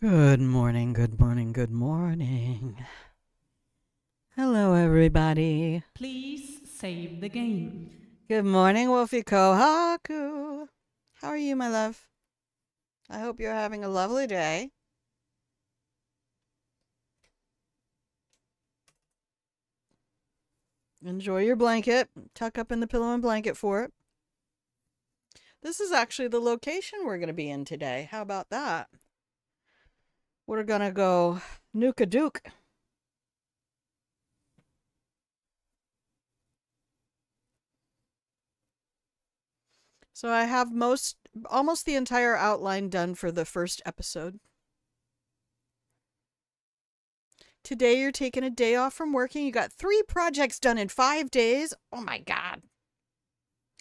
Good morning, good morning, good morning. Hello, everybody. Please save the game. Good morning, Wolfie Kohaku. How are you, my love? I hope you're having a lovely day. Enjoy your blanket. Tuck up in the pillow and blanket for it. This is actually the location we're going to be in today. How about that? We're going to go nuke a duke. So I have almost the entire outline done for the first episode. Today you're taking a day off from working. You got 3 projects done in 5 days. Oh my God.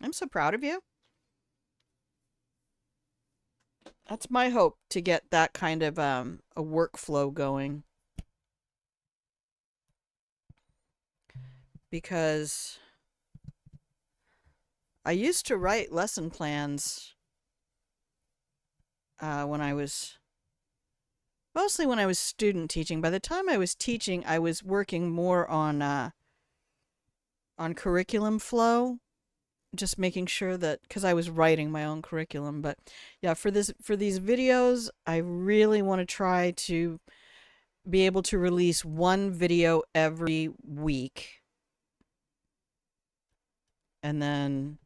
I'm so proud of you. That's my hope, to get that kind of a workflow going. Because I used to write lesson plans when I was mostly when I was student teaching. By the time I was teaching, I was working more on curriculum flow, just making sure that, because I was writing my own curriculum. But yeah, for these videos, I really want to try to be able to release one video every week, and then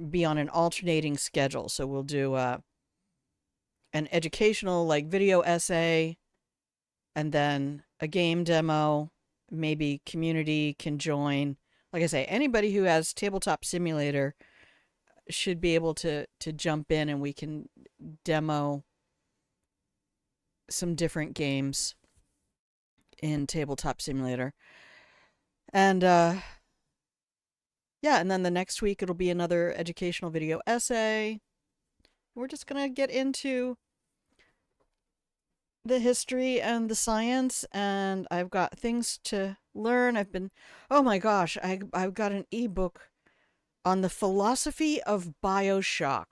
be on an alternating schedule. So we'll do an educational, like, video essay, and then a game demo. Maybe community can join. Like I say, anybody who has Tabletop Simulator should be able to jump in, and we can demo some different games in Tabletop Simulator. And yeah, and then the next week it'll be another educational video essay. We're just going to get into the history and the science, and I've got things to learn. Oh my gosh, I've got an ebook on the philosophy of Bioshock.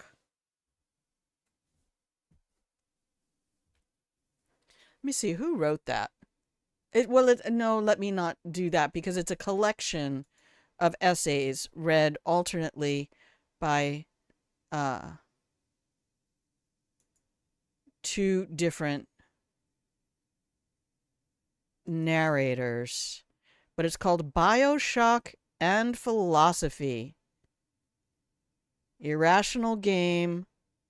Let me see who wrote that. No, let me not do that, because it's a collection of essays read alternately by uh 2 different narrators, but it's called Bioshock and Philosophy. Irrational Game,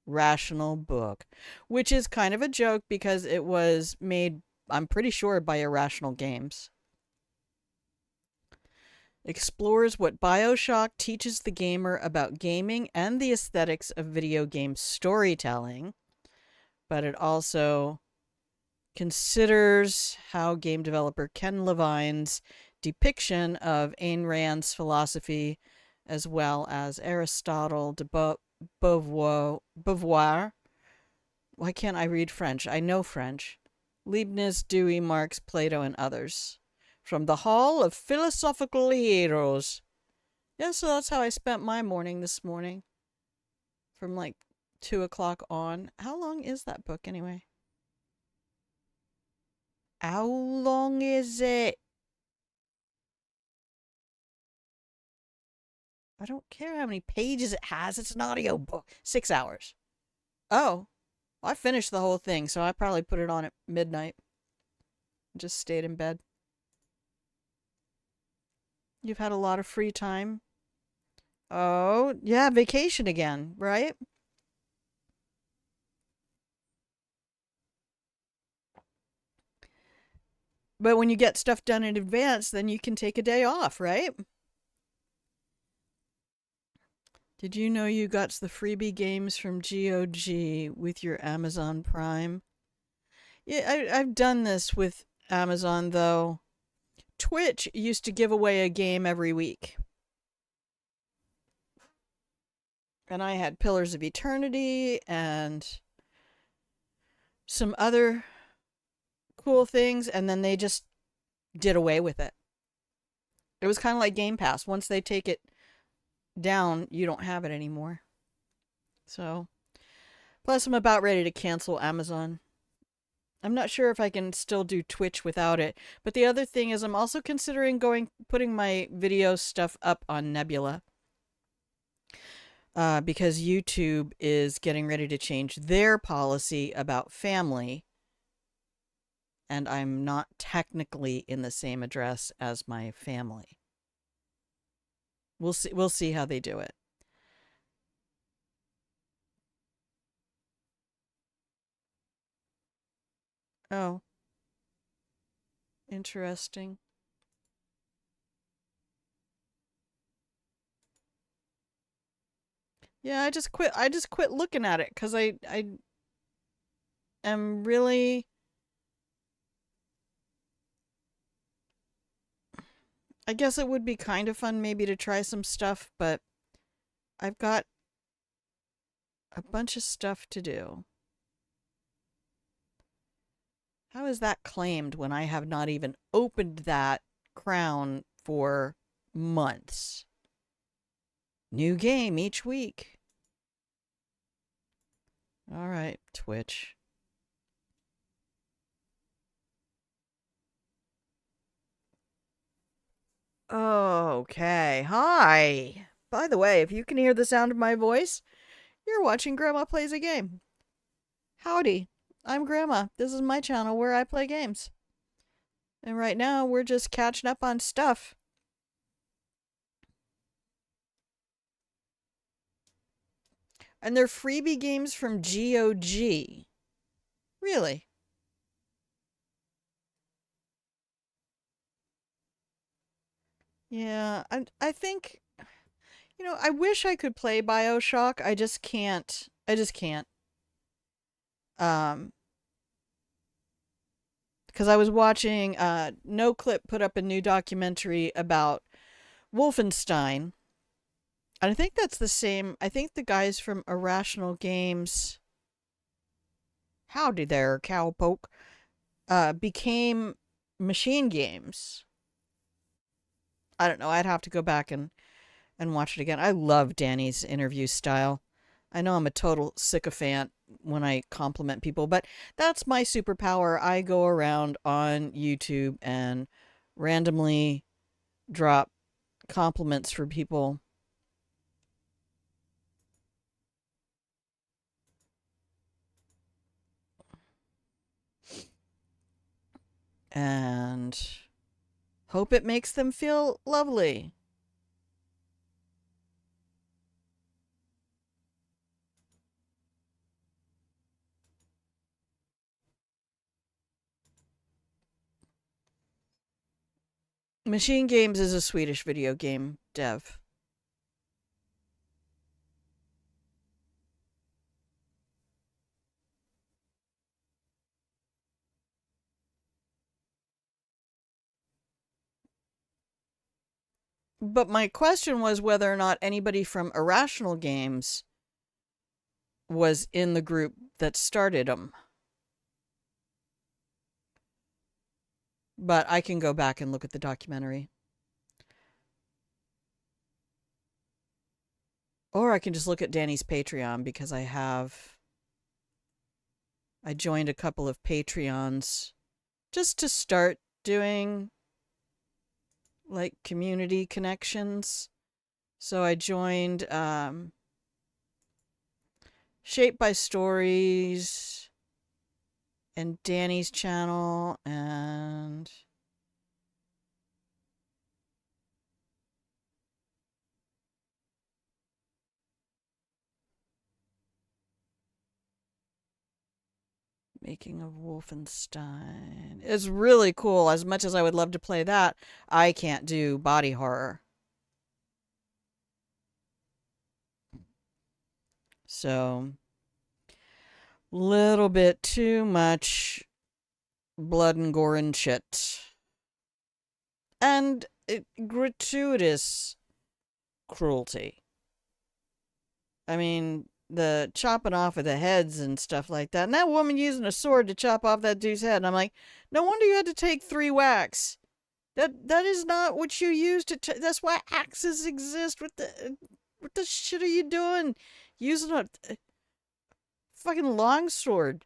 Rational Book, which is kind of a joke because it was made, I'm pretty sure, by Irrational Games. Explores what Bioshock teaches the gamer about gaming and the aesthetics of video game storytelling, but it also considers how game developer Ken Levine's depiction of Ayn Rand's philosophy, as well as Aristotle, de Beauvoir. Why can't I read French? I know French. Leibniz, Dewey, Marx, Plato, and others. From the Hall of Philosophical Heroes. Yeah, so that's how I spent my morning this morning. From like 2 o'clock on. How long is that book anyway? How long is it? I don't care how many pages it has. It's an audio book. 6 hours. Oh, I finished the whole thing, so I probably put it on at midnight. Just stayed in bed. You've had a lot of free time. Oh, yeah, vacation again, right? But when you get stuff done in advance, then you can take a day off, right? Did you know you got the freebie games from GOG with your Amazon Prime? Yeah, I've done this with Amazon, though. Twitch used to give away a game every week. And I had Pillars of Eternity and some other cool things, and then they just did away with it. It was kind of like Game Pass. Once they take it down, you don't have it anymore. So, plus I'm about ready to cancel Amazon. I'm not sure if I can still do Twitch without it. But the other thing is I'm also considering putting my video stuff up on Nebula. Because YouTube is getting ready to change their policy about family, and I'm not technically in the same address as my family. We'll see. We'll see how they do it. Oh, interesting. Yeah, I just quit. I just quit looking at it because I am really. I guess it would be kind of fun maybe to try some stuff, but I've got a bunch of stuff to do. How is that claimed when I have not even opened that crown for months? New game each week. All right, Twitch. Okay, hi. By the way, if you can hear the sound of my voice, you're watching Grandma Plays a Game. Howdy, I'm Grandma. This is my channel where I play games. And right now, we're just catching up on stuff. And they're freebie games from GOG. Really? Yeah, I think, I wish I could play BioShock. I just can't. I just can't. Um, because I was watching, No Clip put up a new documentary about Wolfenstein. And I think that's the same. I think the guys from Irrational Games, howdy there, cowpoke, became Machine Games. I don't know. I'd have to go back and watch it again. I love Danny's interview style. I know I'm a total sycophant when I compliment people, but that's my superpower. I go around on YouTube and randomly drop compliments for people. And hope it makes them feel lovely. Machine Games is a Swedish video game dev. But my question was whether or not anybody from Irrational Games was in the group that started them. But I can go back and look at the documentary. Or I can just look at Danny's Patreon because I joined a couple of Patreons just to start doing like community connections. So I joined Shaped by Stories and Danny's channel and Making of Wolfenstein. It's really cool. As much as I would love to play that, I can't do body horror. So, little bit too much blood and gore and shit. And gratuitous cruelty. I mean, the chopping off of the heads and stuff like that. And that woman using a sword to chop off that dude's head. And I'm like, no wonder you had to take 3 whacks. That is not what you use to. That's why axes exist. What the shit are you doing? Using a fucking longsword.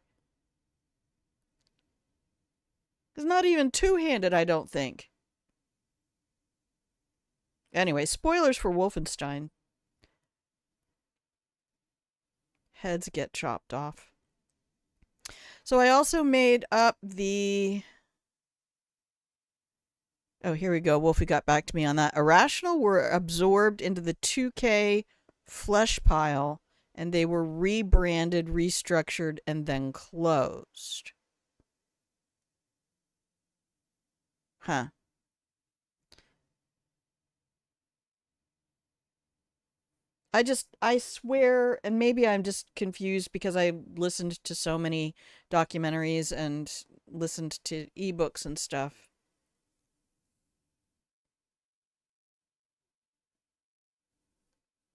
It's not even two-handed, I don't think. Anyway, spoilers for Wolfenstein. Heads get chopped off. So I also made up the... Oh, here we go. Wolfie got back to me on that. Irrational were absorbed into the 2K flesh pile, and they were rebranded, restructured, and then closed. Huh. I swear, and maybe I'm just confused because I listened to so many documentaries and listened to ebooks and stuff.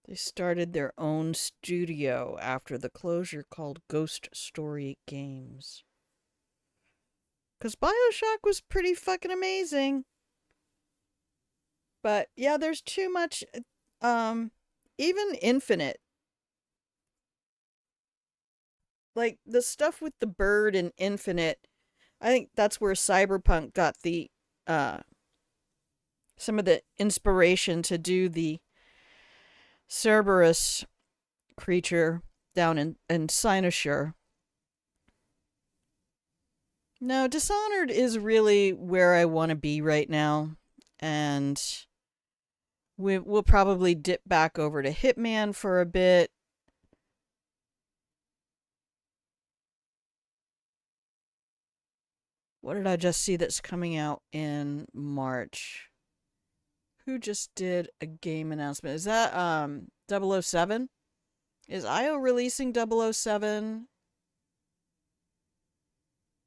They started their own studio after the closure called Ghost Story Games. Because Bioshock was pretty fucking amazing. But yeah, there's too much. Even Infinite. Like the stuff with the bird in Infinite, I think that's where Cyberpunk got the uh some of the inspiration to do the Cerberus creature down in Cynosure. No, Dishonored is really where I want to be right now. And we'll probably dip back over to Hitman for a bit. What did I just see that's coming out in March? Who just did a game announcement? Is that 007? Is IO releasing 007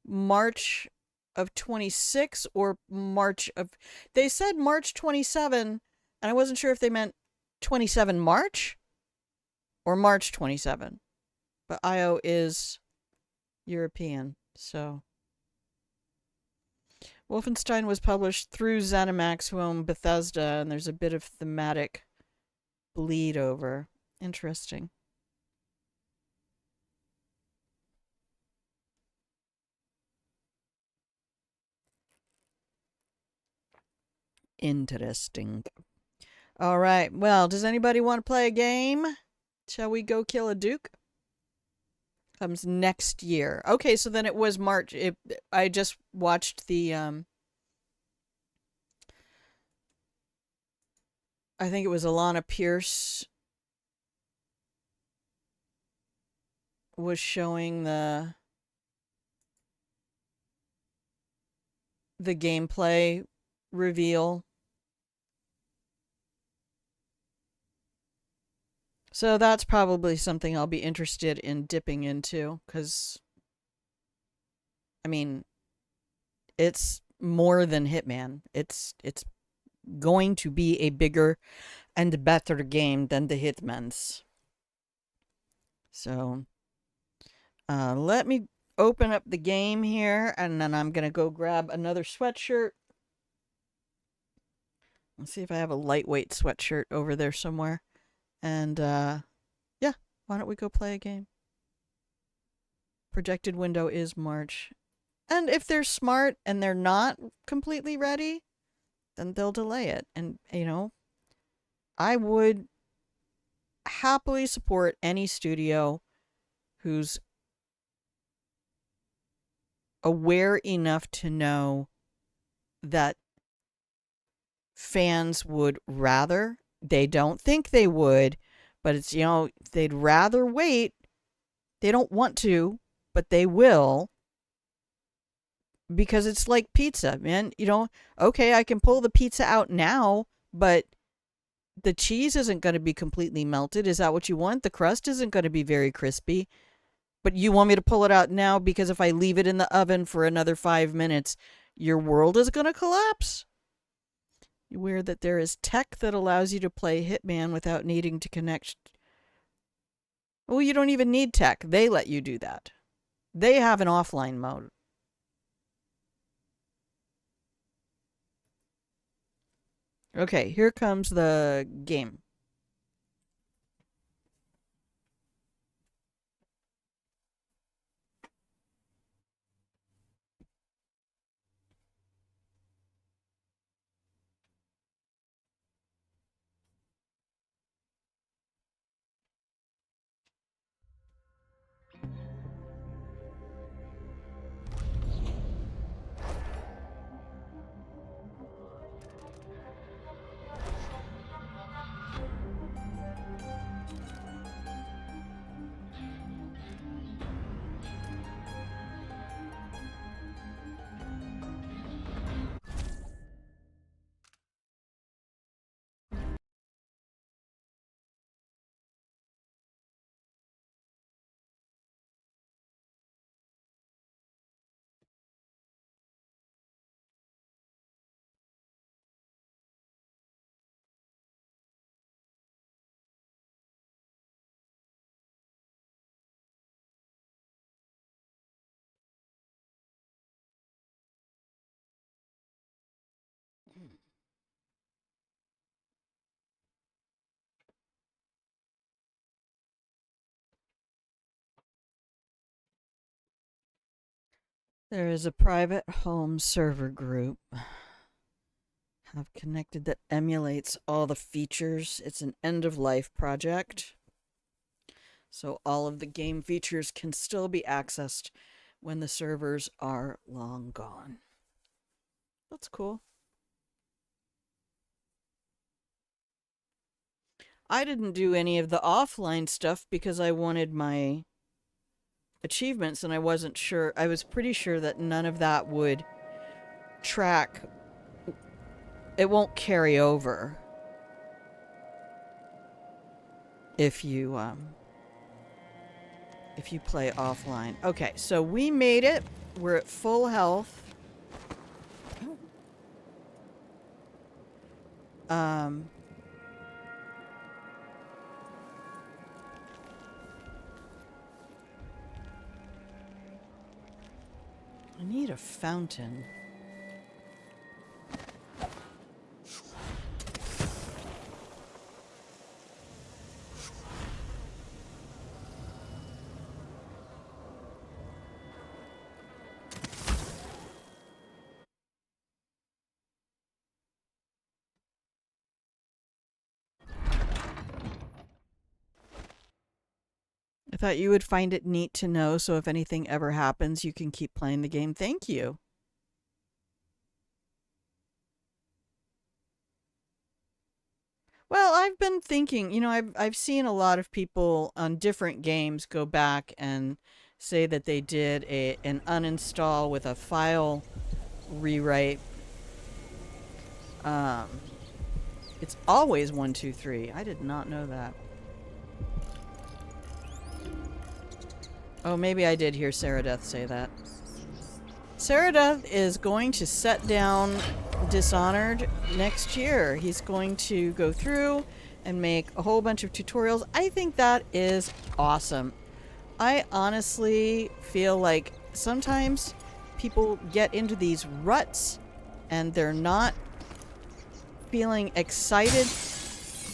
March of 26 or March of... They said March 27, and I wasn't sure if they meant 27 March or March 27. But IO is European, so... Wolfenstein was published through ZeniMax, who own Bethesda, and there's a bit of thematic bleed over. Interesting. Interesting. All right. Well, does anybody want to play a game? Shall we go kill a Duke? Comes next year. Okay, so then it was March. I just watched the I think it was Alana Pierce was showing the gameplay reveal. So that's probably something I'll be interested in dipping into, because, I mean, it's more than Hitman. It's going to be a bigger and better game than the Hitmans. So, let me open up the game here, and then I'm going to go grab another sweatshirt. Let's see if I have a lightweight sweatshirt over there somewhere. And, yeah, why don't we go play a game? Projected window is March. And if they're smart and they're not completely ready, then they'll delay it. And, I would happily support any studio who's aware enough to know that fans would rather. They don't think they would, but it's, they'd rather wait. They don't want to, but they will, because it's like pizza, man. Okay, I can pull the pizza out now, but the cheese isn't going to be completely melted. Is that what you want? The crust isn't going to be very crispy. But you want me to pull it out now because if I leave it in the oven for another 5 minutes, your world is going to collapse? Aware that there is tech that allows you to play Hitman without needing to connect. Well, you don't even need tech. They let you do that. They have an offline mode. Okay, here comes the game. There is a private home server group. Have connected that emulates all the features. It's an end of life project. So all of the game features can still be accessed when the servers are long gone. That's cool. I didn't do any of the offline stuff because I wanted my achievements and I wasn't sure. I was pretty sure that none of that would track. It won't carry over if you play offline. Okay, so we made it. We're at full health. I need a fountain. I thought you would find it neat to know, so if anything ever happens, you can keep playing the game. Thank you. Well, I've been thinking, I've seen a lot of people on different games go back and say that they did an uninstall with a file rewrite. It's always 123. I did not know that. Oh, maybe I did hear Sarah Death say that. Sarah Death is going to set down Dishonored next year. He's going to go through and make a whole bunch of tutorials. I think that is awesome. I honestly feel like sometimes people get into these ruts and they're not feeling excited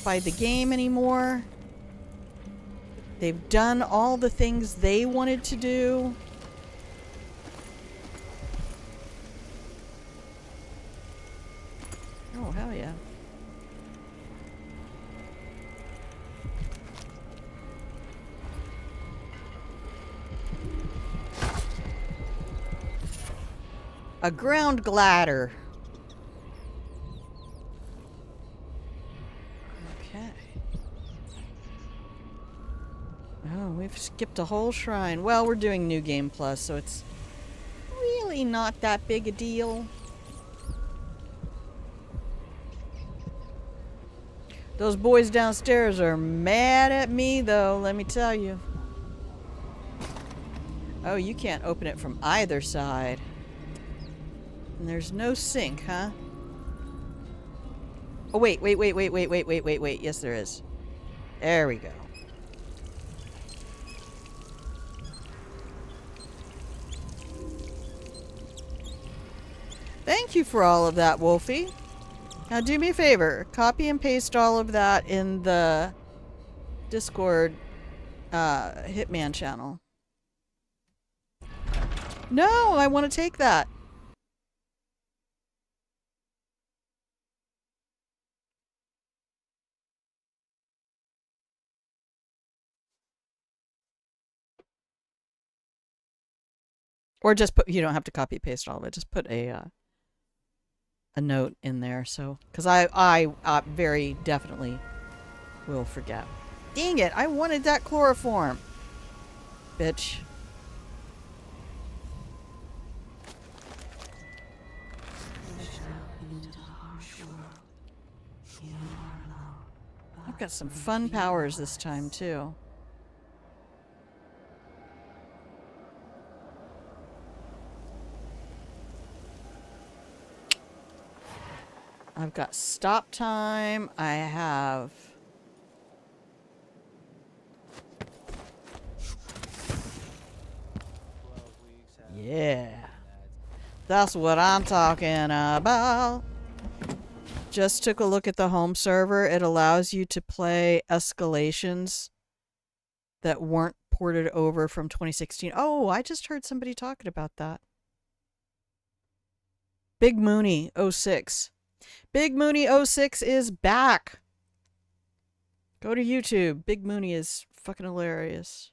by the game anymore. They've done all the things they wanted to do. Oh, hell yeah. A ground glider. Okay. Oh, we've skipped a whole shrine. Well, we're doing New Game Plus, so it's really not that big a deal. Those boys downstairs are mad at me, though, let me tell you. Oh, you can't open it from either side. And there's no sink, huh? Oh, wait. Yes, there is. There we go. Thank you for all of that, Wolfie. Now do me a favor. Copy and paste all of that in the Discord Hitman channel. No, I want to take that. Or just put, you don't have to copy paste all of it. Just put a note in there. So, because I very definitely will forget. Dang it, I wanted that chloroform. Bitch. I've got some fun powers this time, too. I've got stop time. I have... Yeah. That's what I'm talking about. Just took a look at the home server. It allows you to play escalations that weren't ported over from 2016. Oh, I just heard somebody talking about that. Big Mooney 06. Big Mooney 06 is back. Go to YouTube. Big Mooney is fucking hilarious.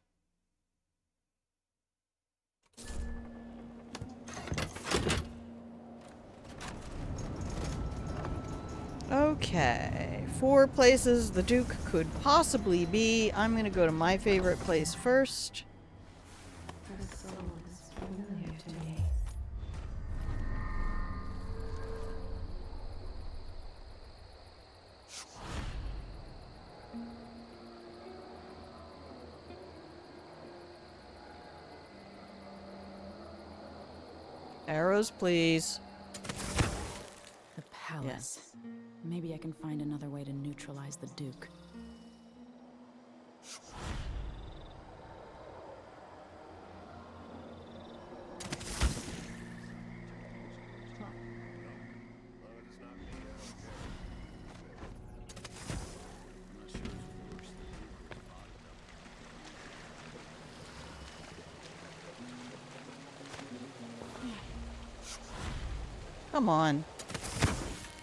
Okay, 4 places the Duke could possibly be. I'm gonna go to my favorite place first. Arrows, please. The palace. Maybe I can find another way to neutralize the Duke. Come on.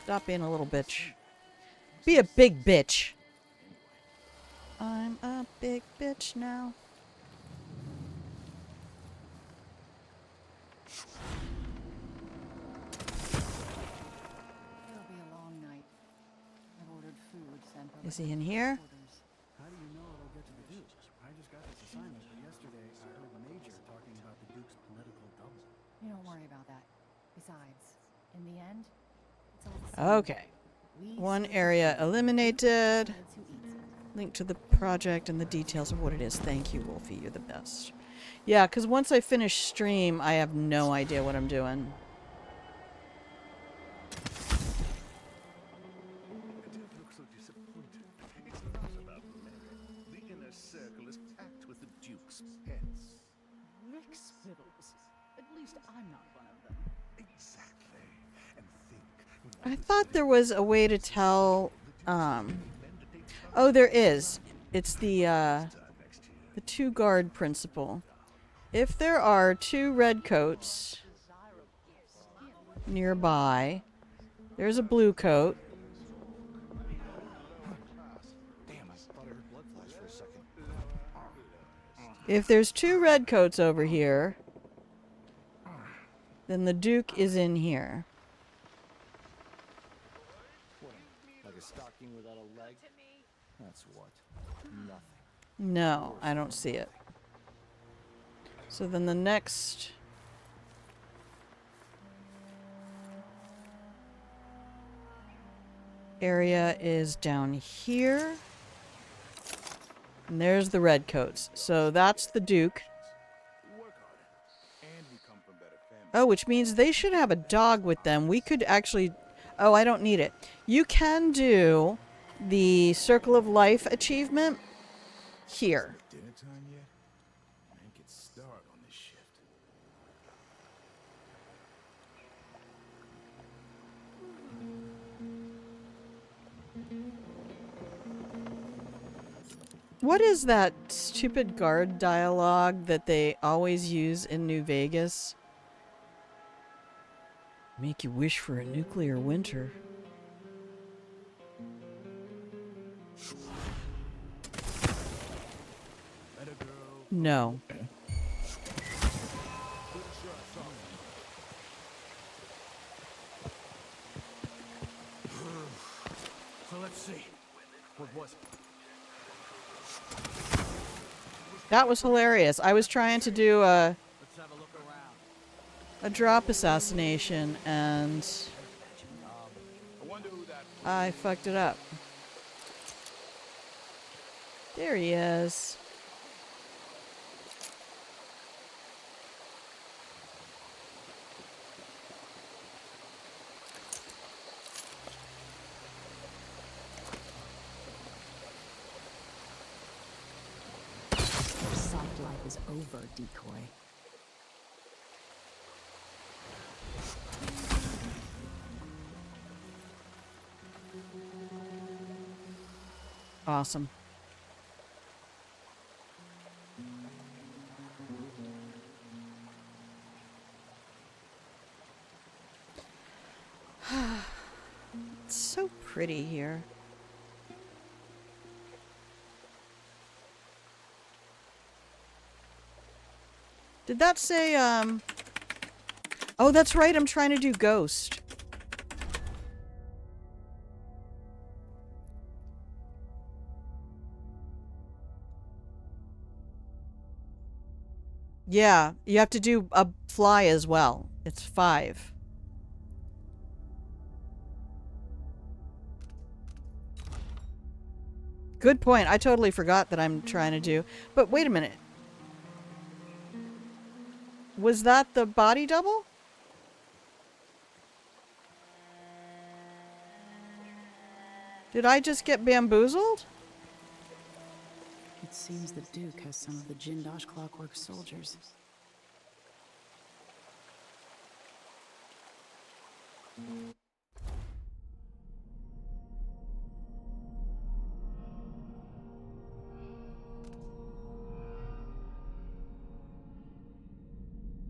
Stop being a little bitch. Be a big bitch. I'm a big bitch now. It'll be a long night. I've ordered food sent over. Is he in here? How do you know it'll get to the Duke? I just got this assignment, but yesterday I heard the Major talking about the Duke's political double. You don't worry about that. Besides, in the end, it's all the same. Okay. We One serve area the eliminated. kids who eat it. Link to the project and the details of what it is. Thank you, Wolfie. You're the best. Yeah, because once I finish stream, I have no idea what I'm doing. The Duke looks so disappointed. It's not about merit. The inner circle is packed with the Duke's pets. Rick Spittles. At least I'm not one of them. Exactly. And think. I thought there was a way to tell. Oh, there is. It's the 2-guard principle. If there are 2 red coats nearby, there's a blue coat. Damn, I thought I heard blood flash for a second. If there's 2 red coats over here, then the Duke is in here. Like a stocking without a leg? That's what? Nothing. No, I don't see it. So then the next area is down here. And there's the red coats. So that's the Duke. Work harder. And we come from better families. Oh, which means they should have a dog with them. We could actually... Oh, I don't need it. You can do the Circle of Life achievement here. Dinner time yet? Man, get started on this shift. What is that stupid guard dialogue that they always use in New Vegas? Make you wish for a nuclear winter. No. So let's see. What was it? That was hilarious. I was trying to do Let's have a look around. a drop assassination and I wonder who that I fucked it up. There he is. Your soft life is over, decoy. Awesome. pretty here. Did that say, Oh, that's right, I'm trying to do Ghost. Yeah, you have to do a fly as well. It's 5. Good point. I totally forgot that I'm trying to do. But wait a minute. Was that the body double? Did I just get bamboozled? It seems the Duke has some of the Jindosh Clockwork soldiers.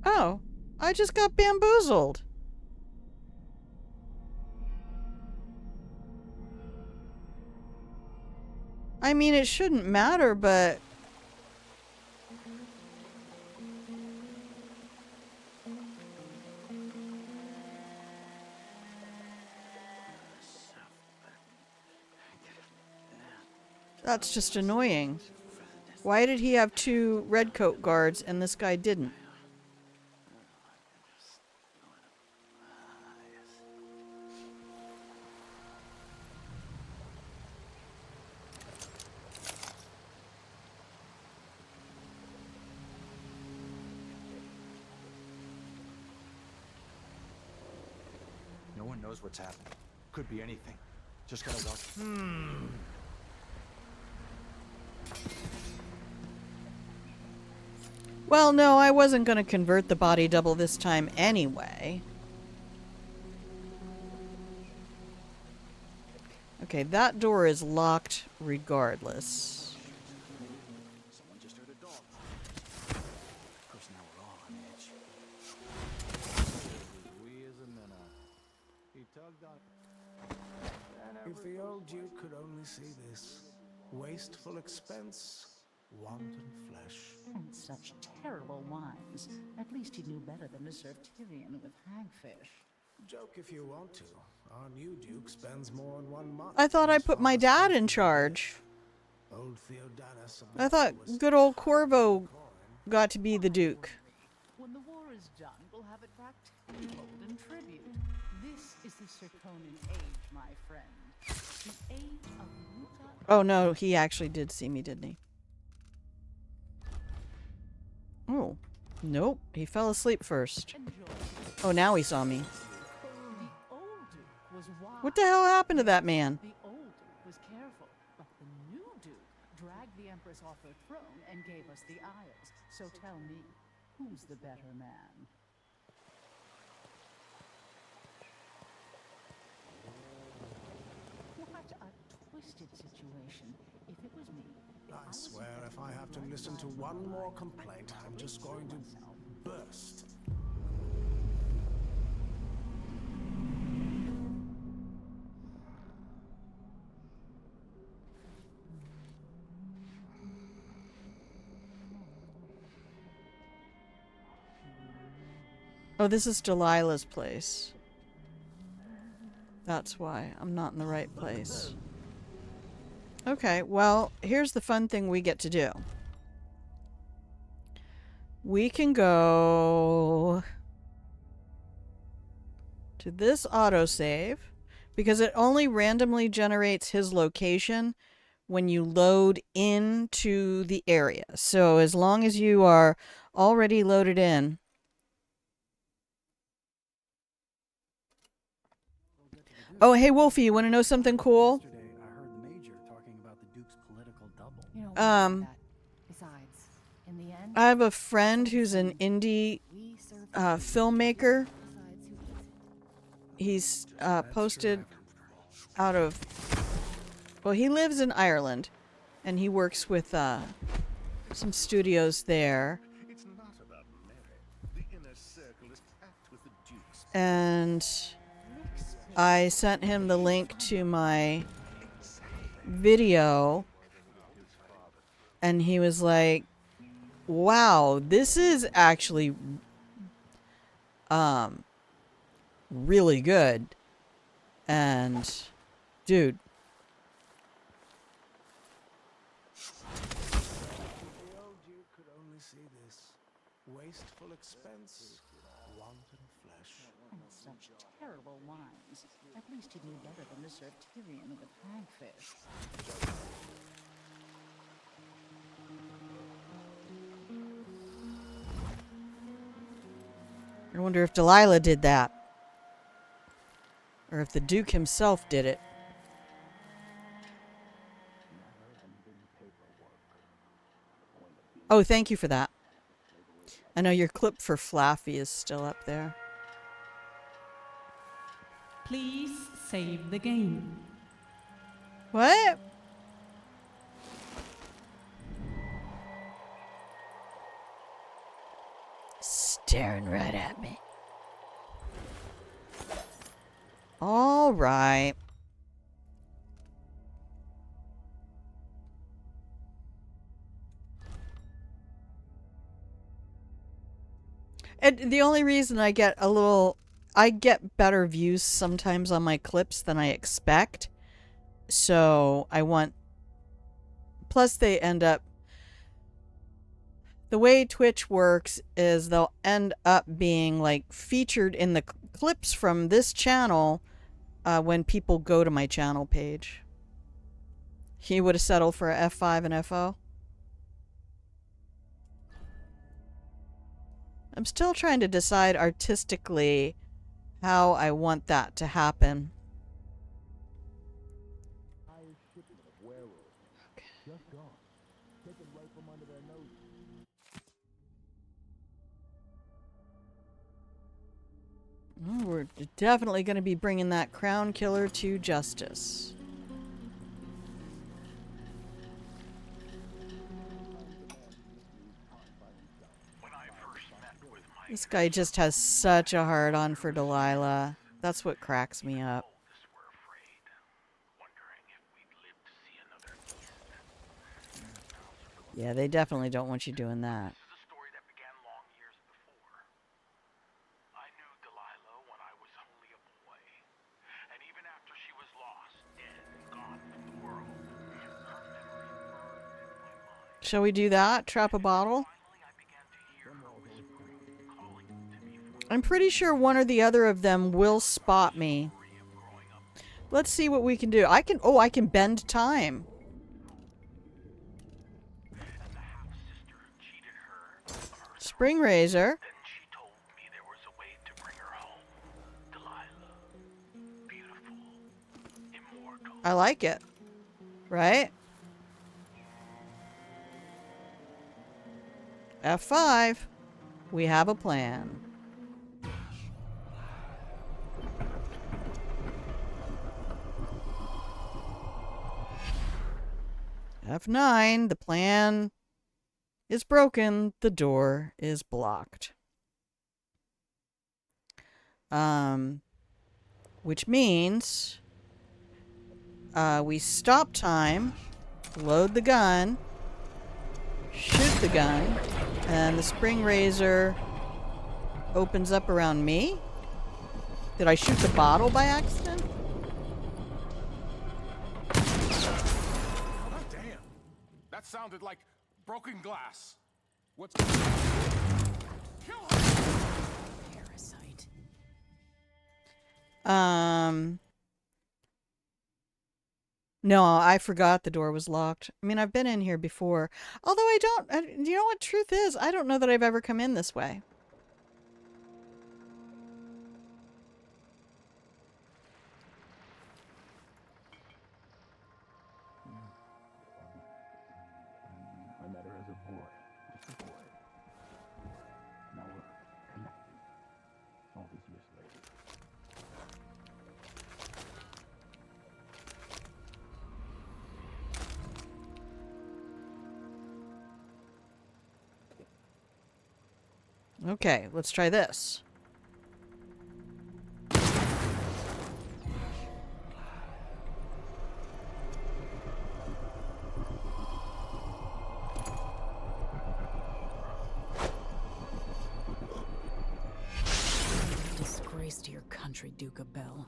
Oh, I just got bamboozled. I mean, it shouldn't matter, but... That's just annoying. Why did he have 2 redcoat guards and this guy didn't? No one knows what's happening. Could be anything. Just gotta watch. Well, no, I wasn't going to convert the body double this time anyway. Okay, that door is locked regardless. Someone just heard a dog. Of course, now we're all on edge. We as a minnow. He tugged on. If the old Duke could only see this. Wasteful expense, wanton flesh. And such terrible wines. At least he knew better than to serve Tyrion with hagfish. Joke if you want to. Our new Duke spends more in 1 month. I thought than I his put my father's dad in faithful charge. bitch. Old Theodatus of I thought was good old Corvo got to be the Duke. When the war is done, we'll have it back tenfold in tribute. This is the Serkonan age, my friend. The age of Utah. Oh no, he actually did see me, didn't he? Oh, nope. He fell asleep first. Enjoy. Oh, now he saw me. The old Duke was wise. What the hell happened to that man? The old Duke was careful, but the new Duke dragged the Empress off her throne and gave us the Isles. So tell me, who's the better man? What a twisted situation. If it was me, I swear if I have to listen to one more complaint, I'm just going to burst. Oh, this is Delilah's place. That's why I'm not in the right place. Okay, well, here's the fun thing we get to do. We can go to this autosave because it only randomly generates his location when you load into the area. So as long as you are already loaded in. Oh, hey, Wolfie, you want to know something cool? Yesterday, I heard the Major talking about the Duke's political double. You know, besides, in the end, I have a friend who's an indie we serve filmmaker. besides who eats it. He's posted out of... Well, he lives in Ireland, and he works with some studios there. It's not about Mary. The inner circle is packed with the Duke's. And I sent him the link to my video, and he was like, wow, this is actually really good. And dude, The old Duke could only see this. Wasteful expense, wanton flesh. And such terrible wines. At least he knew better than to serve Tyrion with hagfish. I wonder if Delilah did that. Or if the Duke himself did it. Oh, thank you for that. I know your clip for Flaffy is still up there. Please save the game. What? Staring right at me. All right. And the only reason I get better views sometimes on my clips than I expect. So I want, plus they end up, the way Twitch works is they'll end up being like featured in the clips from this channel when people go to my channel page. He would have settled for a F5 and FO. I'm still trying to decide artistically how I want that to happen. Oh, we're definitely going to be bringing that crown killer to justice. This guy just has such a hard-on for Delilah. That's what cracks me up. Yeah, they definitely don't want you doing that. Shall we do that? Trap a bottle? I'm pretty sure one or the other of them will spot me. Let's see what we can do. I can bend time. Spring Razor. I like it. Right? F5. We have a plan. F9. The plan is broken. The door is blocked. Which means we stop time, load the gun, shoot the gun, and the spring razor opens up around me. Did I shoot the bottle by accident? Oh, damn. That sounded like broken glass. What's Kill her! Parasite. No, I forgot the door was locked. I mean, I've been in here before. Although you know what truth is? I don't know that I've ever come in this way. I met her as a boy. Just a boy. Now we're connected. All these years later. Okay, let's try this. country Duke a bell.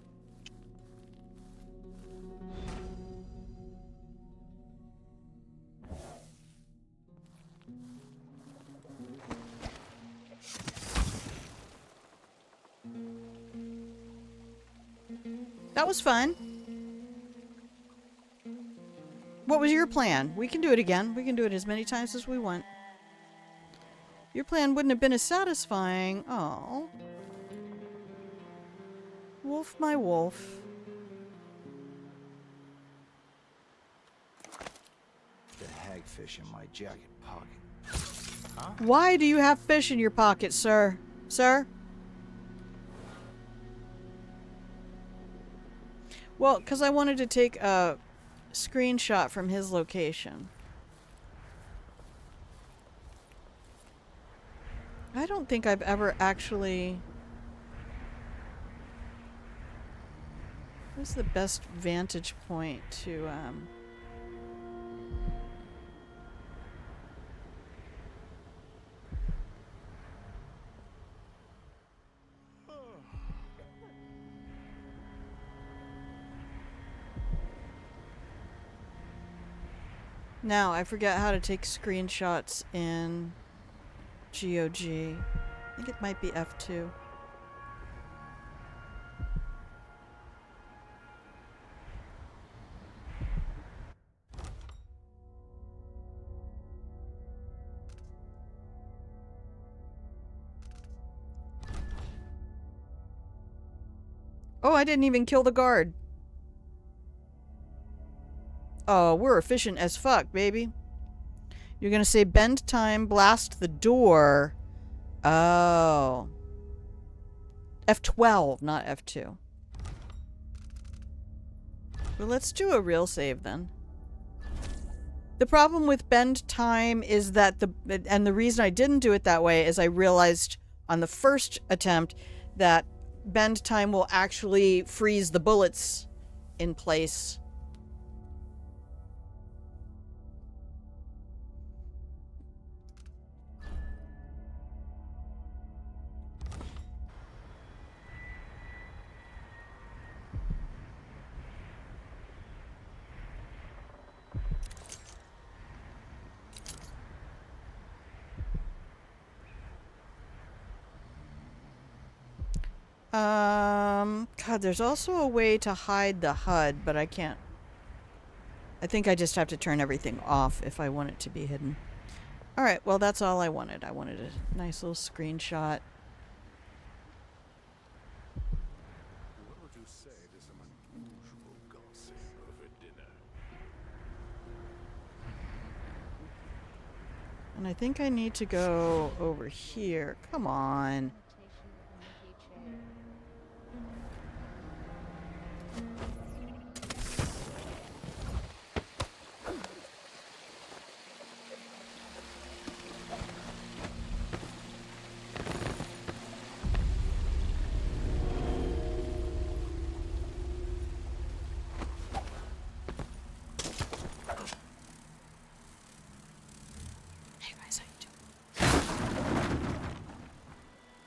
That was fun. What was your plan? We can do it again. We can do it as many times as we want. Your plan wouldn't have been as satisfying. Oh. Wolf, my wolf. The hagfish in my jacket pocket. Why do you have fish in your pocket, sir? Sir? Well, because I wanted to take a screenshot from his location. I don't think I've ever actually... What's the best vantage point to, Now, I forget how to take screenshots in GOG. I think it might be F2. Oh, I didn't even kill the guard. Oh, we're efficient as fuck, baby. You're gonna say bend time, blast the door. Oh. F12, not F2. Well, let's do a real save then. The problem with bend time is that the reason I didn't do it that way is I realized on the first attempt that bend time will actually freeze the bullets in place. God, there's also a way to hide the HUD, but I can't. I think I just have to turn everything off if I want it to be hidden. Alright, well that's all I wanted. I wanted a nice little screenshot. What would you say to some unusual gossip over dinner? And I think I need to go over here. Come on.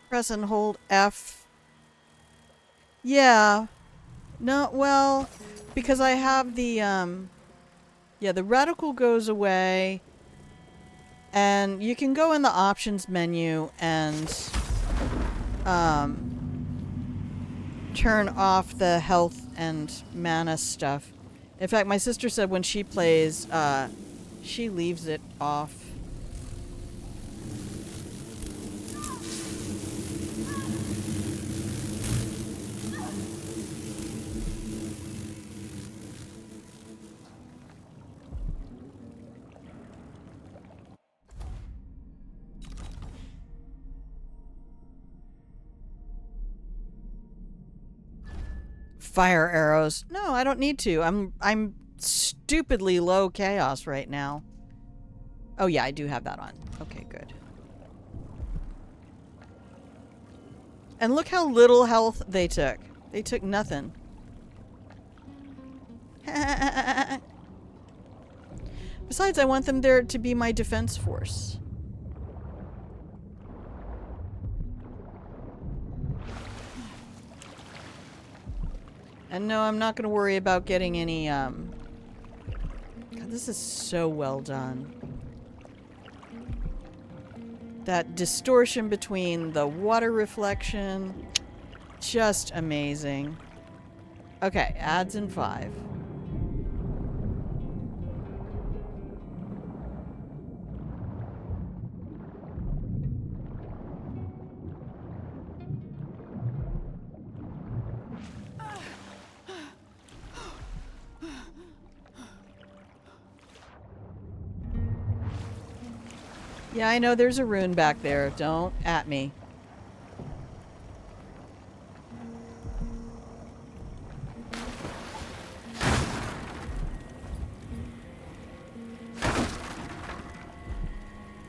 Press and hold F. Yeah. No, well, because I have the, yeah, the reticle goes away. And you can go in the options menu and, turn off the health and mana stuff. In fact, my sister said when she plays, she leaves it off. Fire arrows. No, I don't need to. I'm stupidly low chaos right now. Oh yeah, I do have that on. Okay, good. And look how little health they took. They took nothing. Besides, I want them there to be my defense force. And no, I'm not going to worry about getting any, God, this is so well done. That distortion between the water reflection, just amazing. Okay, ads in 5. Yeah, I know there's a rune back there. Don't at me.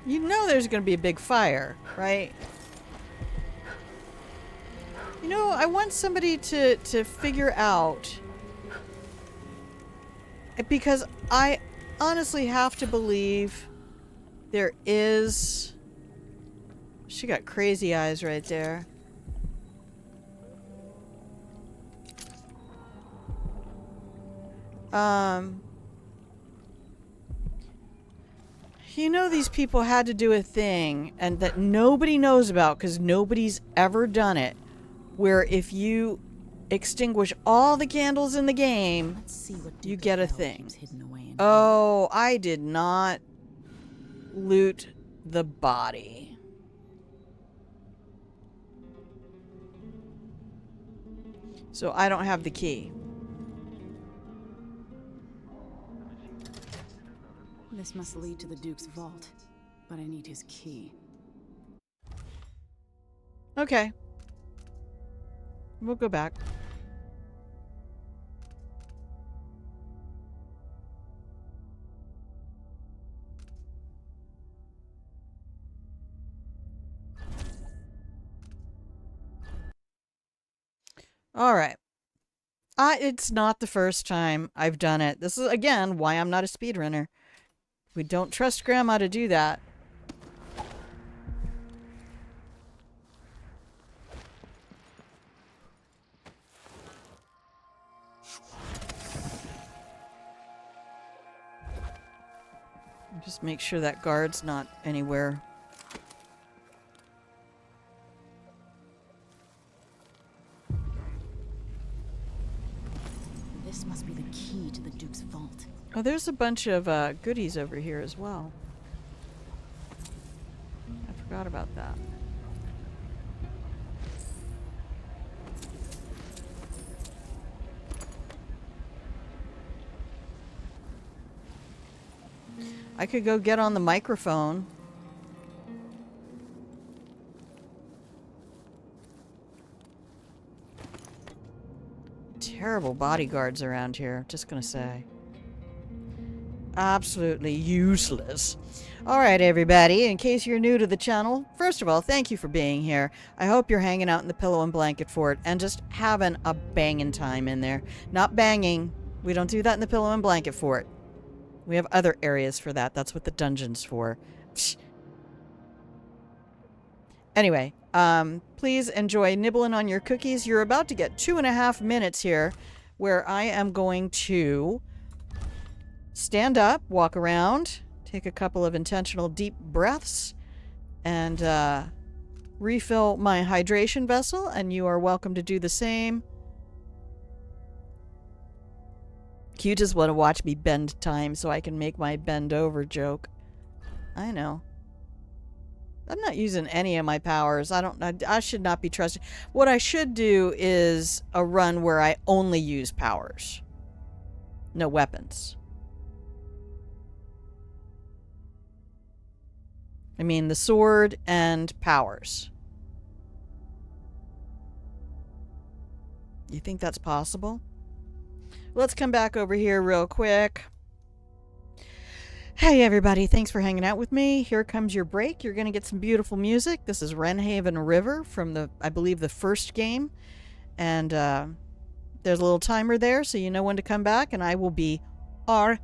You know there's going to be a big fire, right? You know, I want somebody to figure out, because I honestly have to believe there is... She got crazy eyes right there. You know these people had to do a thing and that nobody knows about because nobody's ever done it, where if you extinguish all the candles in the game, Let's see what you Duke get a of Hell thing. keeps hidden away in here. Oh, I did not loot the body. So I don't have the key. This must lead to the Duke's vault, but I need his key. Okay. We'll go back. All right. It's not the first time I've done it. This is, again, why I'm not a speedrunner. We don't trust Grandma to do that. Just make sure that guard's not anywhere. This must be the key to the Duke's vault. Oh, there's a bunch of goodies over here as well. I forgot about that. I could go get on the microphone. Terrible bodyguards around here, just gonna say. Absolutely useless. Alright, everybody, in case you're new to the channel, first of all, thank you for being here. I hope you're hanging out in the pillow and blanket fort and just having a banging time in there. Not banging. We don't do that in the pillow and blanket fort. We have other areas for that. That's what the dungeon's for. Psh. Anyway, please enjoy nibbling on your cookies. You're about to get 2.5 minutes here where I am going to stand up, walk around, take a couple of intentional deep breaths, and refill my hydration vessel, and you are welcome to do the same. You just want to watch me bend time so I can make my bend over joke. I know. I'm not using any of my powers. I should not be trusted. What I should do is a run where I only use powers. No weapons. I mean the sword and powers. You think that's possible? Let's come back over here real quick. Hey everybody, thanks for hanging out with me. Here comes your break. You're going to get some beautiful music. This is Wrenhaven River from I believe the first game. And there's a little timer there so you know when to come back, and I will be RB.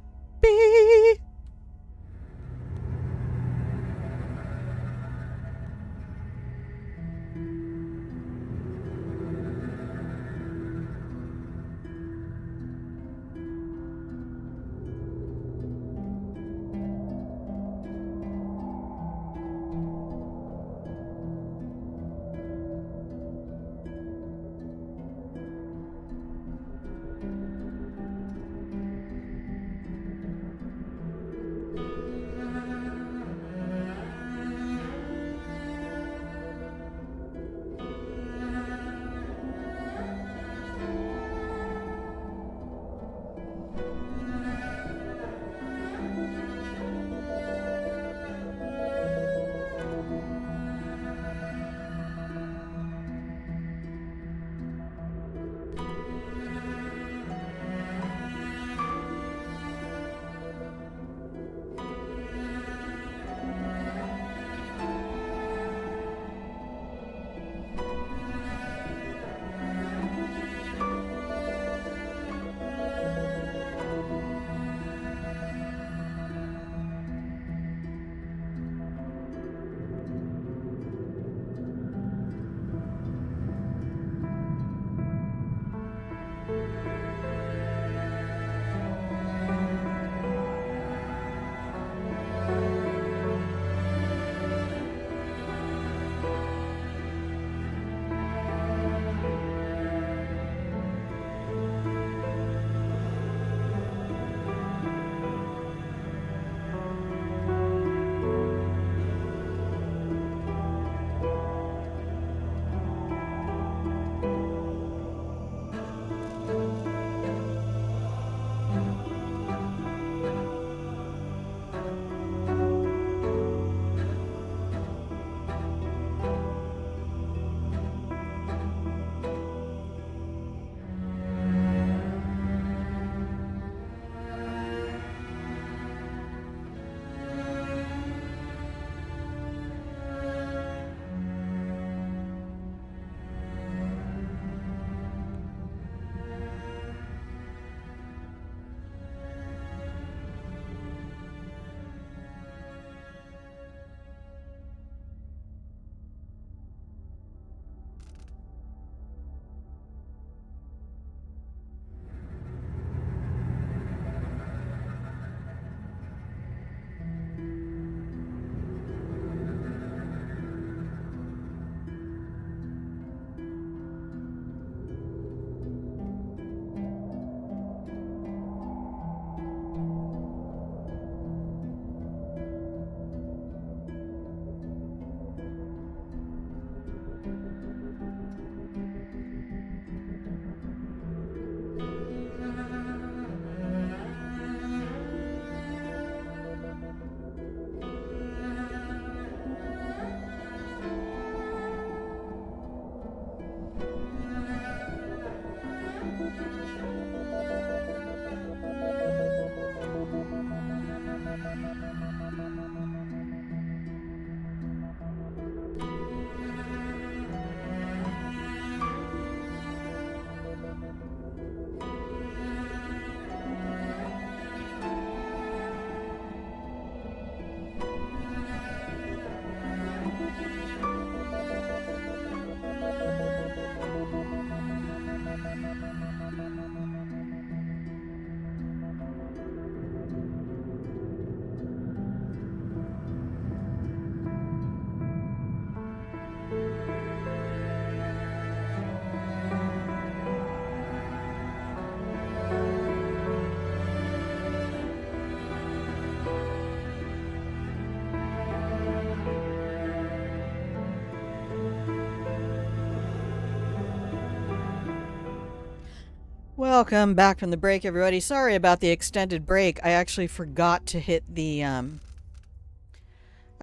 Welcome back from the break, everybody. Sorry about the extended break. I actually forgot to hit the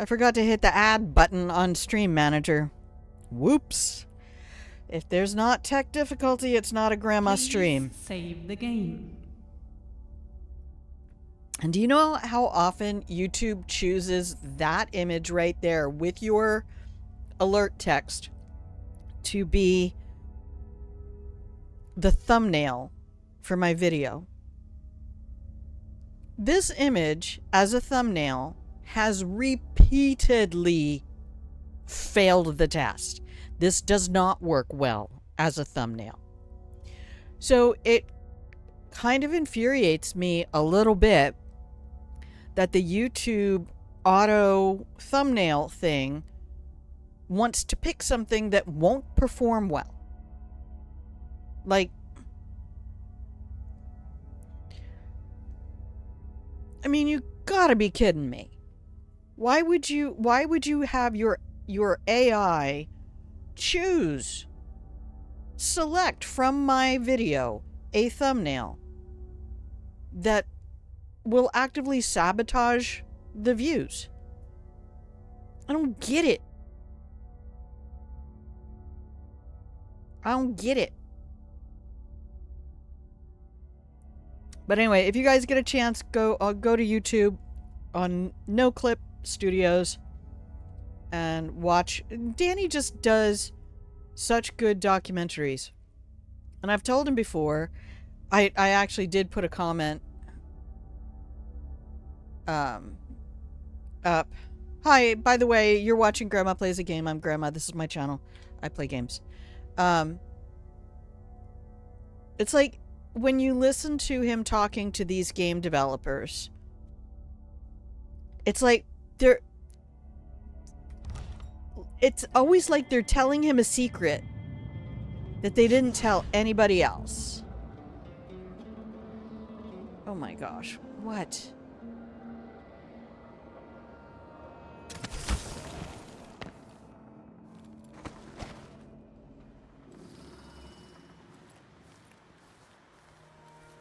add button on Stream Manager. Whoops. If there's not tech difficulty, it's not a grandma Please stream. save the game. And do you know how often YouTube chooses that image right there with your alert text to be the thumbnail for my video? This image as a thumbnail has repeatedly failed the test. This does not work well as a thumbnail. So it kind of infuriates me a little bit that the YouTube auto thumbnail thing wants to pick something that won't perform well. Like, I mean, you gotta be kidding me. Why would you have your AI select from my video a thumbnail that will actively sabotage the views? I don't get it. I don't get it. But anyway, if you guys get a chance, go to YouTube on No Clip Studios and watch. Danny just does such good documentaries. And I've told him before, I actually did put a comment up. Hi, by the way, you're watching Grandma Plays a Game. I'm Grandma. This is my channel. I play games. It's like when you listen to him talking to these game developers, it's like it's always like they're telling him a secret that they didn't tell anybody else. Oh my gosh. What?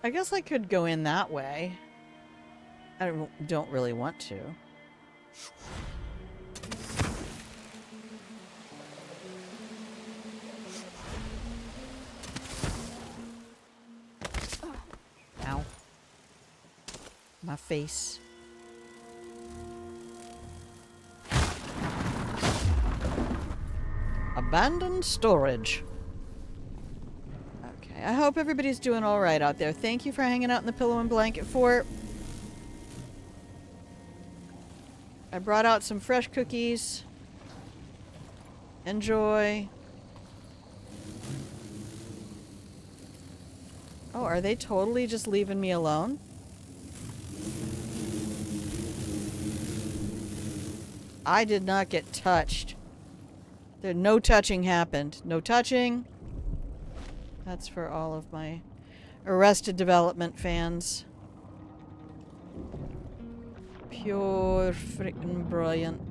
I guess I could go in that way. I don't really want to. Ow. My face. Abandoned storage. Okay, I hope everybody's doing all right out there. Thank you for hanging out in the Pillow and Blanket Fort. I brought out some fresh cookies. Enjoy. Oh, are they totally just leaving me alone? I did not get touched. No touching happened. No touching. That's for all of my Arrested Development fans. Pure freaking brilliant.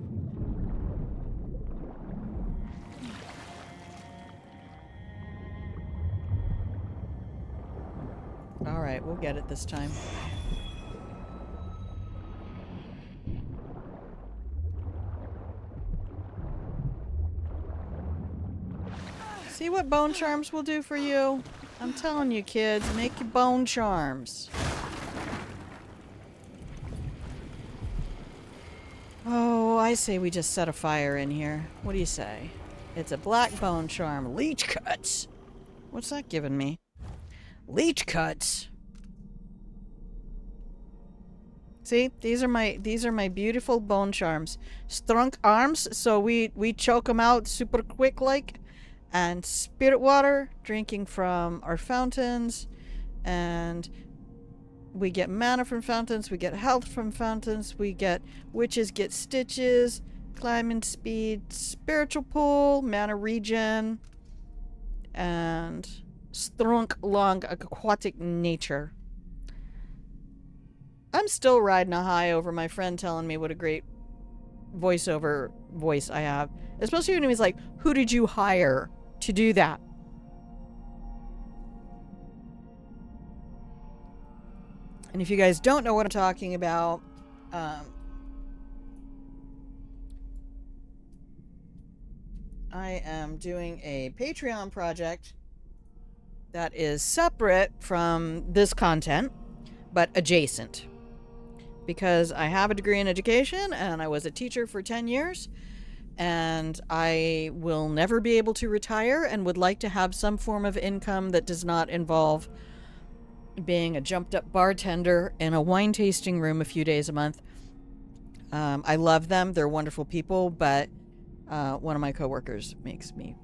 Alright, we'll get it this time. See what bone charms will do for you? I'm telling you, kids, make your bone charms. Oh, I say we just set a fire in here. What do you say? It's a black bone charm. Leech cuts. What's that giving me? Leech cuts. See, these are my beautiful bone charms. Strunk arms, so we choke them out super quick like. And spirit water, drinking from our fountains, and we get mana from fountains, we get health from fountains, we get witches get stitches, climbing speed, spiritual pull, mana regen, and strunk long aquatic nature. I'm still riding a high over my friend telling me what a great voiceover voice I have, especially when he's like, "Who did you hire to do that?" And if you guys don't know what I'm talking about, I am doing a Patreon project that is separate from this content, but adjacent. Because I have a degree in education and I was a teacher for 10 years, and I will never be able to retire and would like to have some form of income that does not involve being a jumped up bartender in a wine tasting room a few days a month. I love them. They're wonderful people, but one of my coworkers makes me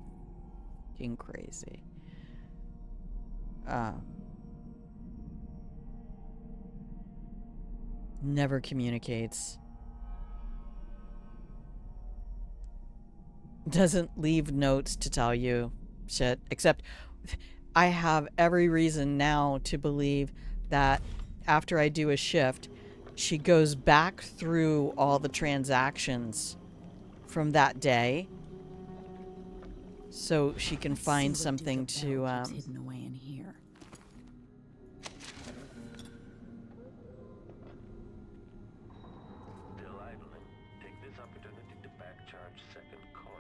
fucking crazy. Never communicates. Doesn't leave notes to tell you shit, except I have every reason now to believe that after I do a shift, she goes back through all the transactions from that day so she can find something to hidden away in here. Still idling. Take this opportunity to back charge second coil.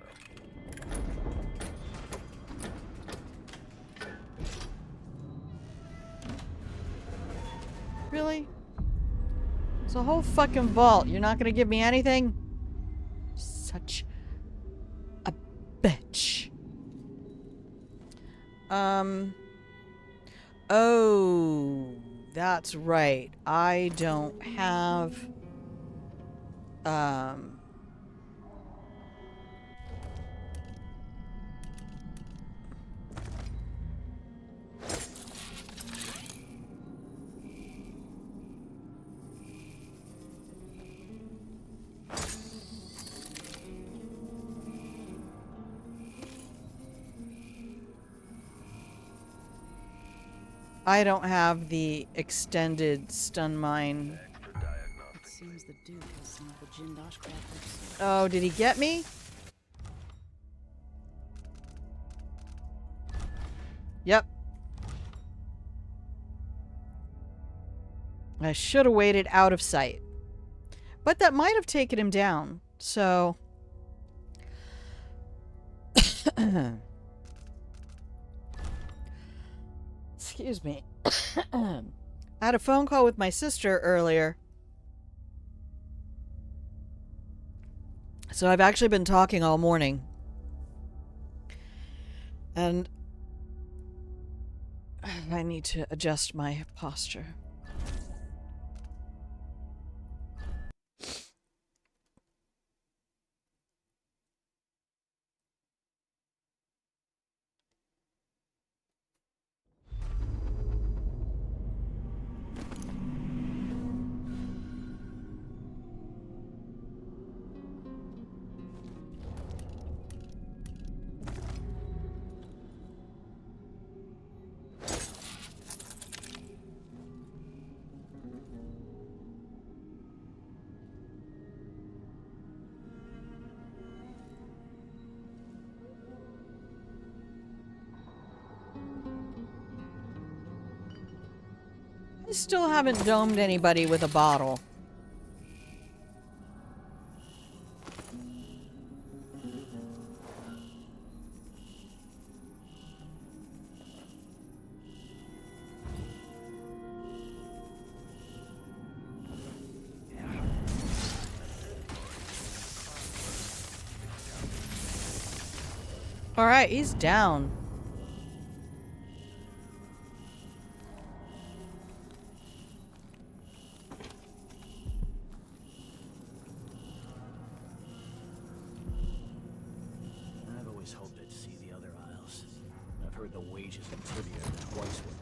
Really? It's a whole fucking vault. You're not gonna give me anything? Such a bitch. Oh, that's right. I don't have, I don't have the extended stun mine. It seems the Duke has some of the Jindosh graphics. Oh, did he get me? Yep. I should have waited out of sight. But that might have taken him down, so... Excuse me. I had a phone call with my sister earlier. So I've actually been talking all morning. And I need to adjust my posture. I still haven't domed anybody with a bottle. All right, he's down. I've always hoped I'd see the other aisles. I've heard the wages in Tibia are twice what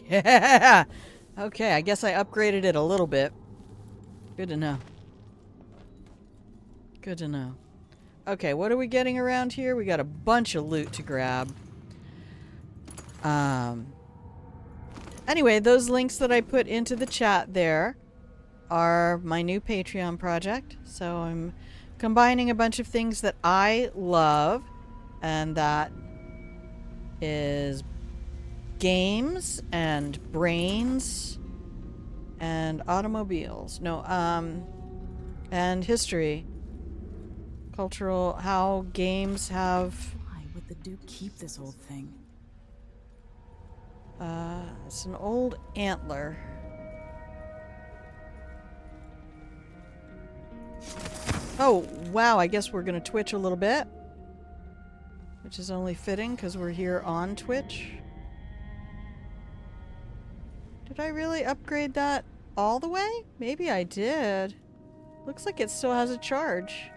Yeah. Okay, I guess I upgraded it a little bit. Good to know. Good to know. Okay, what are we getting around here? We got a bunch of loot to grab. Anyway, those links that I put into the chat there are my new Patreon project. So I'm combining a bunch of things that I love, and that is games and brains and automobiles. No, and history. Cultural, how games have... Why would the Duke keep this old thing? It's an old antler. Oh, wow, I guess we're gonna Twitch a little bit. Which is only fitting, because we're here on Twitch. Did I really upgrade that all the way? Maybe I did. Looks like it still has a charge.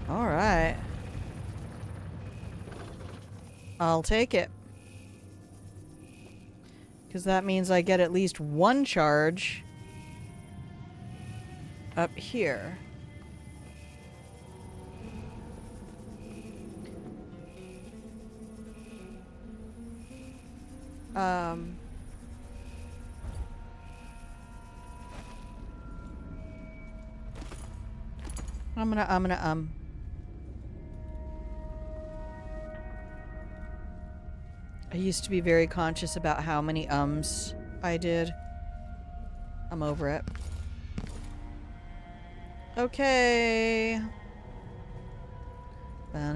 Alright. I'll take it. Because that means I get at least one charge up here. I used to be very conscious about how many I did. I'm over it. Okay. My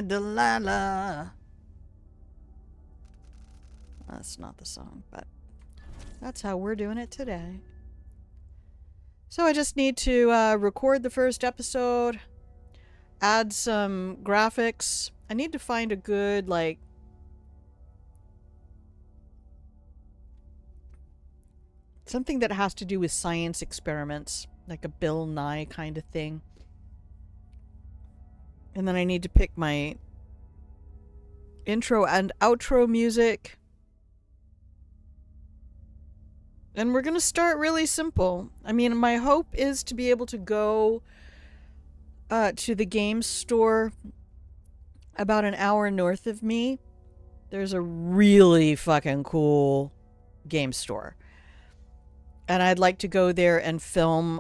Delilah. That's not the song, but that's how we're doing it today. So I just need to record the first episode, add some graphics. I need to find a good, like, something that has to do with science experiments, like a Bill Nye kind of thing. And then I need to pick my intro and outro music. And we're going to start really simple. I mean, my hope is to be able to go to the game store about an hour north of me. There's a really fucking cool game store. And I'd like to go there and film,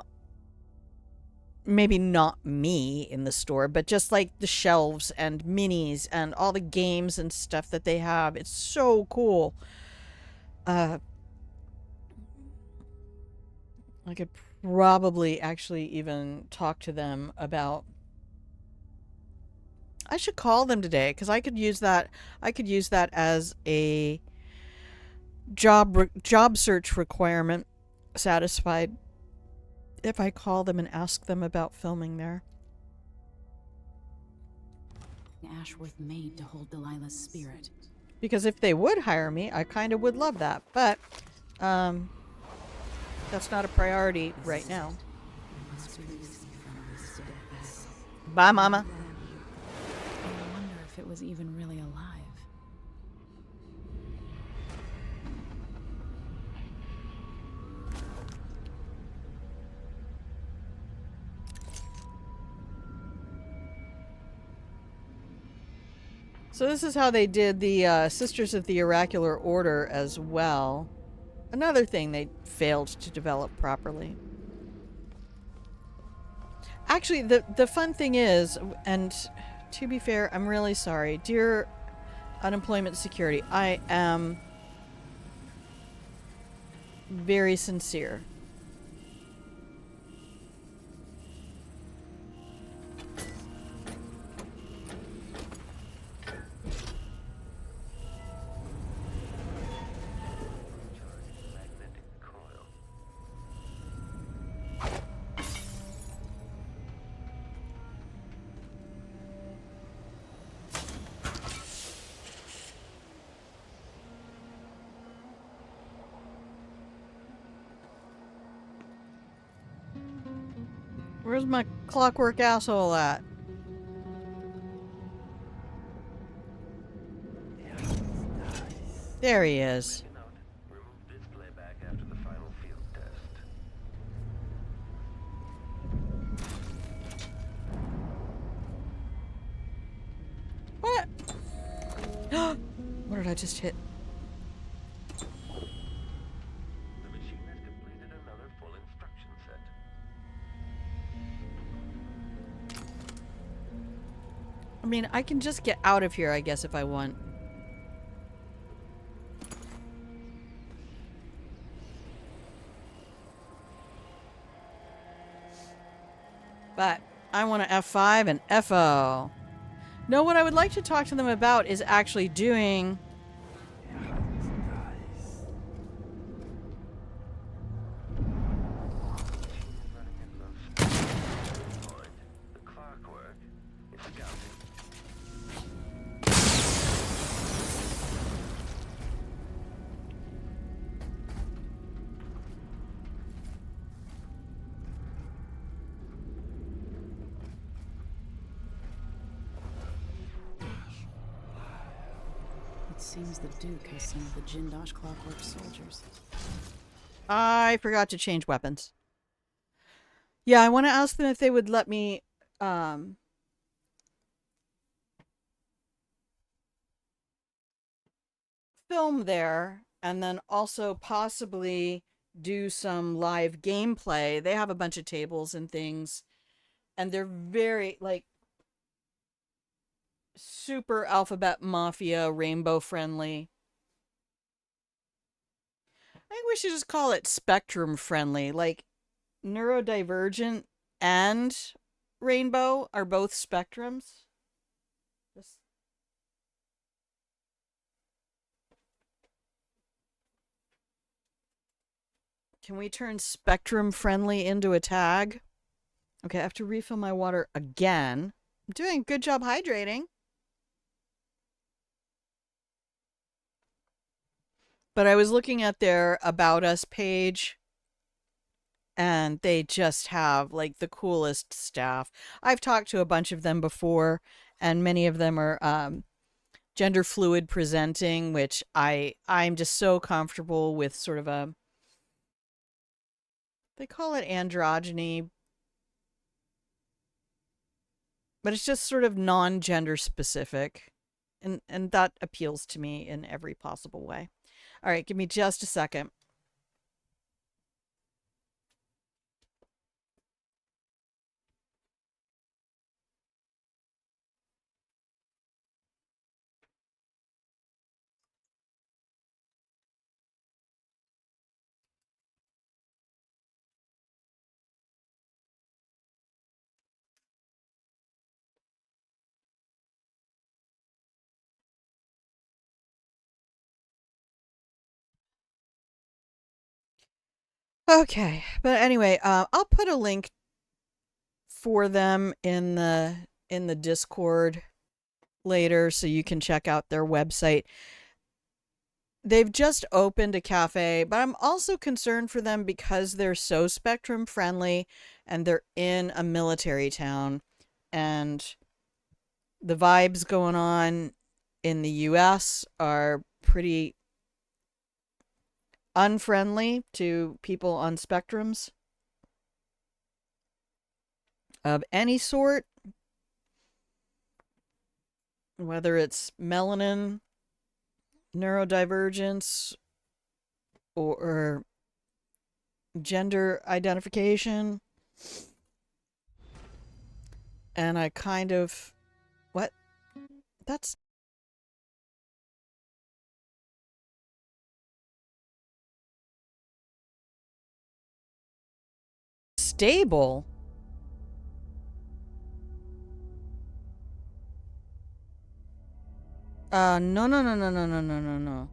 maybe not me in the store, but just like the shelves and minis and all the games and stuff that they have. It's so cool. I could probably actually even talk to them about... I should call them today, because I could use that as a job search requirement satisfied if I call them and ask them about filming there. Ashworth made to hold Delilah's spirit. Because if they would hire me, I kind of would love that. But that's not a priority right now. Bye, Mama. I wonder if it was even really alive. So this is how they did the Sisters of the Oracular Order as well. Another thing they failed to develop properly. Actually, the fun thing is, and to be fair, I'm really sorry. Dear Unemployment Security, I am very sincere. Where's my clockwork asshole at? There he is. What? What did I just hit? I mean, I can just get out of here, I guess, if I want. But I want to F5 and FO. No, what I would like to talk to them about is actually doing... It seems the Duke has some of the Jindosh clockwork soldiers. I forgot to change weapons. Yeah, I want to ask them if they would let me film there and then also possibly do some live gameplay. They have a bunch of tables and things, and they're very, like, super Alphabet Mafia rainbow friendly. I think we should just call it spectrum friendly. Like, neurodivergent and rainbow are both spectrums. Just... Can we turn spectrum friendly into a tag? Okay, I have to refill my water again. I'm doing a good job hydrating. But I was looking at their About Us page, and they just have, like, the coolest staff. I've talked to a bunch of them before, and many of them are gender fluid presenting, which I'm just so comfortable with sort of a... They call it androgyny, but it's just sort of non-gender specific. And that appeals to me in every possible way. All right, give me just a second. Okay, but anyway, I'll put a link for them in the Discord later so you can check out their website. They've just opened a cafe, but I'm also concerned for them because they're so spectrum friendly and they're in a military town, and the vibes going on in the US are pretty unfriendly to people on spectrums of any sort, whether it's melanin, neurodivergence, or gender identification. And I kind of... What? That's... stable? No, no, no, no, no, no, no, no, no.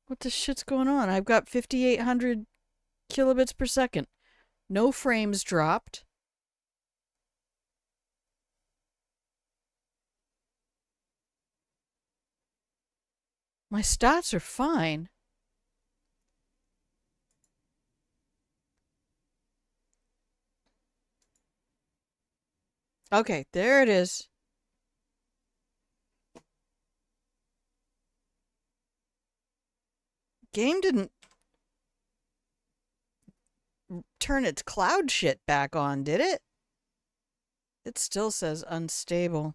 What the shit's going on? I've got 5,800 kilobits per second. No frames dropped. My stats are fine. Okay, there it is. game didn't turn its cloud shit back on, did it? It still says unstable.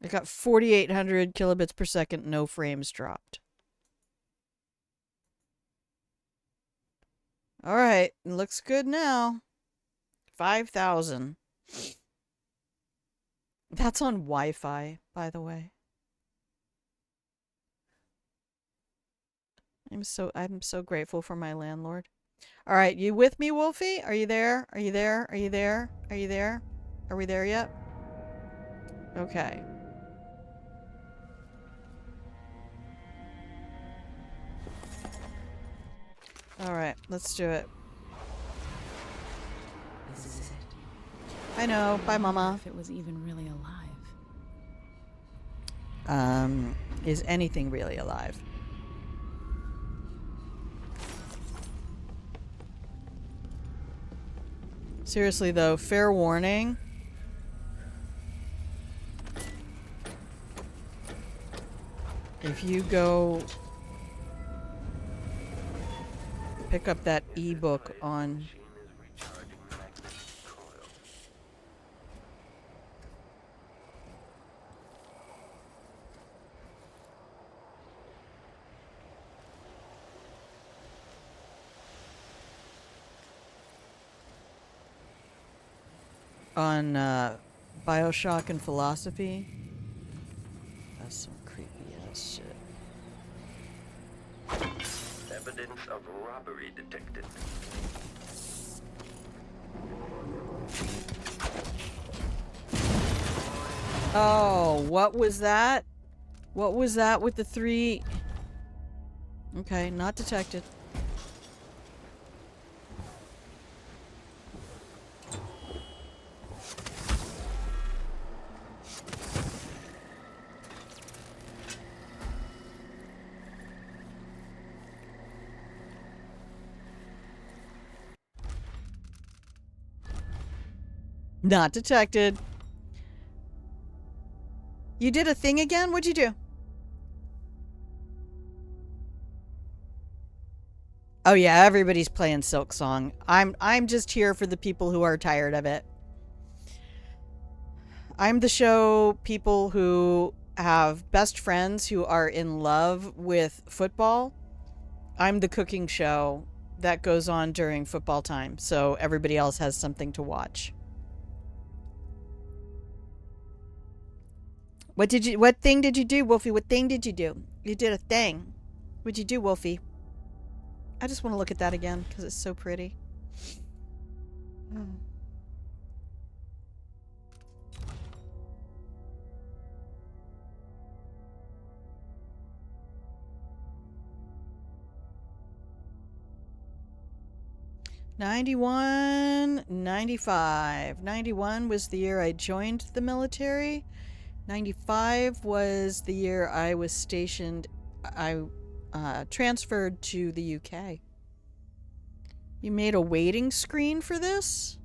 I got 4,800 kilobits per second, no frames dropped. All right, it looks good now. 5,000. That's on Wi-Fi, by the way. I'm so grateful for my landlord. All right, you with me, Wolfie? Are you there? Are you there? Are you there? Are you there? Are we there yet? Okay. All right, let's do it. This is it. I know. Bye, Mama. If it was even really alive. Is anything really alive? Seriously, though, fair warning. If you go pick up that ebook on BioShock and philosophy. That's some creepy ass shit. Evidence of robbery detected. Oh, what was that? What was that with the 3? Okay, not detected. Not detected. You did a thing again? What'd you do? Oh yeah, everybody's playing Silk Song. I'm just here for the people who are tired of it. I'm the show people who have best friends who are in love with football. I'm the cooking show that goes on during football time, so everybody else has something to watch. What thing did you do, Wolfie? What thing did you do? You did a thing. What'd you do, Wolfie? I just want to look at that again because it's so pretty. Oh. '91, 95. 91 was the year I joined the military. 95 was the year I was stationed. I transferred to the UK. You made a waiting screen for this?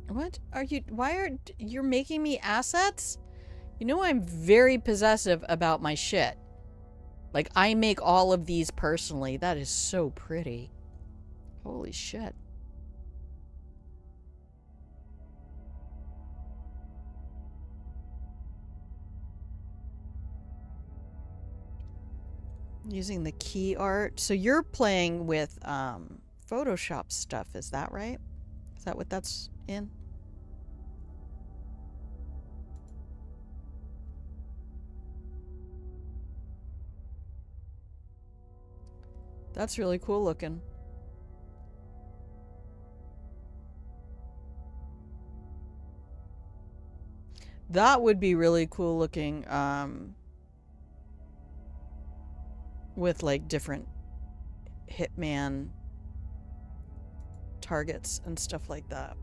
What are you? Why are you're making me assets? You know I'm very possessive about my shit. Like, I make all of these personally. That is so pretty. Holy shit. Using the key art. So you're playing with Photoshop stuff, is that right? Is that what that's in? That's really cool looking. That would be really cool looking with like different Hitman targets and stuff like that.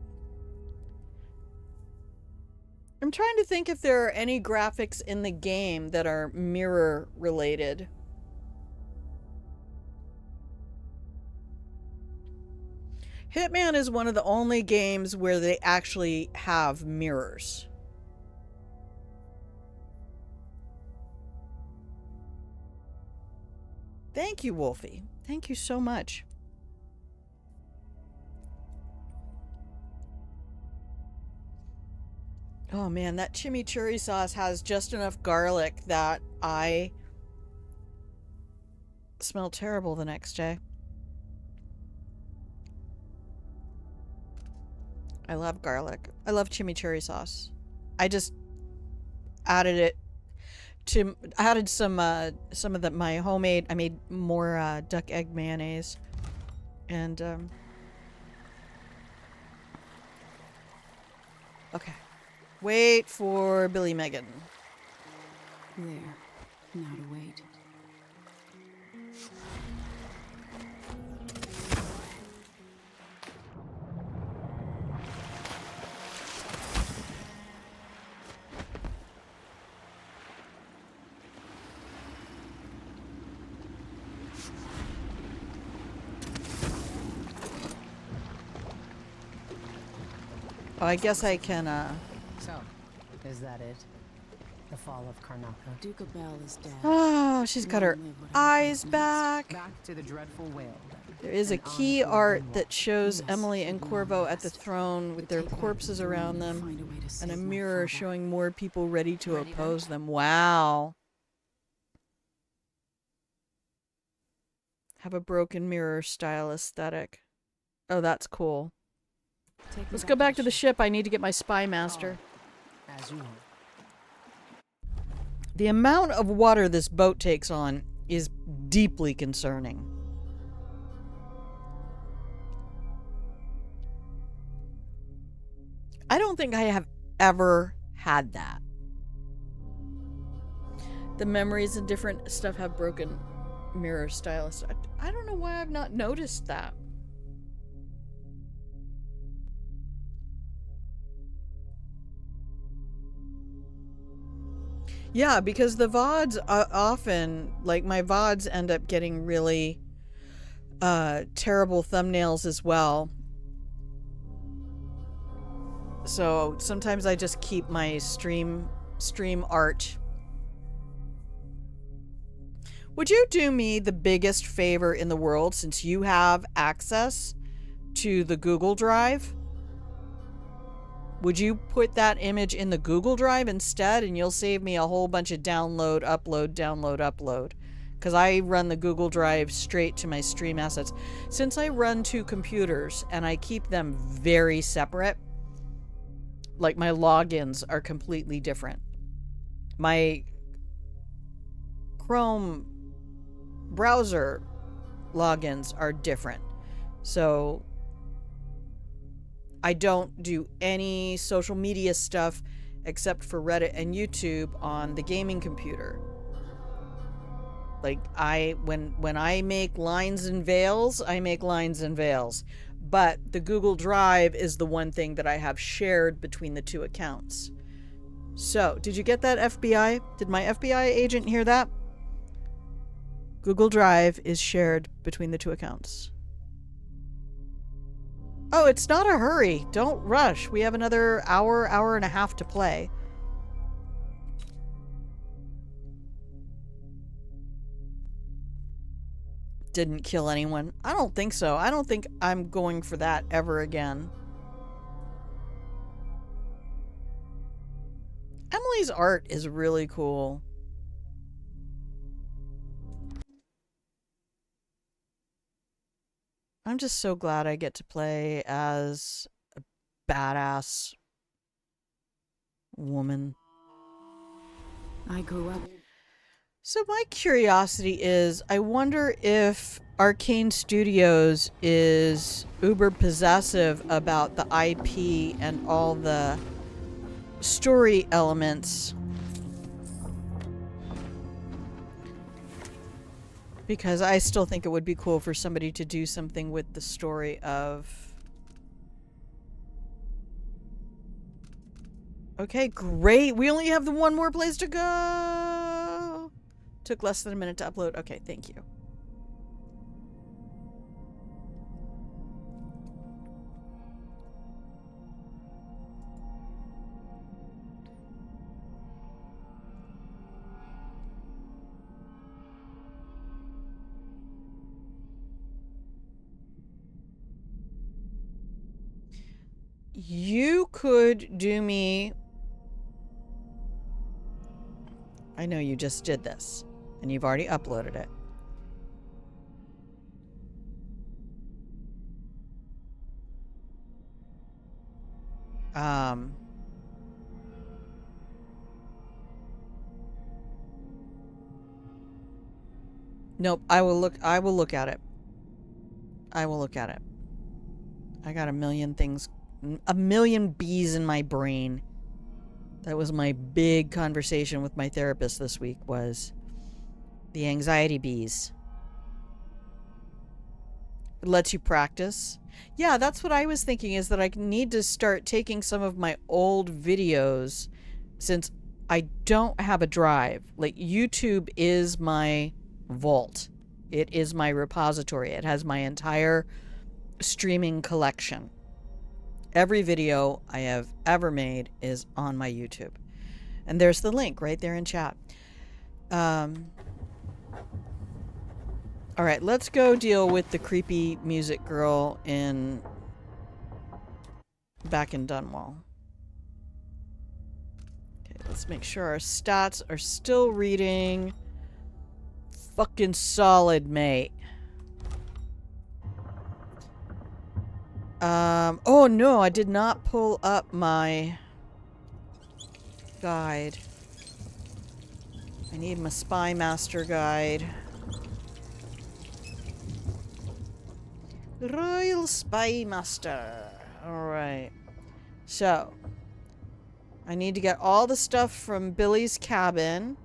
I'm trying to think if there are any graphics in the game that are mirror related. Hitman is one of the only games where they actually have mirrors. Thank you, Wolfie. Thank you so much. Oh man, that chimichurri sauce has just enough garlic that I smell terrible the next day. I love garlic. I love chimichurri sauce. I just added it to added some of my homemade. I made more duck egg mayonnaise, and okay. Wait for Billy Megan. There. Now to wait. Oh, I guess I can, So, is that it? The fall of Karnaka? Duke Bell is dead. Oh, she's got her eyes back. Back to the dreadful whale. There is a key art that shows Emily and Corvo at the throne with their corpses around them, and a mirror showing more people ready to oppose them. Wow. Have a broken mirror style aesthetic. Oh, that's cool. Let's go back to the ship. I need to get my spy master. As you know. The amount of water this boat takes on is deeply concerning. I don't think I have ever had that. The memories and different stuff have broken mirror stylus. I don't know why I've not noticed that. Yeah, because the VODs often, like my VODs end up getting really terrible thumbnails as well. So sometimes I just keep my stream art. Would you do me the biggest favor in the world, since you have access to the Google Drive? Would you put that image in the Google Drive instead, and you'll save me a whole bunch of download, upload. Because I run the Google Drive straight to my stream assets. Since I run 2 computers and I keep them very separate, like my logins are completely different. My Chrome browser logins are different. So I don't do any social media stuff except for Reddit and YouTube on the gaming computer. Like when I make lines and veils, I make lines and veils. But the Google Drive is the one thing that I have shared between the 2 accounts. So, did you get that, FBI? Did my FBI agent hear that? Google Drive is shared between the 2 accounts. Oh, it's not a hurry. Don't rush. We have another hour and a half to play. Didn't kill anyone. I don't think so. I don't think I'm going for that ever again. Emily's art is really cool. I'm just so glad I get to play as a badass woman. I grew up. So my curiosity is, I wonder if Arcane Studios is uber possessive about the IP and all the story elements. Because I still think it would be cool for somebody to do something with the story of... Okay, great. We only have the 1 more place to go. Took less than a minute to upload. Okay, thank you. you could do me... I know you just did this, and you've already uploaded it. Nope, I will look at it. I will look at it. I got a million things, a million bees in my brain. That was my big conversation with my therapist this week, was the anxiety bees. It lets you practice. Yeah, that's what I was thinking, is that I need to start taking some of my old videos, since I don't have a drive. Like, YouTube is my vault. It is my repository. It has my entire streaming collection. Every video I have ever made is on my YouTube. And there's the link right there in chat. All right, let's go deal with the creepy music girl back in Dunwall. Okay, let's make sure our stats are still reading fucking solid, mate. Oh no, I did not pull up my guide. I need my Spy Master guide. Royal Spy Master. Alright. So, I need to get all the stuff from Billy's cabin.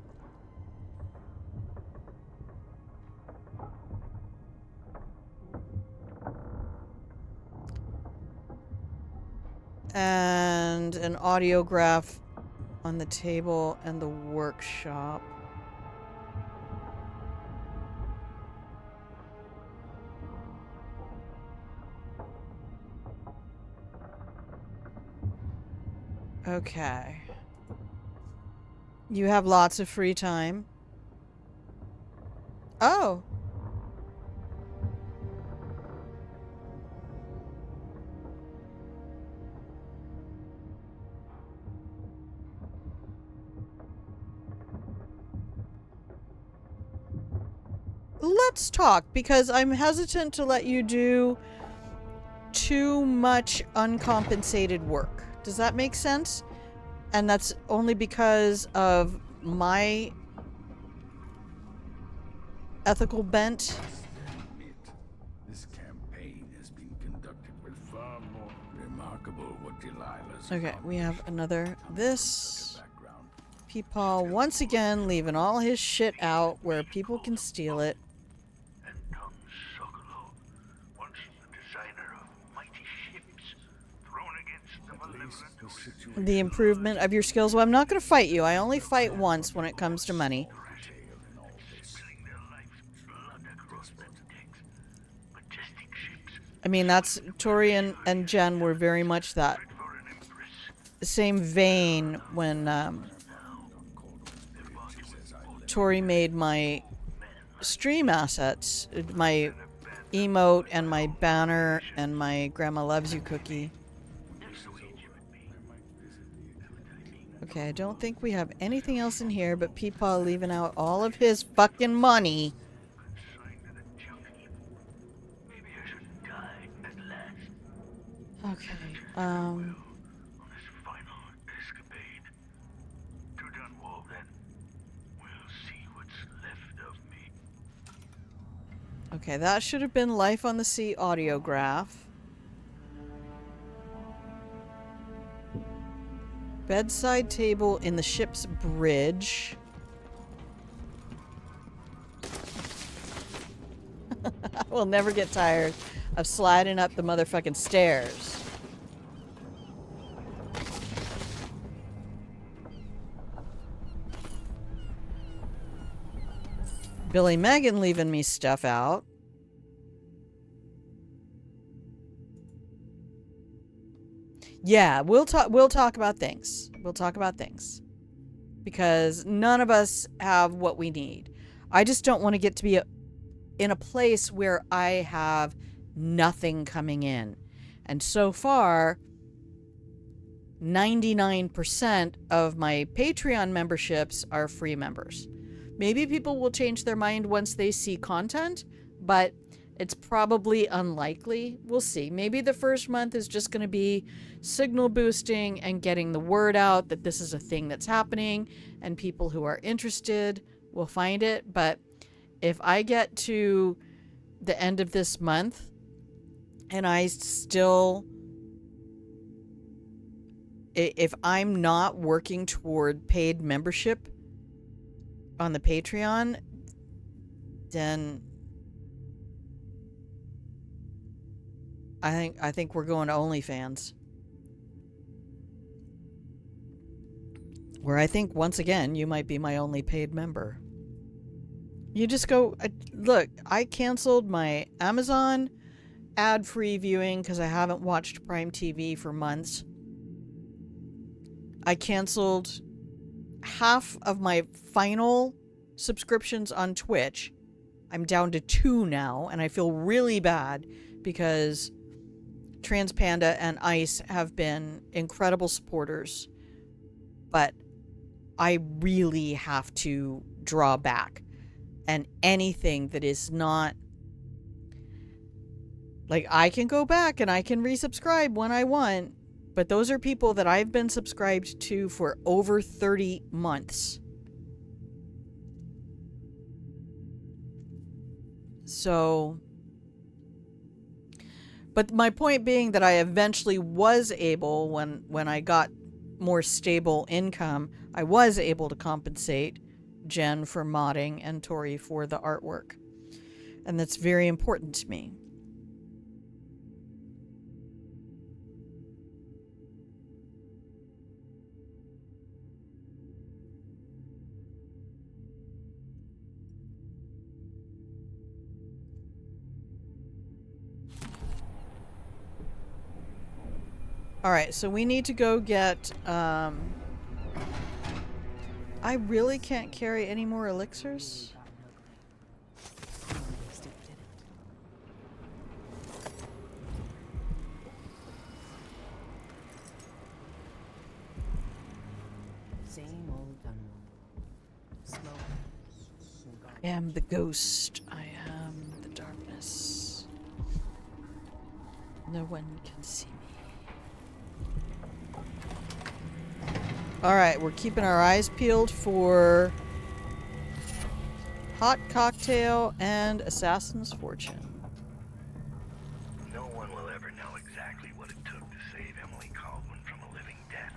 And an audiograph on the table and the workshop. Okay. You have lots of free time. Oh. Let's talk, because I'm hesitant to let you do too much uncompensated work. Does that make sense? And that's only because of my ethical bent. This campaign has been conducted with far more remarkable what Delilah's. Okay, we have another this. Peepaw once again leaving all his shit out where people can steal it. The improvement of your skills. Well, I'm not going to fight you. I only fight once when it comes to money. I mean, that's... Tori and Jen were very much that same vein when Tori made my stream assets. My emote and my banner and my Grandma Loves You cookie. Okay, I don't think we have anything else in here but Peepaw leaving out all of his fucking money. Okay, okay, that should have been Life on the Sea audiograph. Bedside table in the ship's bridge. We'll never get tired of sliding up the motherfucking stairs. Billy Megan leaving me stuff out. Yeah, we'll talk about things. We'll talk about things. Because none of us have what we need. I just don't want to get to be in a place where I have nothing coming in. And so far, 99% of my Patreon memberships are free members. Maybe people will change their mind once they see content, but it's probably unlikely. We'll see. Maybe the first month is just going to be signal boosting and getting the word out that this is a thing that's happening, and people who are interested will find it. But if I get to the end of this month and I still, if I'm not working toward paid membership on the Patreon, then I think we're going to OnlyFans. Where I think, once again, you might be my only paid member. You just go, look, I canceled my Amazon ad-free viewing because I haven't watched Prime TV for months. I canceled half of my final subscriptions on Twitch. I'm down to 2 now, and I feel really bad because Transpanda and Ice have been incredible supporters, but I really have to draw back. And anything that is not, like, I can go back and I can resubscribe when I want, but those are people that I've been subscribed to for over 30 months. So, but my point being that I eventually was able, when I got more stable income, I was able to compensate Jen for modding and Tori for the artwork. And that's very important to me. Alright, so we need to go get, I really can't carry any more elixirs? Same old done. Smoke. I am the ghost. I am the darkness. No one can see me. Alright, we're keeping our eyes peeled for Hot Cocktail and Assassin's Fortune. No one will ever know exactly what it took to save Emily Caldwin from a living death.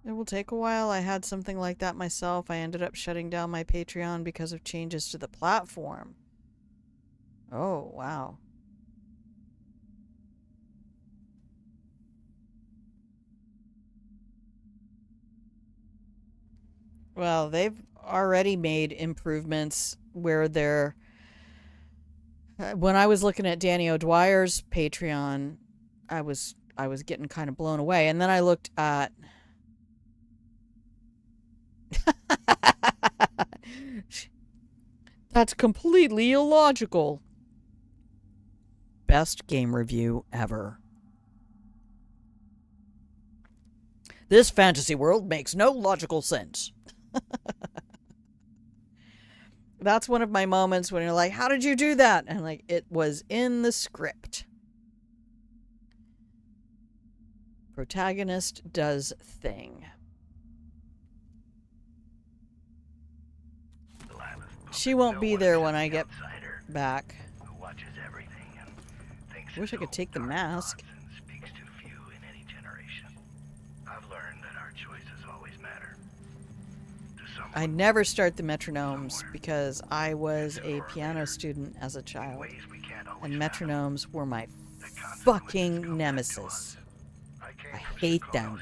It will take a while. I had something like that myself. I ended up shutting down my Patreon because of changes to the platform. Oh, wow. Well, they've already made improvements where they're... when I was looking at Danny O'Dwyer's Patreon, I was getting kind of blown away. And then I looked at... That's completely illogical. Best game review ever. This fantasy world makes no logical sense. That's one of my moments when you're like, how did you do that? And like, it was in the script. Protagonist does thing. She won't be there when I get back. Wish I could take the mask. I never start the metronomes because I was a piano student as a child, and metronomes were my fucking nemesis. I hate them.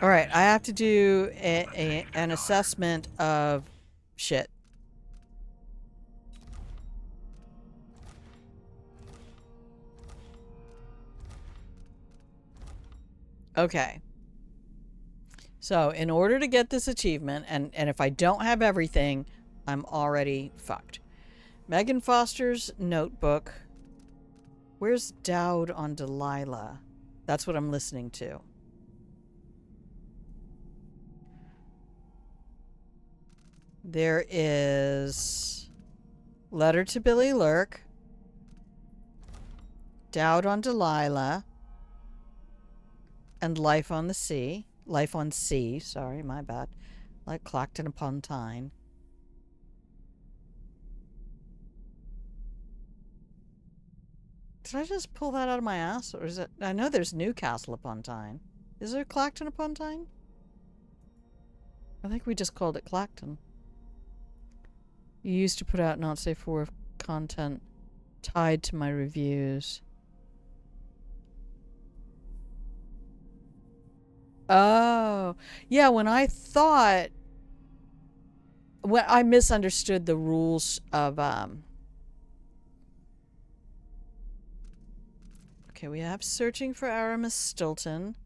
Alright, I have to do an assessment of shit. Okay. So in order to get this achievement, and if I don't have everything, I'm already fucked. Megan Foster's notebook. Where's Dowd on Delilah? That's what I'm listening to. There is Letter to Billy Lurk. Dowd on Delilah. And Life on the Sea. Life on Sea, sorry, my bad. Like Clacton upon Tyne. Did I just pull that out of my ass? Or is it... I know there's Newcastle upon Tyne. Is there Clacton upon Tyne? I think we just called it Clacton. You used to put out not safe for work content tied to my reviews. Oh, yeah, when I thought... When I misunderstood the rules of, Okay, we have Searching for Aramis Stilton.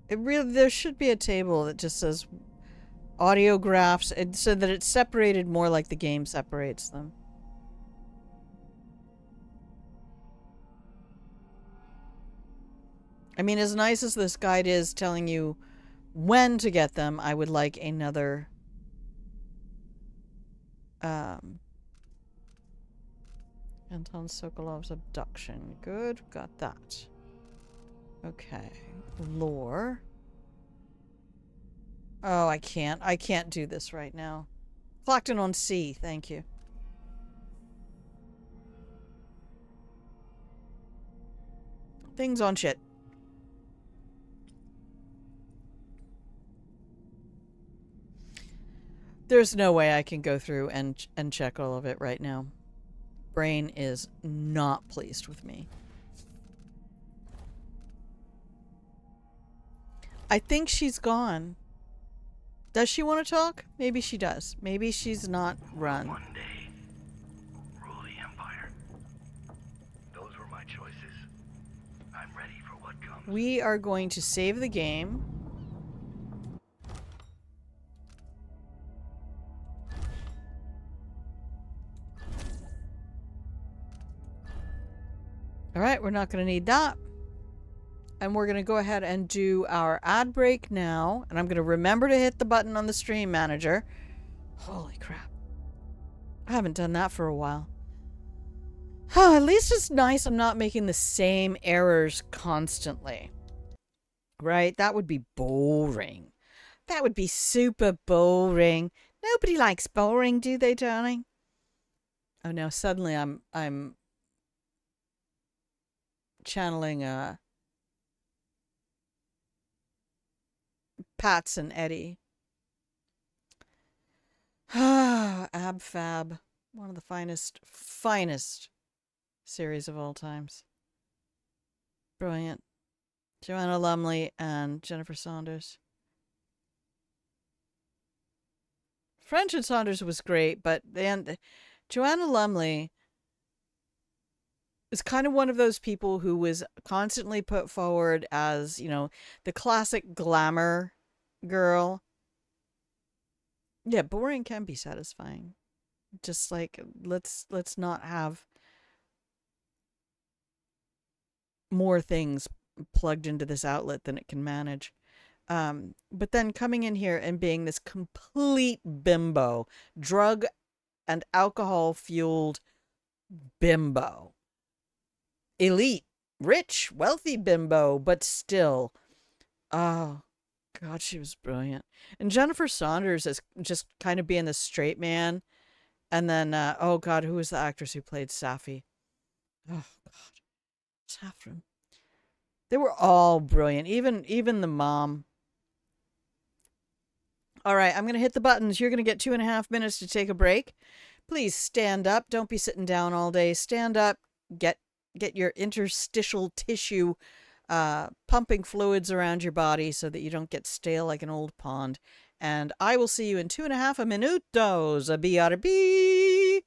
There should be a table that just says audiographs, so that it's separated more like the game separates them. I mean, as nice as this guide is telling you when to get them, I would like another Anton Sokolov's abduction. Good, got that. Okay. Lore. Oh, I can't do this right now. Clacton on Sea, thank you. Things on shit. There's no way I can go through and check all of it right now. Brain is not pleased with me. I think she's gone. Does she want to talk? Maybe she does. Maybe she's not run. One day, rule the Empire. Those were my choices. I'm ready for what comes. We are going to save the game. Alright, we're not going to need that. And we're going to go ahead and do our ad break now. And I'm going to remember to hit the button on the stream manager. Holy crap. I haven't done that for a while. At least it's nice I'm not making the same errors constantly. Right? That would be boring. That would be super boring. Nobody likes boring, do they, darling? Oh no, suddenly I'm channeling Pats and Eddie. Ab Fab. One of the finest series of all times. Brilliant. Joanna Lumley and Jennifer Saunders. French and Saunders was great, but then Joanna Lumley is kind of one of those people who was constantly put forward as, you know, the classic glamour girl. Yeah, boring can be satisfying. Just like, let's not have more things plugged into this outlet than it can manage. But then coming in here and being this complete bimbo, drug and alcohol fueled bimbo. Elite, rich, wealthy bimbo, but still. Oh, God, she was brilliant. And Jennifer Saunders is just kind of being the straight man. And then, oh God, who was the actress who played Safi? Oh God, Saffron. They were all brilliant, even the mom. All right, I'm going to hit the buttons. You're going to get 2.5 minutes to take a break. Please stand up. Don't be sitting down all day. Stand up. Get your interstitial tissue pumping fluids around your body so that you don't get stale like an old pond. And I will see you in 2.5 minutos. BRB.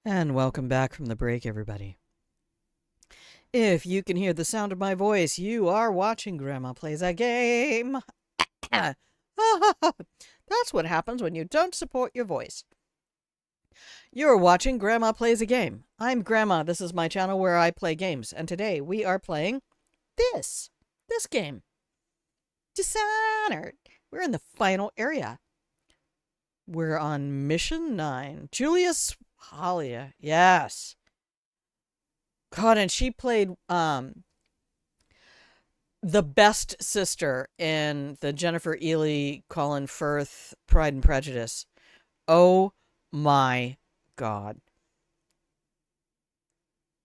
And welcome back from the break, everybody. If you can hear the sound of my voice, you are watching Grandma Plays a Game. That's what happens when you don't support your voice. You're watching Grandma Plays a Game. I'm Grandma. This is my channel where I play games. And today we are playing this game. Dishonored. We're in the final area. We're on mission 9. Julius Halia. Yes. God, and she played the best sister in the Jennifer Ely, Colin Firth, Pride and Prejudice. Oh my God.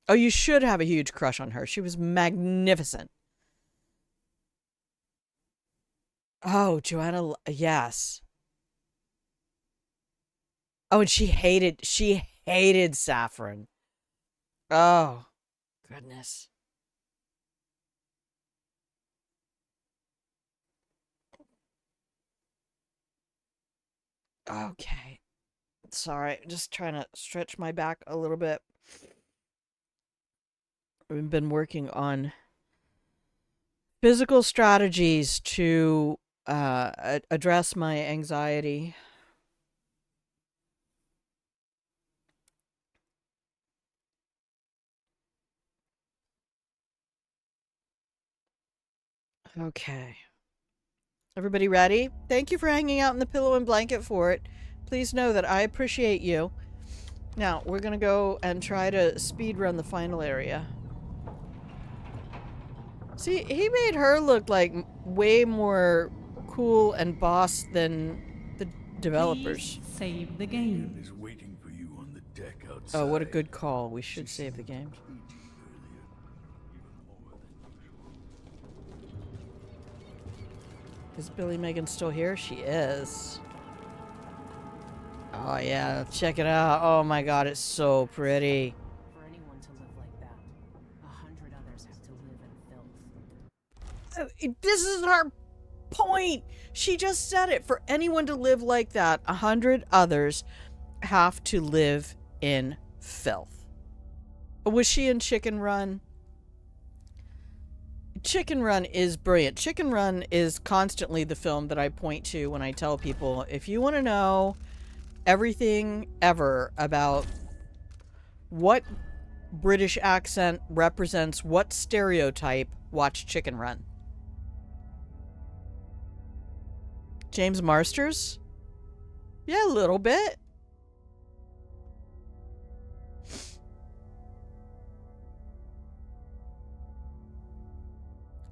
Oh, you should have a huge crush on her. She was magnificent. Oh, Joanna, yes. Oh, and she hated Saffron. Oh, goodness. Okay. Sorry, just trying to stretch my back a little bit. I've been working on physical strategies to address my anxiety. Okay. Everybody ready? Thank you for hanging out in the pillow and blanket for it. Please know that I appreciate you. Now, we're going to go and try to speed run the final area. See, he made her look like way more cool and boss than the developers. Please save the game. Is waiting for you on the deck outside. Oh, what a good call. We should save the game. Is Billy Megan still here? She is. Oh yeah, check it out. Oh my God, it's so pretty. For anyone to live like that, 100 others have to live in filth. This is our point. She just said it. For anyone to live like that, 100 others have to live in filth. Was she in Chicken Run? Chicken Run is brilliant. Chicken Run is constantly the film that I point to when I tell people, if you want to know everything ever about what British accent represents what stereotype, watch Chicken Run. James Marsters? Yeah, a little bit.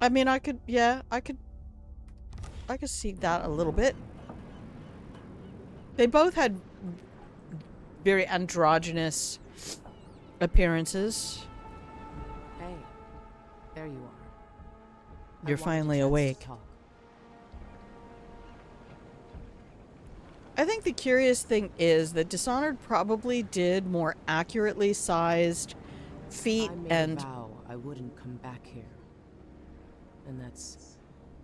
I mean, I could see that a little bit. They both had very androgynous appearances. Hey, there you are. You're finally awake. I think the curious thing is that Dishonored probably did more accurately sized feet and... I vow I wouldn't come back here. And that's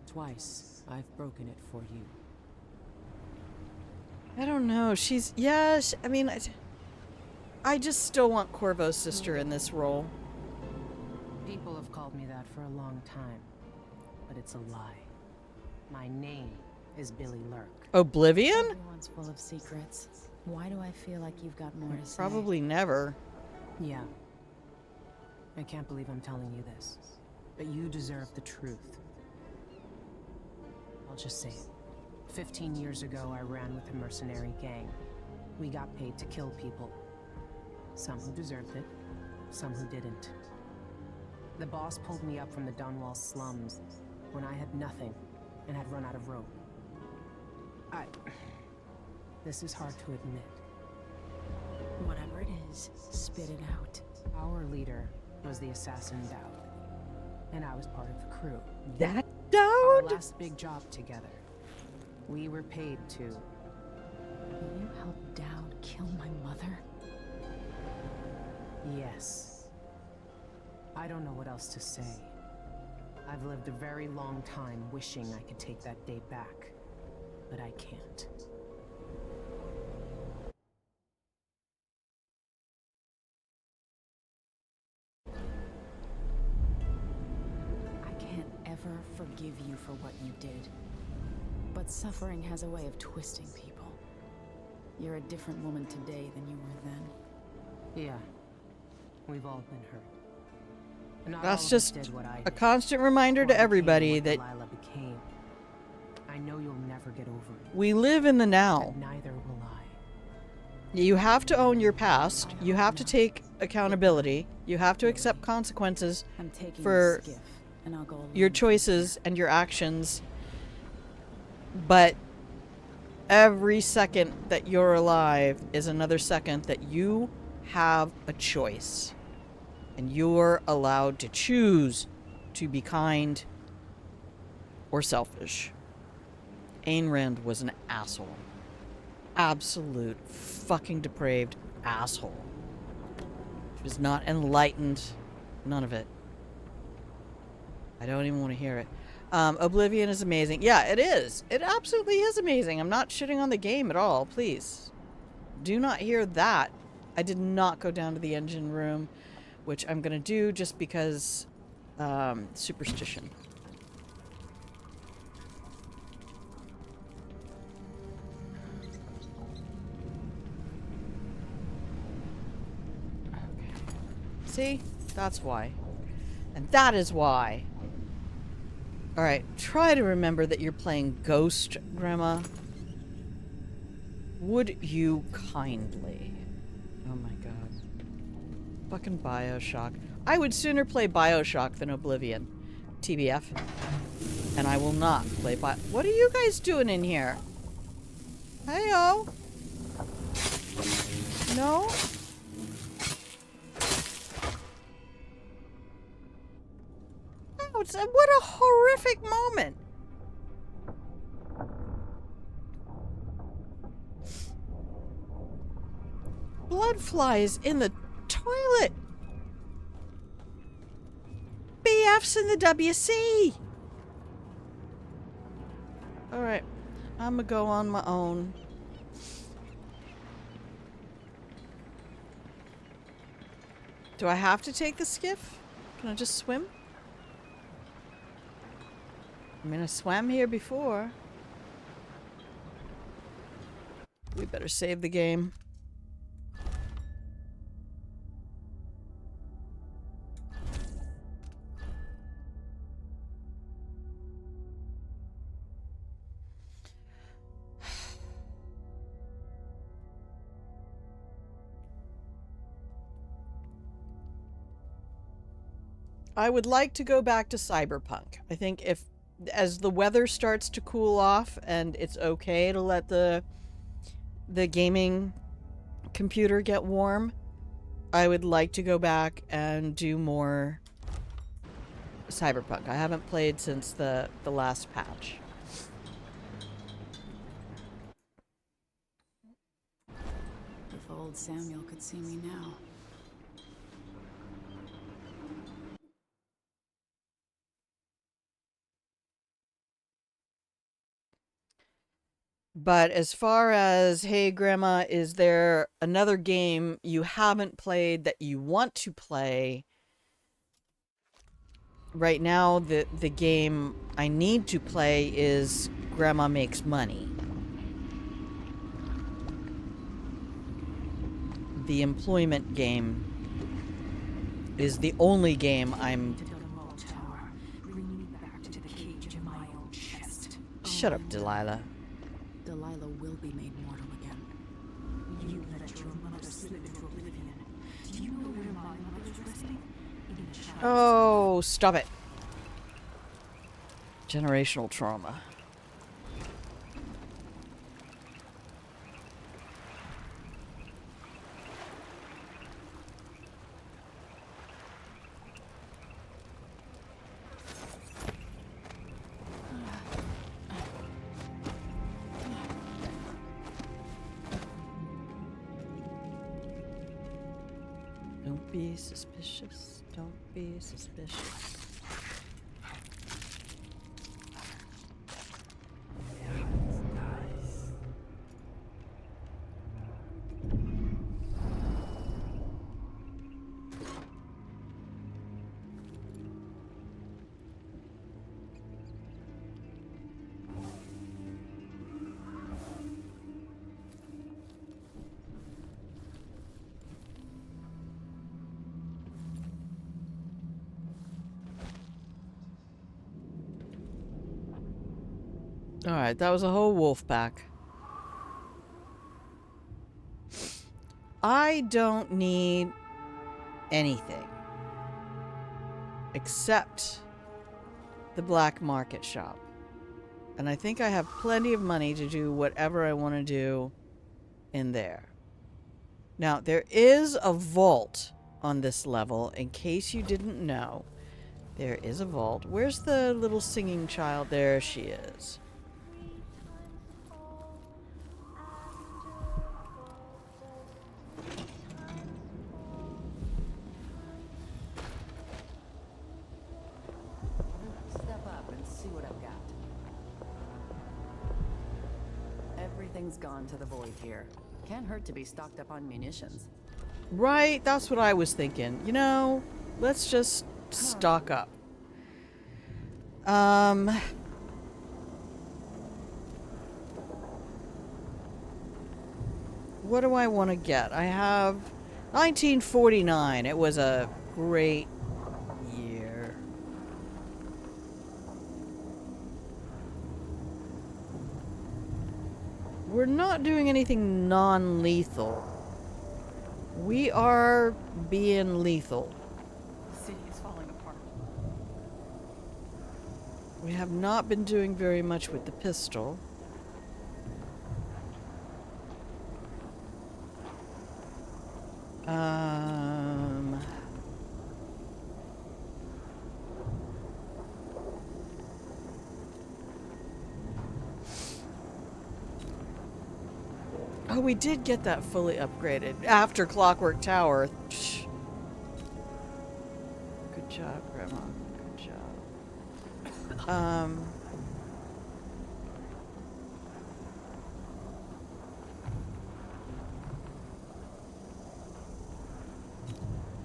twice I've broken it for you. I don't know. She's... Yes, I mean... I just still want Corvo's sister in this role. People have called me that for a long time. But it's a lie. My name is Billy Lurk. Oblivion? Everyone's full of secrets. Why do I feel like you've got more to say? Probably never. Yeah. I can't believe I'm telling you this. But you deserve the truth. I'll just say it. 15 years ago, I ran with a mercenary gang. We got paid to kill people. Some who deserved it, some who didn't. The boss pulled me up from the Dunwall slums when I had nothing and had run out of rope. This is hard to admit. Whatever it is, spit it out. Our leader was the assassin Dowd, and I was part of the crew. That Our Dowd? last big job together. We were paid to... You helped Dowd kill my mother? Yes. I don't know what else to say. I've lived a very long time wishing I could take that day back, but I can't. forgive you for what you did. But suffering has a way of twisting people. You're a different woman today than you were then. Yeah. We've all been hurt. Not That's all of us just did what I a did, constant reminder or to became everybody what that Delilah became. I know you'll never get over it. we live in the now. But neither will I. You have to own your past. You have to take accountability. You have to accept consequences I'm taking for the skiff, and I'll go along your from choices and your actions. But every second that you're alive is another second that you have a choice. And you're allowed to choose to be kind or selfish. Ayn Rand was an asshole. Absolute fucking depraved asshole. She was not enlightened. None of it. I don't even want to hear it. Oblivion is amazing. Yeah, it is. It absolutely is amazing. I'm not shitting on the game at all. Please. Do not hear that. I did not go down to the engine room, which I'm going to do just because superstition. See? That's why. And that is why. Alright, try to remember that you're playing Ghost, Grandma. Would you kindly? Oh my god. Fucking BioShock. I would sooner play BioShock than Oblivion. TBF. And I will not play What are you guys doing in here? Hey-o! No? Oh, what a horrific moment! Blood flies in the toilet! BF's in the WC! Alright, I'm gonna go on my own. Do I have to take the skiff? Can I just swim? I mean, I swam here before. We better save the game. I would like to go back to Cyberpunk. I think as the weather starts to cool off and it's okay to let the gaming computer get warm, I would like to go back and do more Cyberpunk. I haven't played since the last patch. If old Samuel could see me now. But as far as, hey Grandma, is there another game you haven't played that you want to play? Right now, the game I need to play is Grandma Makes Money. The employment game is the only game I'm... Shut up, Delilah. Delilah will be made mortal again. You let your mother slip into oblivion. Do you know where my mother's resting? In a child's... Oh, stop it. Generational trauma. Don't be suspicious. Don't be suspicious. Alright, that was a whole wolf pack. I don't need anything except the black market shop. And I think I have plenty of money to do whatever I want to do in there. Now, there is a vault on this level, in case you didn't know. There is a vault. Where's the little singing child? There she is. Step up and see what I've got. Everything's gone to the void here. Can't hurt to be stocked up on munitions. Right, that's what I was thinking. You know, let's just stock up. What do I want to get? I have 1949. It was a great year. We're not doing anything non-lethal. We are being lethal. The city is falling apart. We have not been doing very much with the pistol. Oh, we did get that fully upgraded after Clockwork Tower. Good job, Grandma. Good job.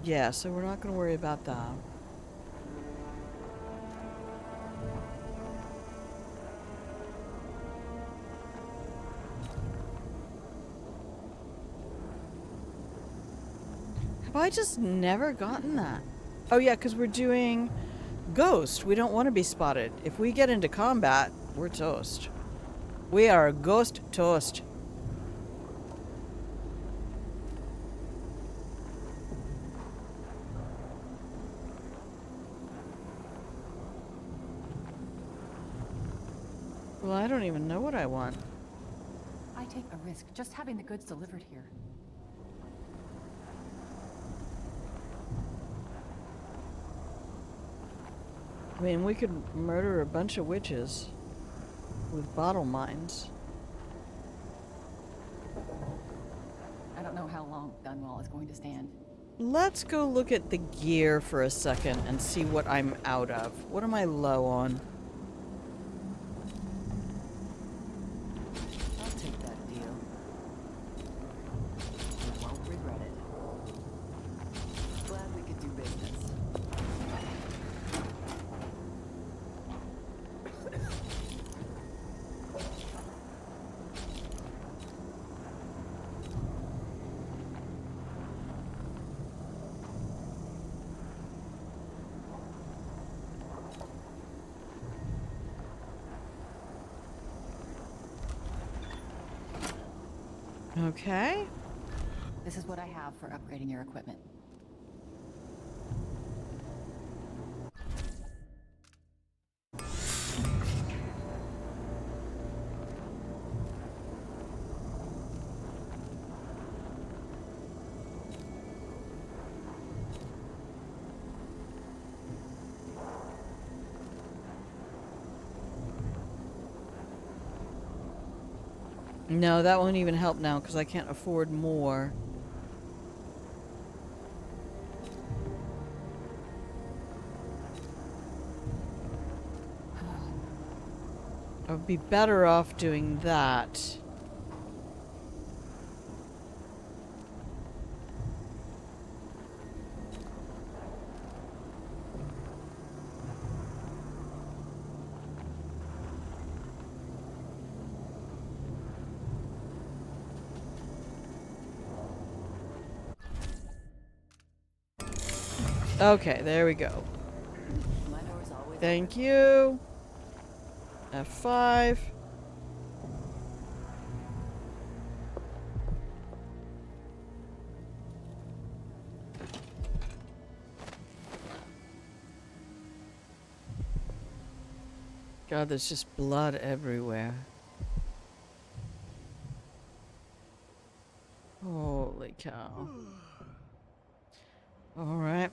Yeah, so we're not going to worry about that. Have I just never gotten that? Oh yeah, because we're doing Ghost. We don't want to be spotted. If we get into combat, we're toast. We are ghost toast. Well, I don't even know what I want. I take a risk just having the goods delivered here. I mean, we could murder a bunch of witches with bottle mines. I don't know how long Dunwall is going to stand. Let's go look at the gear for a second and see what I'm out of. What am I low on? I'll take that deal. You won't regret it. Glad we could do business. Okay. This is what I have for upgrading your equipment. No, that won't even help now because I can't afford more. I would be better off doing that. Okay, there we go. Thank you. F5. God, there's just blood everywhere. Holy cow. Alright.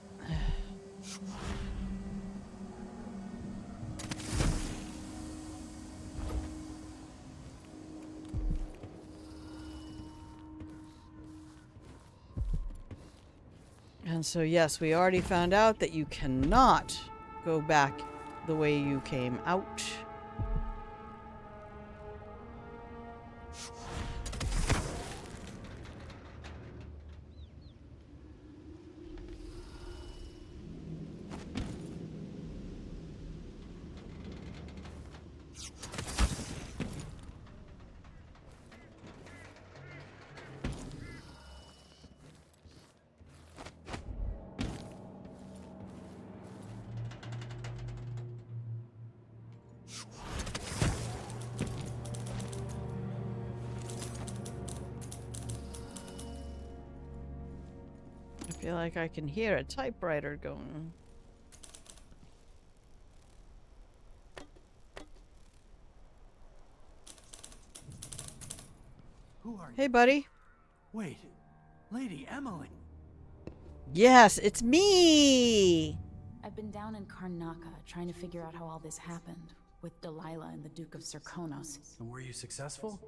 And so, yes, we already found out that you cannot go back the way you came out. I feel like I can hear a typewriter going. Who are you? Hey, buddy. Wait, Lady Emily. Yes, it's me! I've been down in Karnaka trying to figure out how all this happened, with Delilah and the Duke of Zirkonos. And were you successful?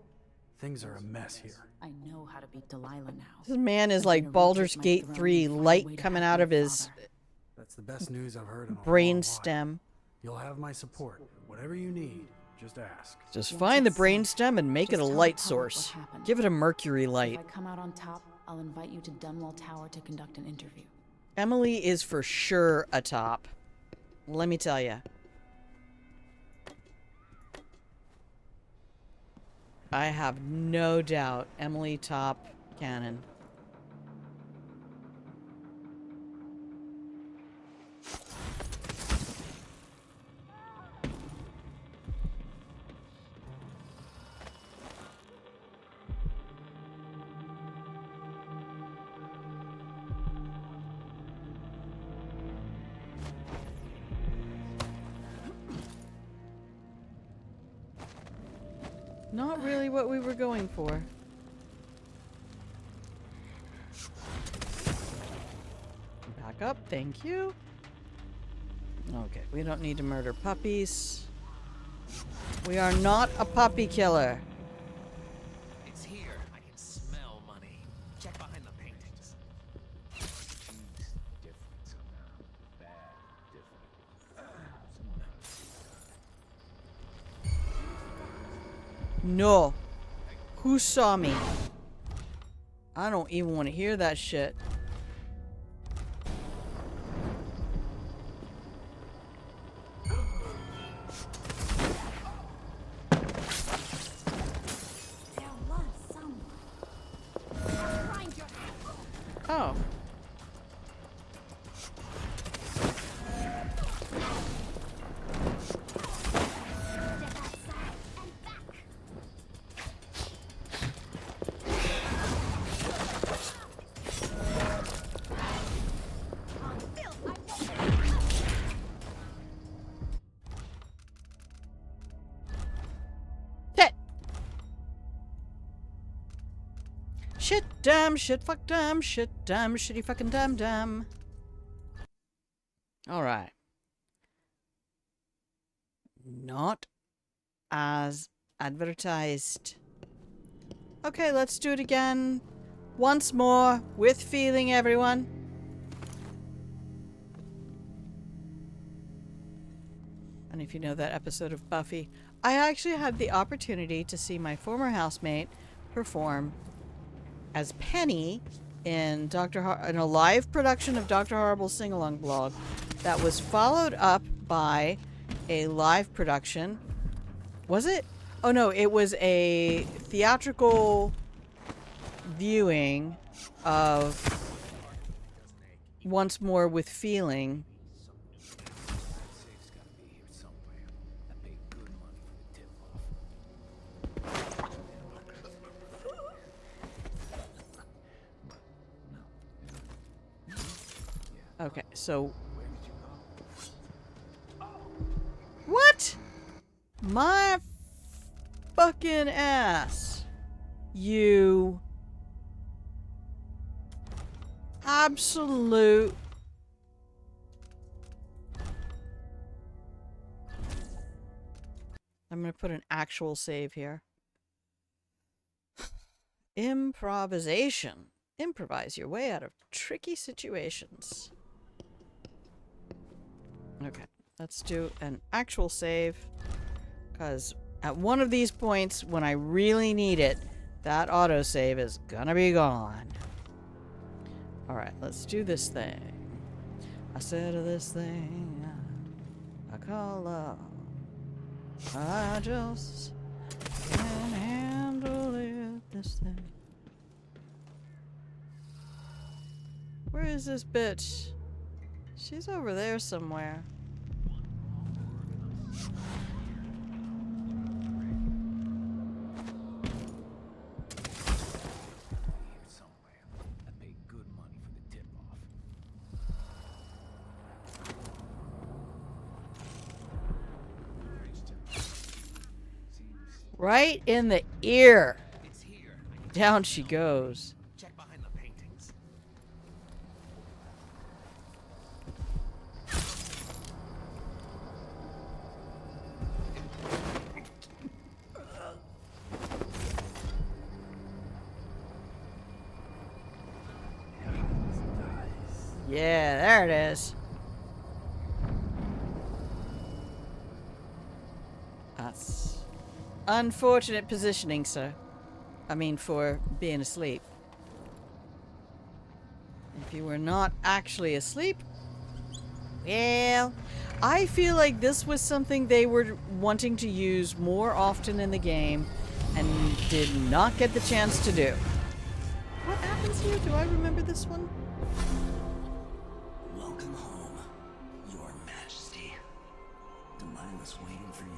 Things are a mess here. I know how to beat Delilah now. This man is I'm like gonna Baldur's retake my Gate throne 3 and find a way light to coming help out my of his father. That's the best news I've heard in a brain long while. stem. You'll have my support. Whatever you need, just ask. Just Once find the it's brain safe, stem and make it just a tell the light public source. what happened. Give it a mercury light. If I come out on top, I'll invite you to Dunwall Tower to conduct an interview. Emily is for sure a top. Let me tell you. I have no doubt Emily top cannon. Not really what we were going for. Back up, thank you. Okay, we don't need to murder puppies. We are not a puppy killer. It's here. I can smell money. Check behind the paintings. Different somehow. Bad different. No. Who saw me? I don't even want to hear that shit. Oh. Shit, damn, shit, fuck, damn, shit, damn, shitty, fucking, damn, damn. Alright. Not as advertised. Okay, let's do it again. Once more, with feeling, everyone. And if you know that episode of Buffy, I actually had the opportunity to see my former housemate perform as Penny in in a live production of Dr. Horrible's sing-along blog that was followed up by a live production. Was it? Oh no, it was a theatrical viewing of Once More with Feeling. Okay, so... What? My fucking ass. You absolute I'm gonna put an actual save here. Improvisation. Improvise your way out of tricky situations. Okay, let's do an actual save. Because at one of these points, when I really need it, that autosave is gonna be gone. Alright, let's do this thing. I said to this thing I call love. I just can't handle it, this thing. Where is this bitch? She's over there somewhere. Right in the ear. Down she goes. Check behind the paintings. Yeah, there it is. That's unfortunate positioning, sir. I mean, for being asleep. If you were not actually asleep, well, I feel like this was something they were wanting to use more often in the game and did not get the chance to do. What happens here? Do I remember this one? Welcome home, Your Majesty. Delilah's waiting for you.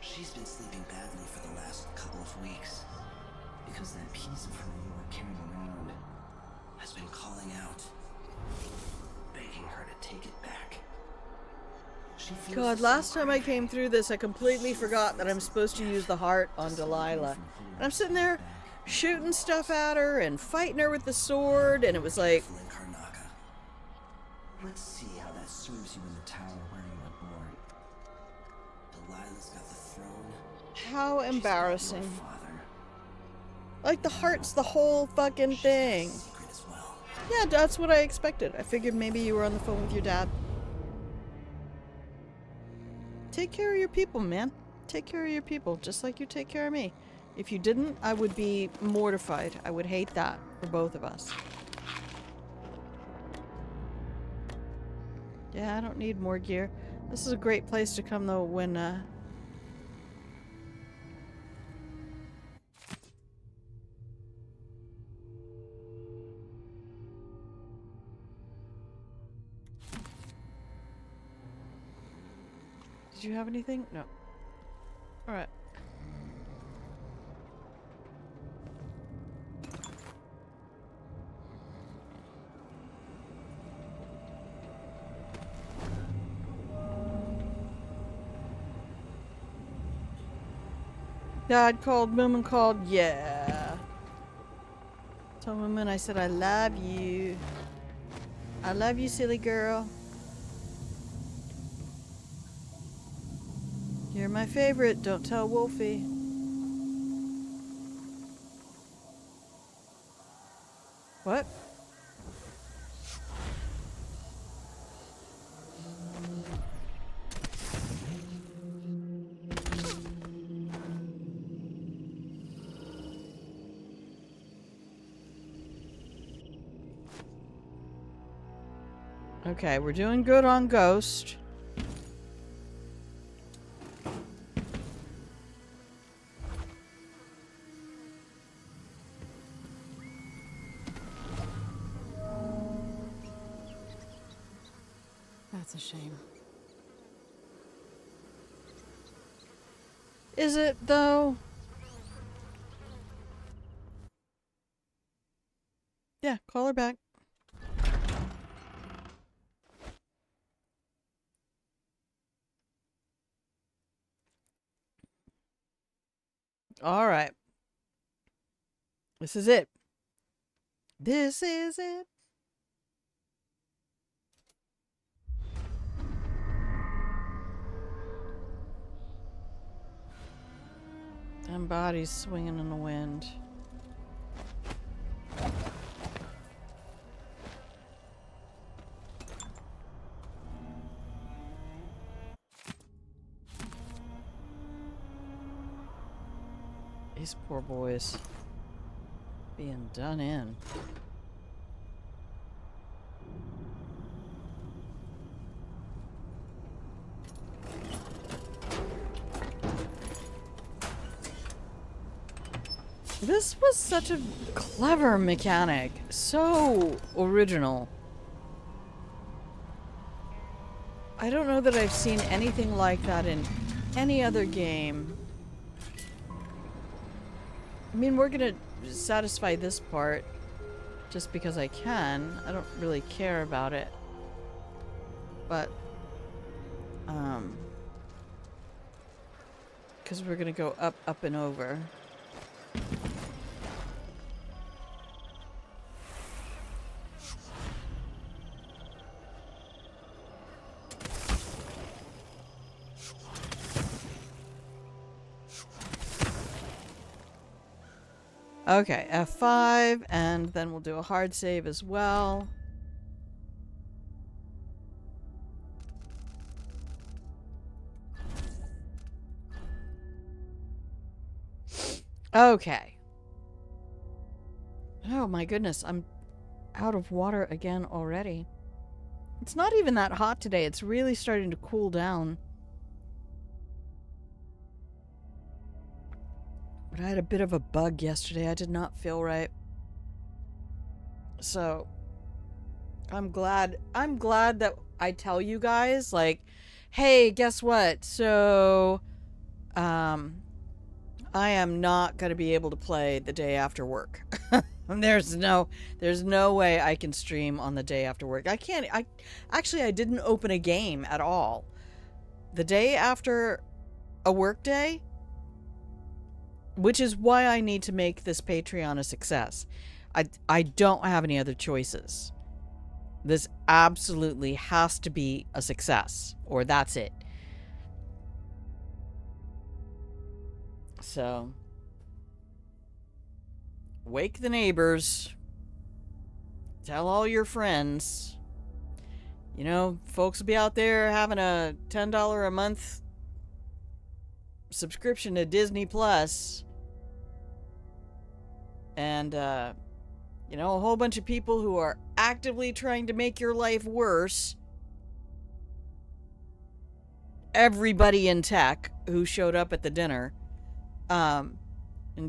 She's been sleeping badly for the last couple of weeks because that piece of her you were carrying around has been calling out, begging her to take it back. God, last time I came through this, I completely forgot that I'm supposed to use the heart on Delilah. And I'm sitting there shooting stuff at her and fighting her with the sword, and it was like... Let's see how that serves you in the tower where you were born. Delilah's got the throne. How embarrassing. Like, the heart's the whole fucking thing. Yeah, that's what I expected. I figured maybe you were on the phone with your dad. Take care of your people, man. Take care of your people, just like you take care of me. If you didn't, I would be mortified. I would hate that for both of us. Yeah, I don't need more gear. This is a great place to come, though, when, Did you have anything? No. Alright. Dad called, Moomin called, yeah. Told Moomin I said I love you. I love you, silly girl. You're my favorite, don't tell Wolfie. What? Okay, we're doing good on Ghost. That's a shame. Is it, though? Yeah, call her back. All right. This is it. This is it. Them bodies swinging in the wind. These poor boys being done in. This was such a clever mechanic. So original. I don't know that I've seen anything like that in any other game. I mean, we're gonna satisfy this part just because I can. I don't really care about it. But, because we're gonna go up, up, and over. Okay, F5, and then we'll do a hard save as well. Okay. Oh my goodness, I'm out of water again already. It's not even that hot today. It's really starting to cool down. But I had a bit of a bug yesterday. I did not feel right. So I'm glad that I tell you guys, like, hey, guess what? So I am not going to be able to play the day after work. There's no way I can stream on the day after work. I didn't open a game at all. The day after a work day, which is why I need to make this Patreon a success. I don't have any other choices. This absolutely has to be a success, or that's it. So, wake the neighbors. Tell all your friends. You know, folks will be out there having a $10 a month subscription to Disney Plus. And, you know, a whole bunch of people who are actively trying to make your life worse. Everybody in tech who showed up at the dinner. And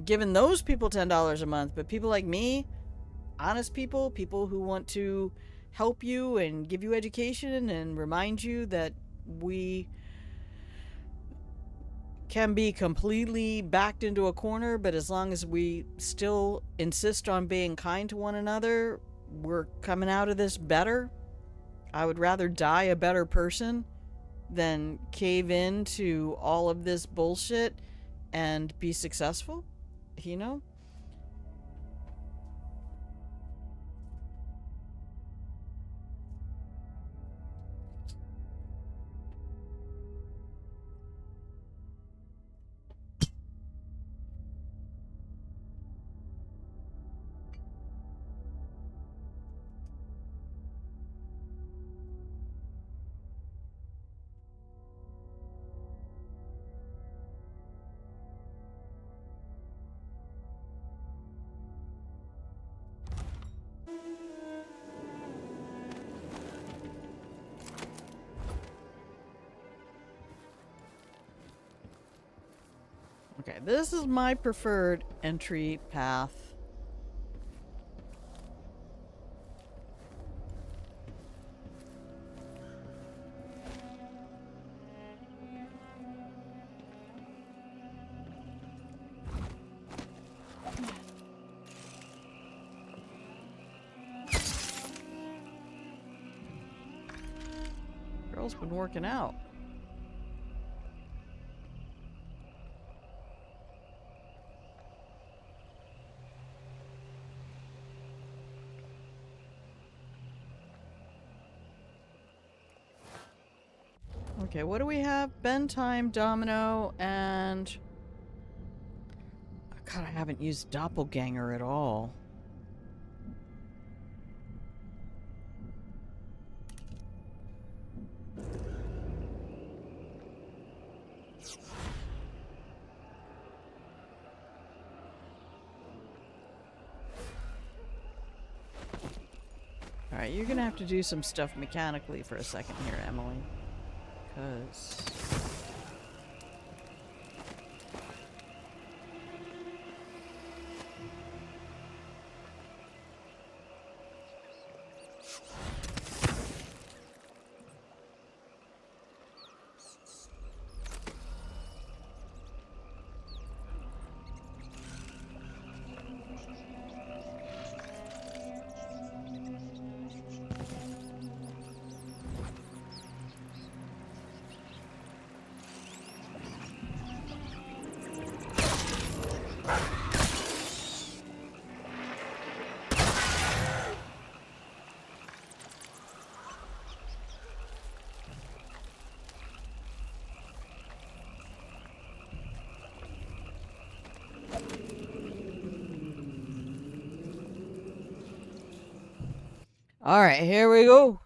giving those people $10 a month. But people like me, honest people who want to help you and give you education and remind you that we can be completely backed into a corner, but as long as we still insist on being kind to one another, we're coming out of this better. I would rather die a better person than cave in to all of this bullshit and be successful, you know? Okay, this is my preferred entry path. Girl's been working out. Okay, what do we have? Bend time, domino, and... God, I haven't used doppelganger at all. Alright, you're gonna have to do some stuff mechanically for a second here, Emily. Because... Alright, here we go.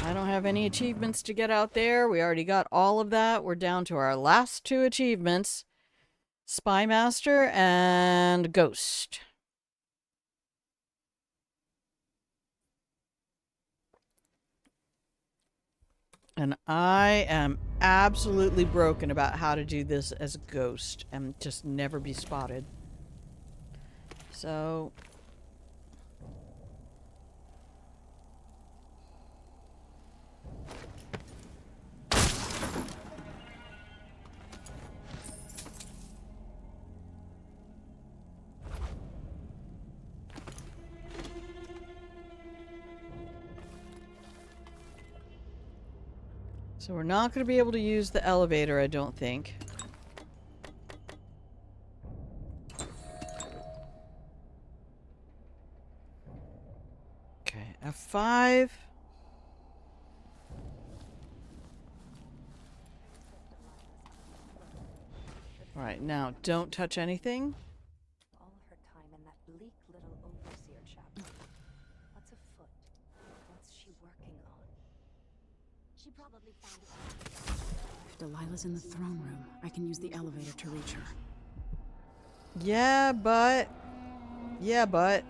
I don't have any achievements to get out there. We already got all of that. We're down to our last 2 achievements. Spy Master and Ghost. And I am absolutely broken about how to do this as a ghost and just never be spotted. So... So we're not going to be able to use the elevator, I don't think. Okay, F5. Alright, now don't touch anything. All of her time in that bleak little overseer chapel. What's afoot? What's she working on? She probably found it. If Delilah's in the throne room, I can use the elevator to reach her. Yeah, but... Yeah, but...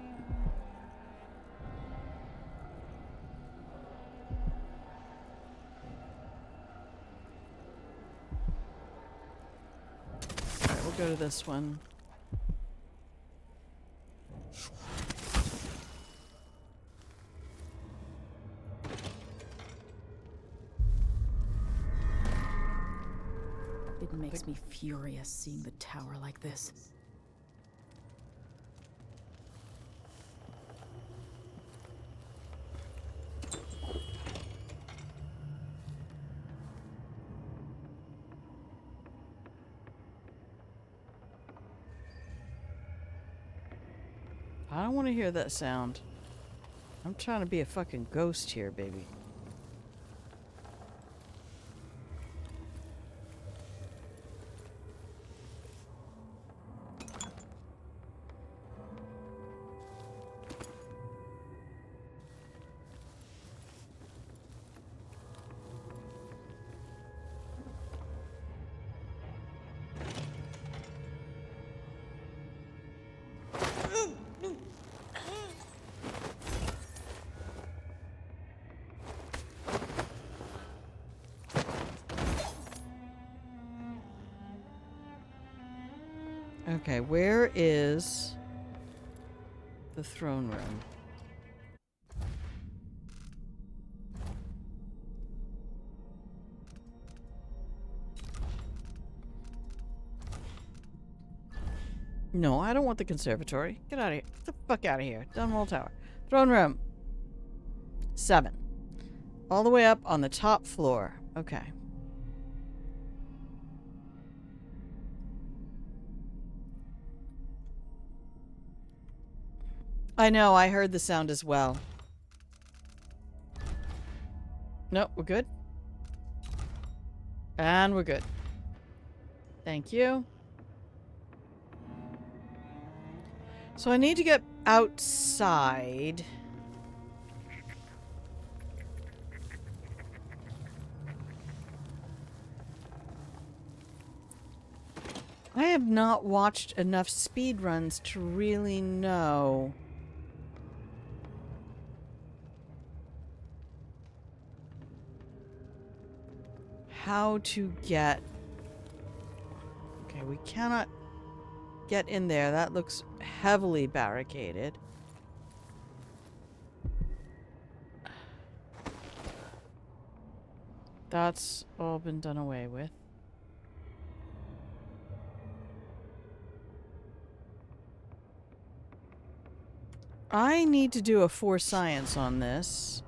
Alright, we'll go to this one. It makes me furious seeing the tower like this. I don't want to hear that sound. I'm trying to be a fucking ghost here, baby. Okay, where is the throne room? No, I don't want the conservatory. Get out of here. Get the fuck out of here. Dunwall Tower. Throne room. 7. All the way up on the top floor. Okay. I know, I heard the sound as well. Nope, we're good. And we're good. Thank you. So I need to get outside. I have not watched enough speedruns to really know how to get... Okay, we cannot get in there. That looks heavily barricaded. That's all been done away with. I need to do a force science on this.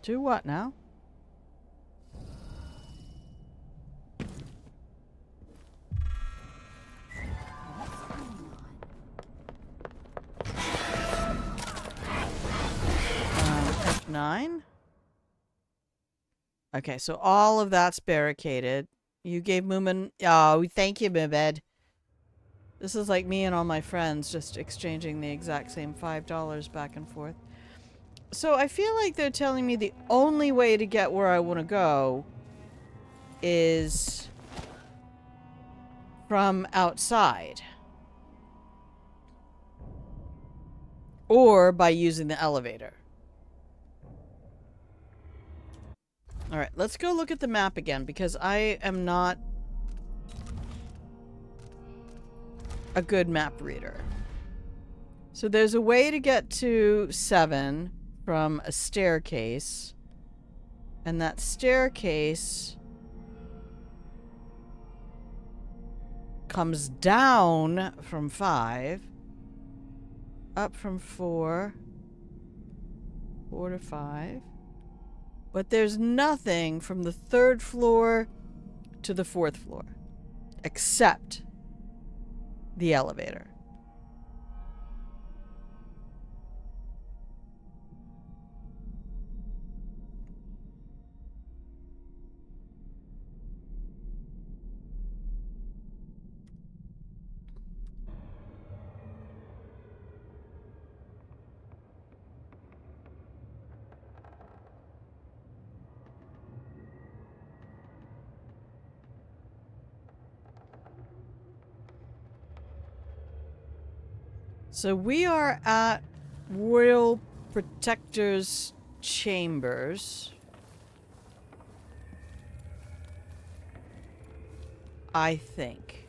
Do what now? F9? Okay, so all of that's barricaded. You gave Moomin... Oh, thank you, Mibed. This is like me and all my friends just exchanging the exact same $5 back and forth. So I feel like they're telling me the only way to get where I want to go is from outside. Or by using the elevator. Alright, let's go look at the map again because I am not a good map reader. So there's a way to get to 7 from a staircase. And that staircase comes down from 5. Up from 4. 4 to 5. But there's nothing from the 3rd floor to the 4th floor. Except the elevator. So we are at Royal Protector's Chambers. I think.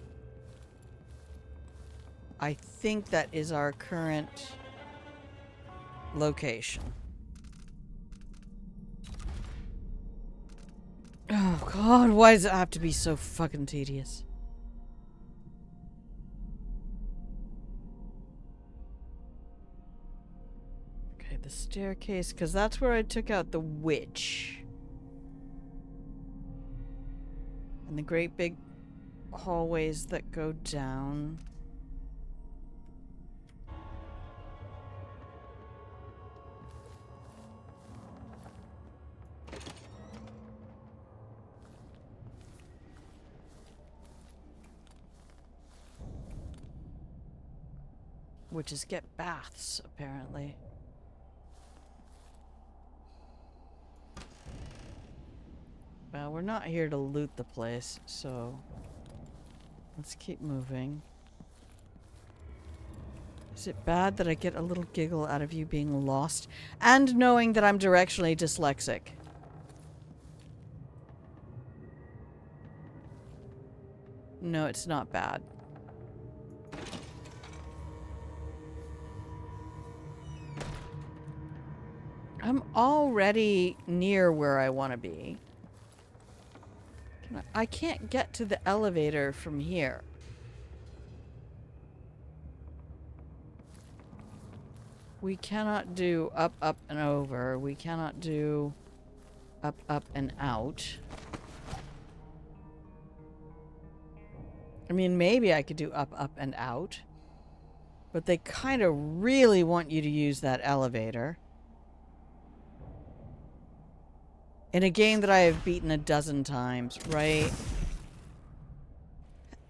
I think that is our current location. Oh God, why does it have to be so fucking tedious? Okay, the staircase, because that's where I took out the witch. And the great big hallways that go down. Witches get baths, apparently. Well, we're not here to loot the place, so let's keep moving. Is it bad that I get a little giggle out of you being lost and knowing that I'm directionally dyslexic? No, it's not bad. I'm already near where I want to be. I can't get to the elevator from here. We cannot do up, up, and over. We cannot do up, up, and out. I mean, maybe I could do up, up, and out. But they kind of really want you to use that elevator. In a game that I have beaten a dozen times, right?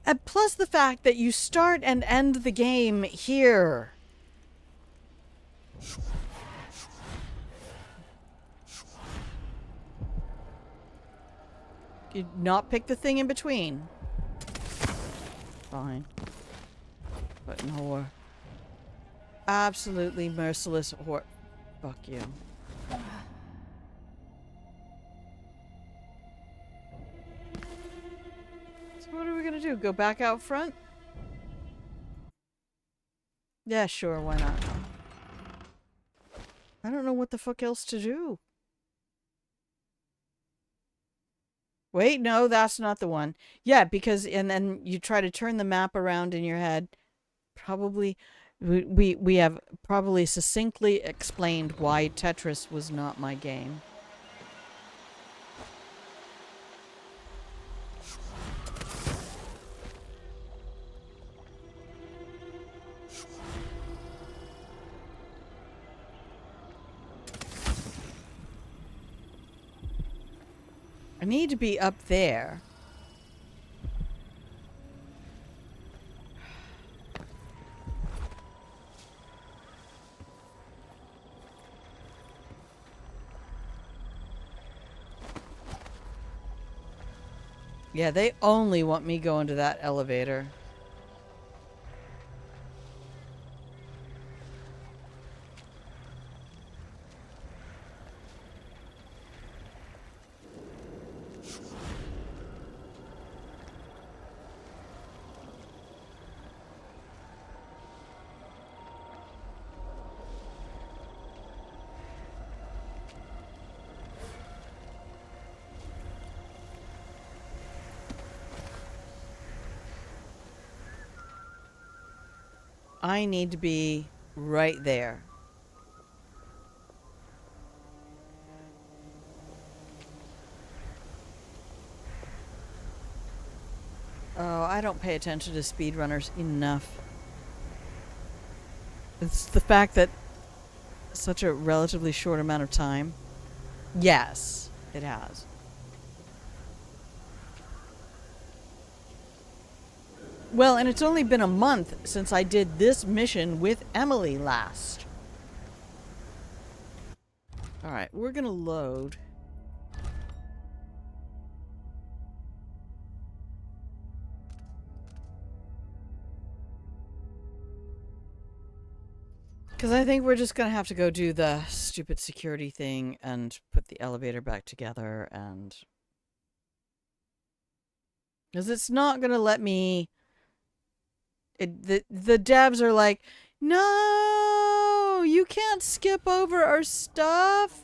And plus the fact that you start and end the game here. You not pick the thing in between. Fine. But no. Absolutely merciless whore. Fuck you. So what are we gonna do? Go back out front? Yeah, sure, why not? I don't know what the fuck else to do. Wait, no, that's not the one. Yeah, because, and then you try to turn the map around in your head. Probably, we have probably succinctly explained why Tetris was not my game. I need to be up there. Yeah, they only want me going to that elevator. I need to be right there. Oh, I don't pay attention to speedrunners enough. It's the fact that such a relatively short amount of time. Yes, it has. Well, and it's only been a month since I did this mission with Emily last. Alright, we're gonna load. Because I think we're just gonna have to go do the stupid security thing and put the elevator back together and... Because it's not gonna let me... The devs are like, no, you can't skip over our stuff.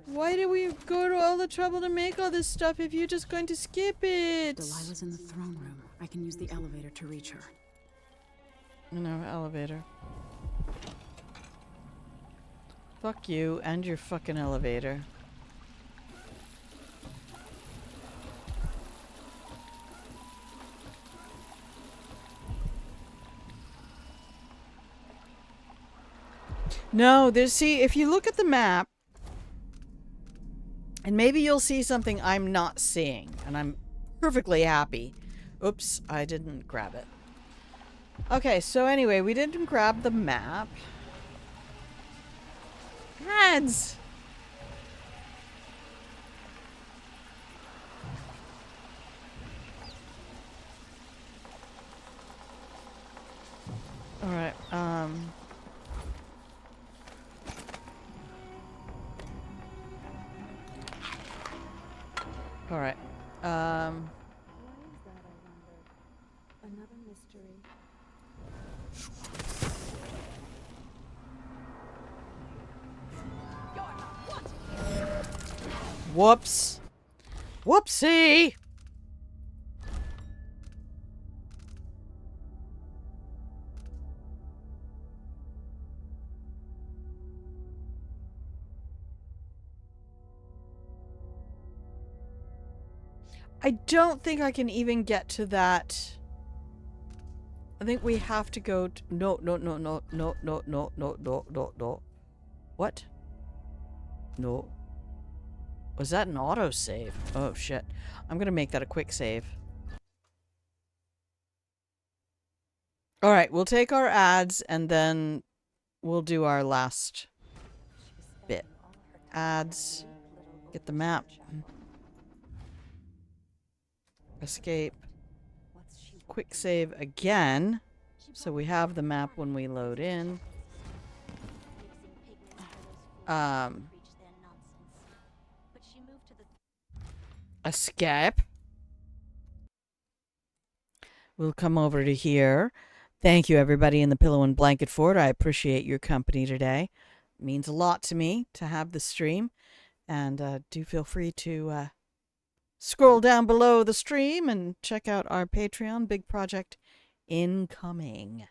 Why do we go to all the trouble to make all this stuff if you're just going to skip it? Delilah's in the throne room. I can use the elevator to reach her. No, elevator. Fuck you and your fucking elevator. No, there's, see, if you look at the map, and maybe you'll see something I'm not seeing, and I'm perfectly happy. Oops, I didn't grab it. Okay, so anyway, we didn't grab the map. Ads! Alright, Alright, Why is that, I wonder? Another mystery. whoops. Whoopsie! I don't think I can even get to that. I think we have to go to... No. What? No. Was that an auto save? Oh shit. I'm gonna make that a quick save. Alright, we'll take our ads and then we'll do our last bit. Ads. Get the map. Escape. Quick save again. So we have the map when we load in. Escape. We'll come over to here. Thank you, everybody in the Pillow and Blanket Fort. I appreciate your company today. It means a lot to me to have the stream. And do feel free to scroll down below the stream and check out our Patreon. Big project incoming.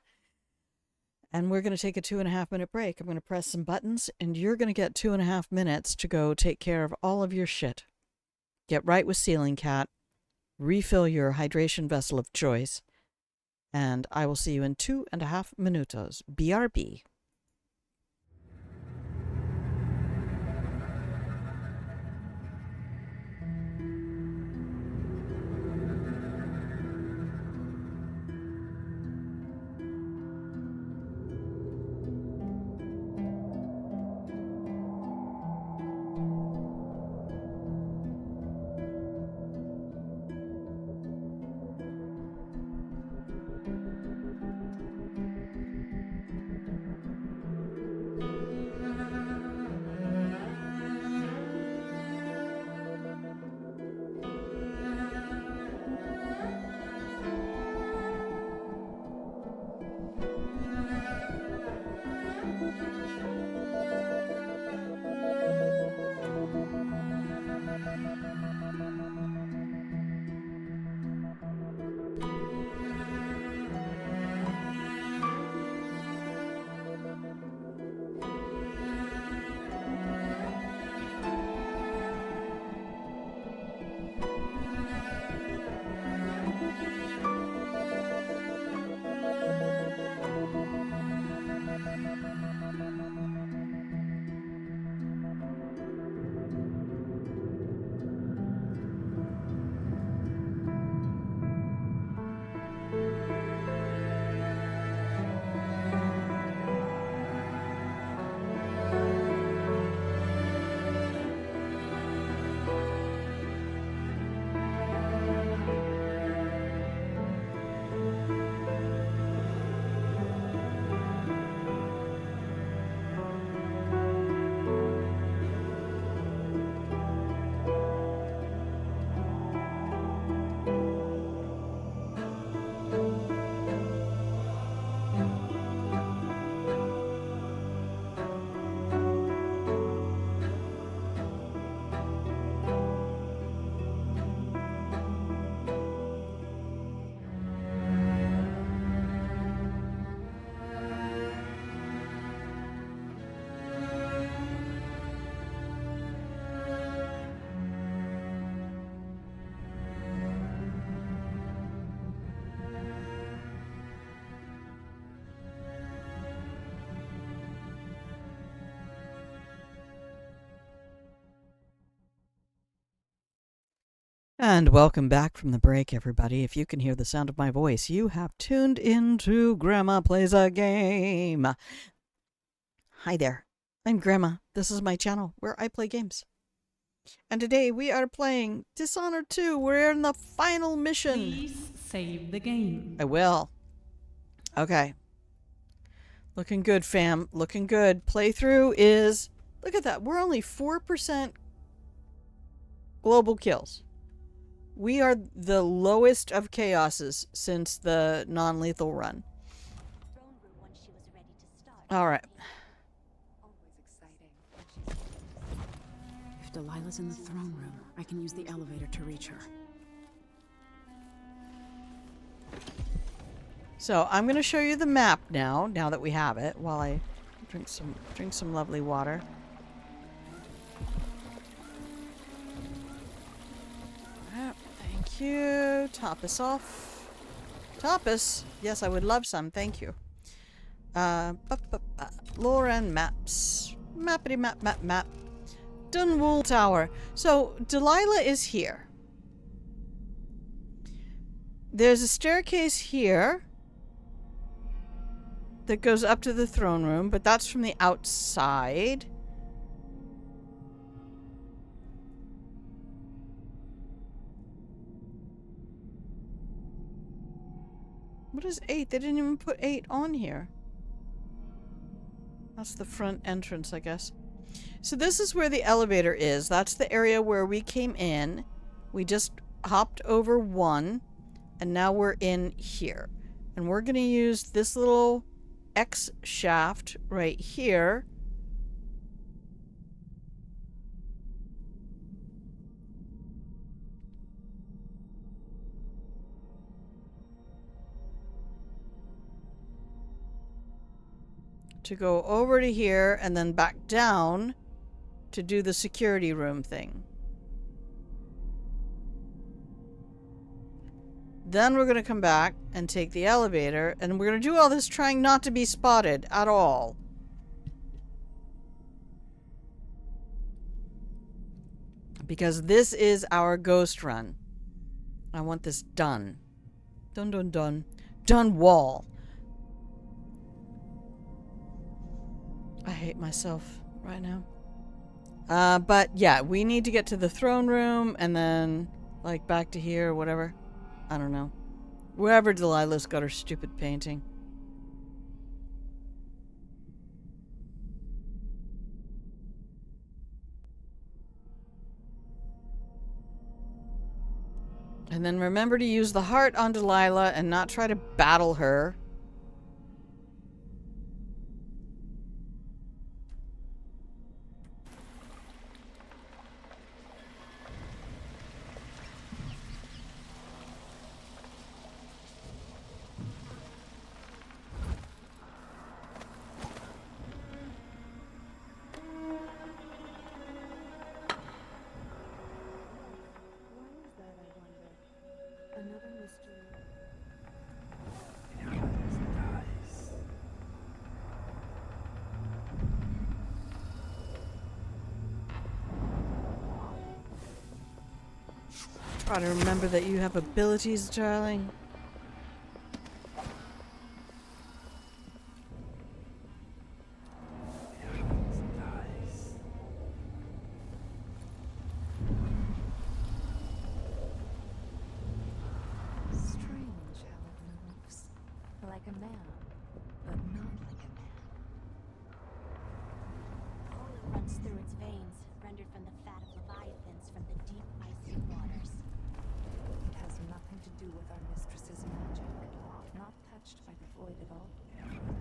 And we're going to take a 2.5-minute break. I'm going to press some buttons, and you're going to get 2.5 minutes to go take care of all of your shit. Get right with Ceiling Cat. Refill your hydration vessel of choice. And I will see you in 2.5 minutos. BRB. And welcome back from the break, everybody. If you can hear the sound of my voice, you have tuned into Grandma Plays a Game. Hi there, I'm Grandma. This is my channel where I play games. And today we are playing Dishonored 2. We're in the final mission. Please save the game. I will. Okay. Looking good, fam. Looking good. Playthrough is... Look at that. We're only 4% global kills. We are the lowest of chaoses since the non-lethal run. Alright. If Delilah's in the throne room, I can use the elevator to reach her. So I'm going to show you the map now that we have it, while I drink some lovely water. Thank you. Top us off. Top us? Yes, I would love some. Thank you. Lore and maps. Mappity map. Dunwool Tower. So, Delilah is here. There's a staircase here that goes up to the throne room, but that's from the outside. What is 8? They didn't even put 8 on here. That's the front entrance, I guess. So this is where the elevator is. That's the area where we came in. We just hopped over 1, and now we're in here. And we're going to use this little X shaft right here. To go over to here and then back down to do the security room thing. Then we're going to come back and take the elevator, and we're going to do all this trying not to be spotted at all. Because this is our ghost run. I want this done. Done, done, done. Done wall. I hate myself right now. But yeah, we need to get to the throne room and then like back to here or whatever. I don't know. Wherever Delilah's got her stupid painting. And then remember to use the heart on Delilah and not try to battle her. Another mystery. Try to remember that you have abilities, darling. Strange how it moves. Like a man, but not like a man. Oil runs through its veins, rendered from the fat of leviathans from the deep, icy waters. It has nothing to do with our mistress's magic. Not touched by the void at all. Clean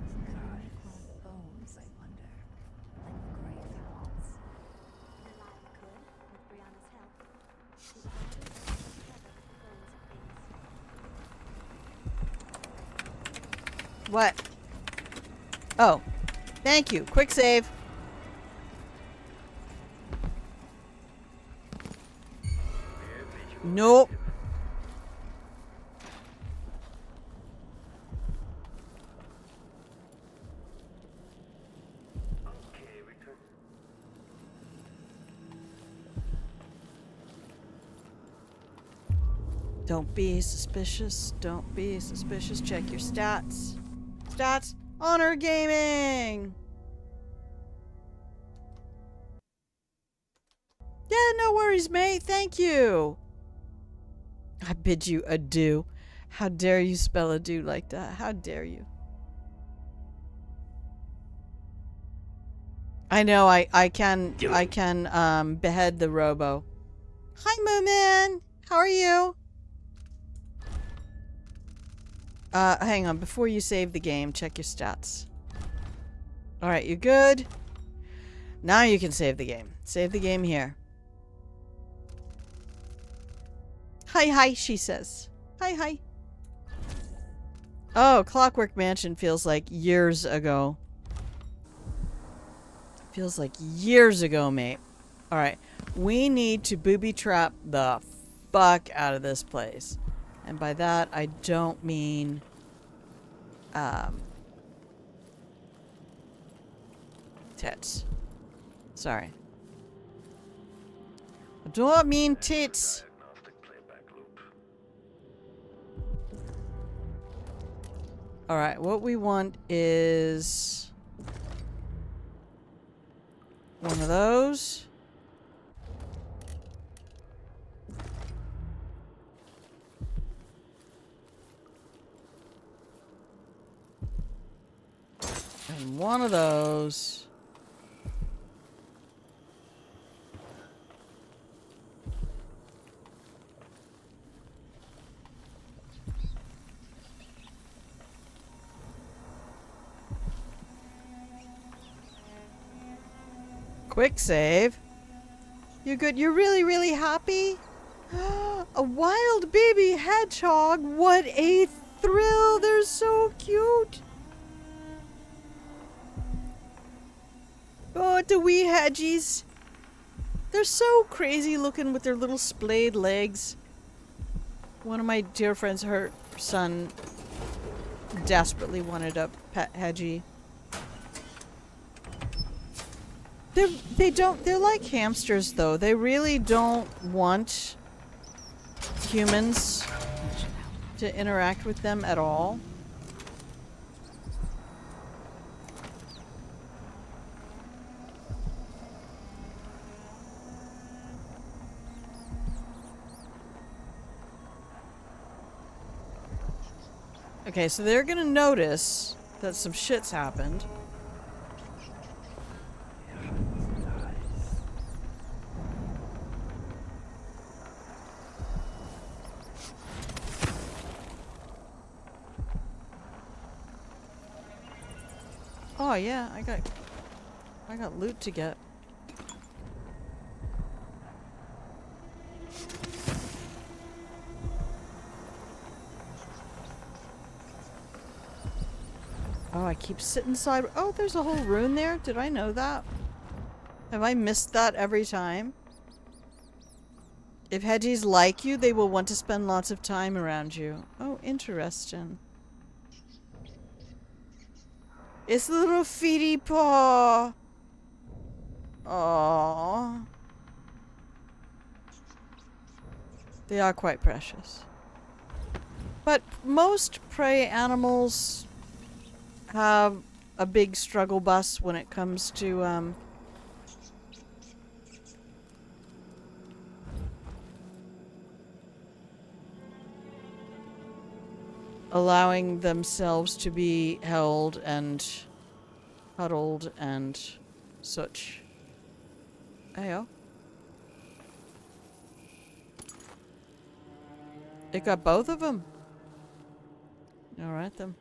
bones, I wonder. Like the gray fountains. Delilah could, with Brianna's help. She would always together with the bones of things. What? Oh. Thank you. Quick save. Nope. Don't be suspicious. Don't be suspicious. Check your stats. Stats. Honor Gaming. Yeah, no worries, mate. Thank you. I bid you adieu. How dare you spell adieu like that? How dare you? I know, I can behead the robo. Hi, Moomin. How are you? Hang on. Before you save the game, check your stats. Alright, you good? Now you can save the game. Save the game here. Hi, hi, she says. Hi, hi. Oh, Clockwork Mansion feels like years ago. Feels like years ago, mate. Alright. We need to booby trap the fuck out of this place. And by that, I don't mean... tits. Sorry. I do not mean tits. Alright, what we want is one of those. And one of those. Quick save. You good? You're really, really happy? A wild baby hedgehog. What a thrill. They're so cute. Oh, the wee hedgies. They're so crazy looking with their little splayed legs. One of my dear friends, her son desperately wanted a pet hedgie. They're like hamsters though. They really don't want humans to interact with them at all. Okay, so they're gonna notice that some shit's happened. Oh yeah, I got loot to get. Oh, I keep sitting side. Oh, there's a whole rune there. Did I know that? Have I missed that every time? If hedgies like you, they will want to spend lots of time around you. Oh, interesting. It's a little feety paw. Aww. They are quite precious. But most prey animals have a big struggle bus when it comes to, allowing themselves to be held and cuddled and such. Ayo. It got both of them. Alright then.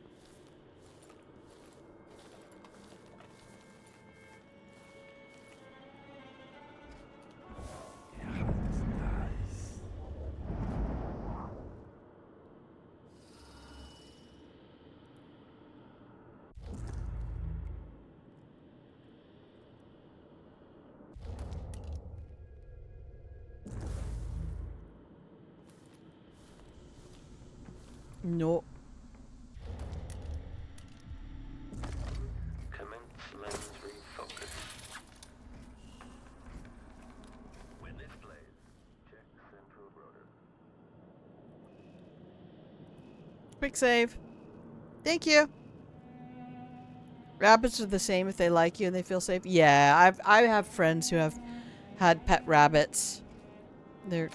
No. Commence lens refocus. When this plays, check central rotor. Quick save. Thank you. Rabbits are the same if they like you and they feel safe. Yeah, I have friends who have had pet rabbits. They're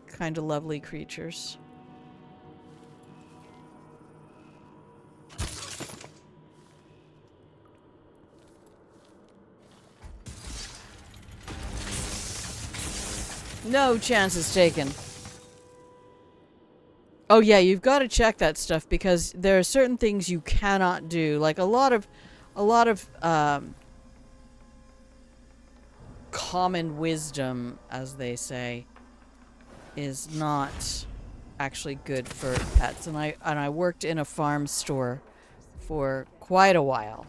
kind of lovely creatures. No chances taken. Oh yeah, you've got to check that stuff because there are certain things you cannot do. Like a lot of common wisdom, as they say, is not actually good for pets. And I worked in a farm store for quite a while.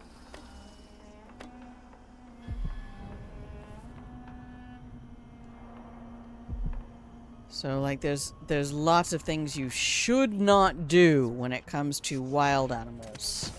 So like there's lots of things you should not do when it comes to wild animals.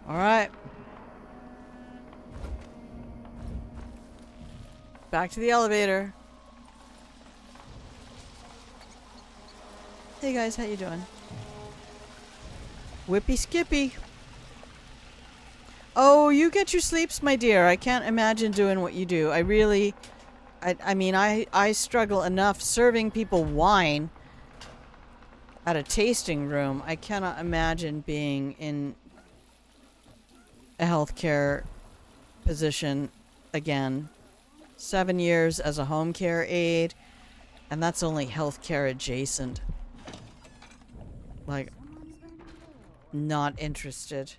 Alright. Back to the elevator. Hey guys, how you doing? Whippy Skippy. Oh, you get your sleeps, my dear. I can't imagine doing what you do. I mean, I struggle enough serving people wine at a tasting room. I cannot imagine being in a healthcare position again. 7 years as a home care aide, and that's only healthcare adjacent. Like, not interested.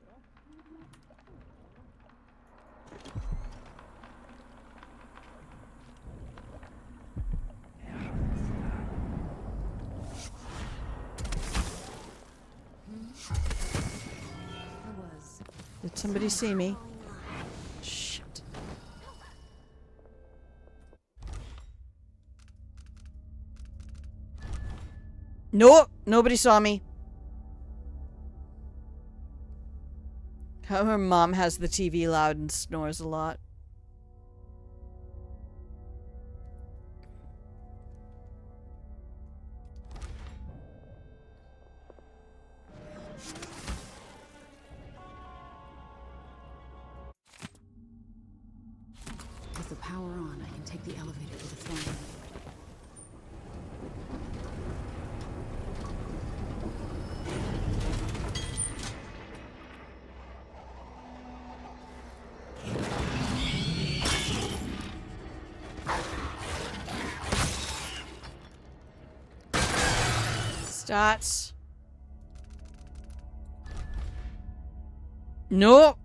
Did somebody see me? Shit. Nope, nobody saw me. Her mom has the TV loud and snores a lot. With the power on, I can take the elevator to the throne room. Stats. Nope.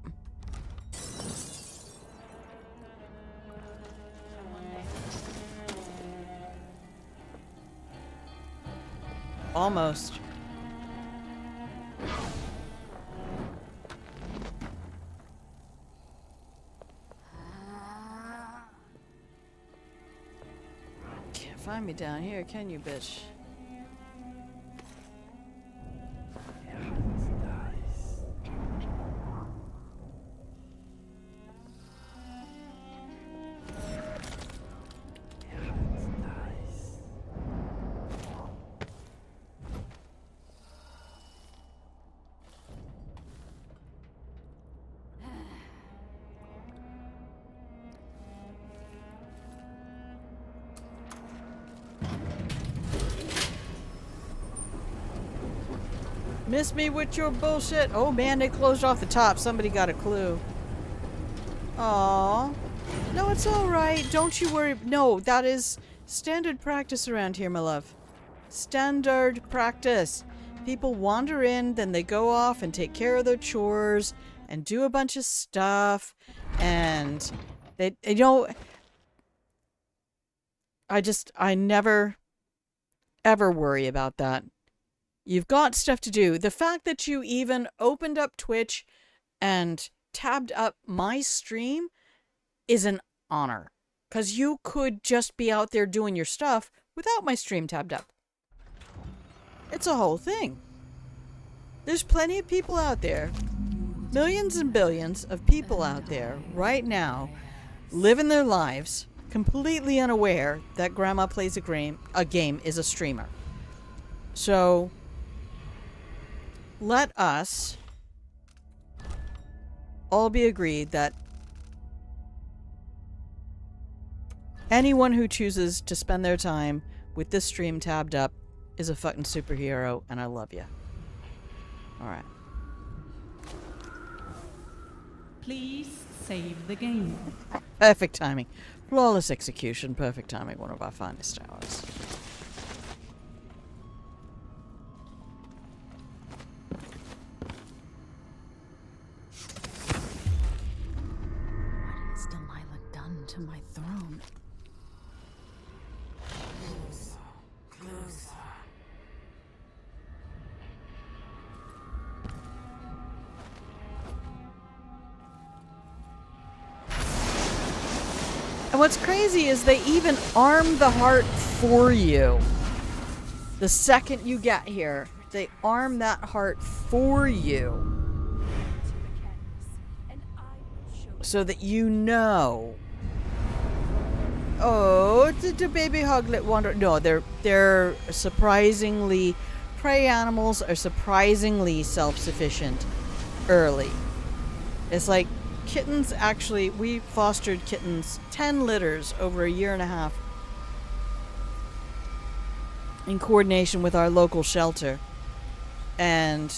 Almost. Can't find me down here, can you, bitch? Miss me with your bullshit. Oh man, they closed off the top. Somebody got a clue. Aww. No, it's alright. Don't you worry. No, that is standard practice around here, my love. Standard practice. People wander in, then they go off and take care of their chores and do a bunch of stuff. And they you know, I never ever worry about that. You've got stuff to do. The fact that you even opened up Twitch and tabbed up my stream is an honor. Because you could just be out there doing your stuff without my stream tabbed up. It's a whole thing. There's plenty of people out there, millions and billions of people out there right now, living their lives completely unaware that grandma plays a game is a streamer. So let us all be agreed that anyone who chooses to spend their time with this stream tabbed up is a fucking superhero, and I love you. Alright. Please save the game. Perfect timing. Flawless execution. Perfect timing. One of our finest hours. What has Delilah done to my throne? Close. And what's crazy is they even arm the heart for you. The second you get here, they arm that heart for you. so that you know. Oh, the baby hoglet wander. No, they're surprisingly, prey animals are surprisingly self-sufficient early. It's like kittens actually, we fostered kittens 10 litters over a year and a half in coordination with our local shelter. And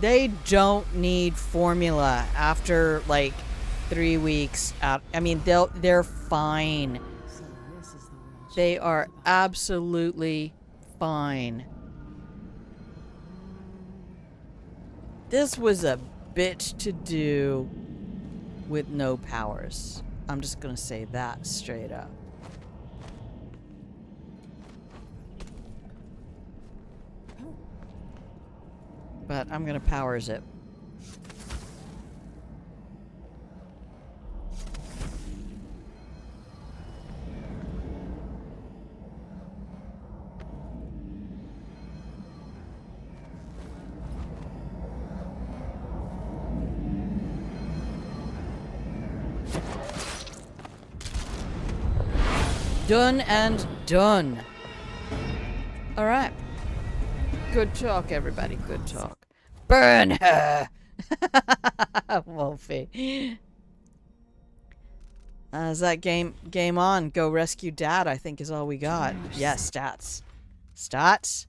they don't need formula after like 3 weeks out. I mean, they're fine. They are absolutely fine. This was a bitch to do with no powers. I'm just gonna say that straight up. But I'm gonna powers it. Done and done. All right. Good talk, everybody. Good talk. Burn her! Wolfie. Is that game on? Go rescue Dad, I think is all we got. Yes, stats. Stats.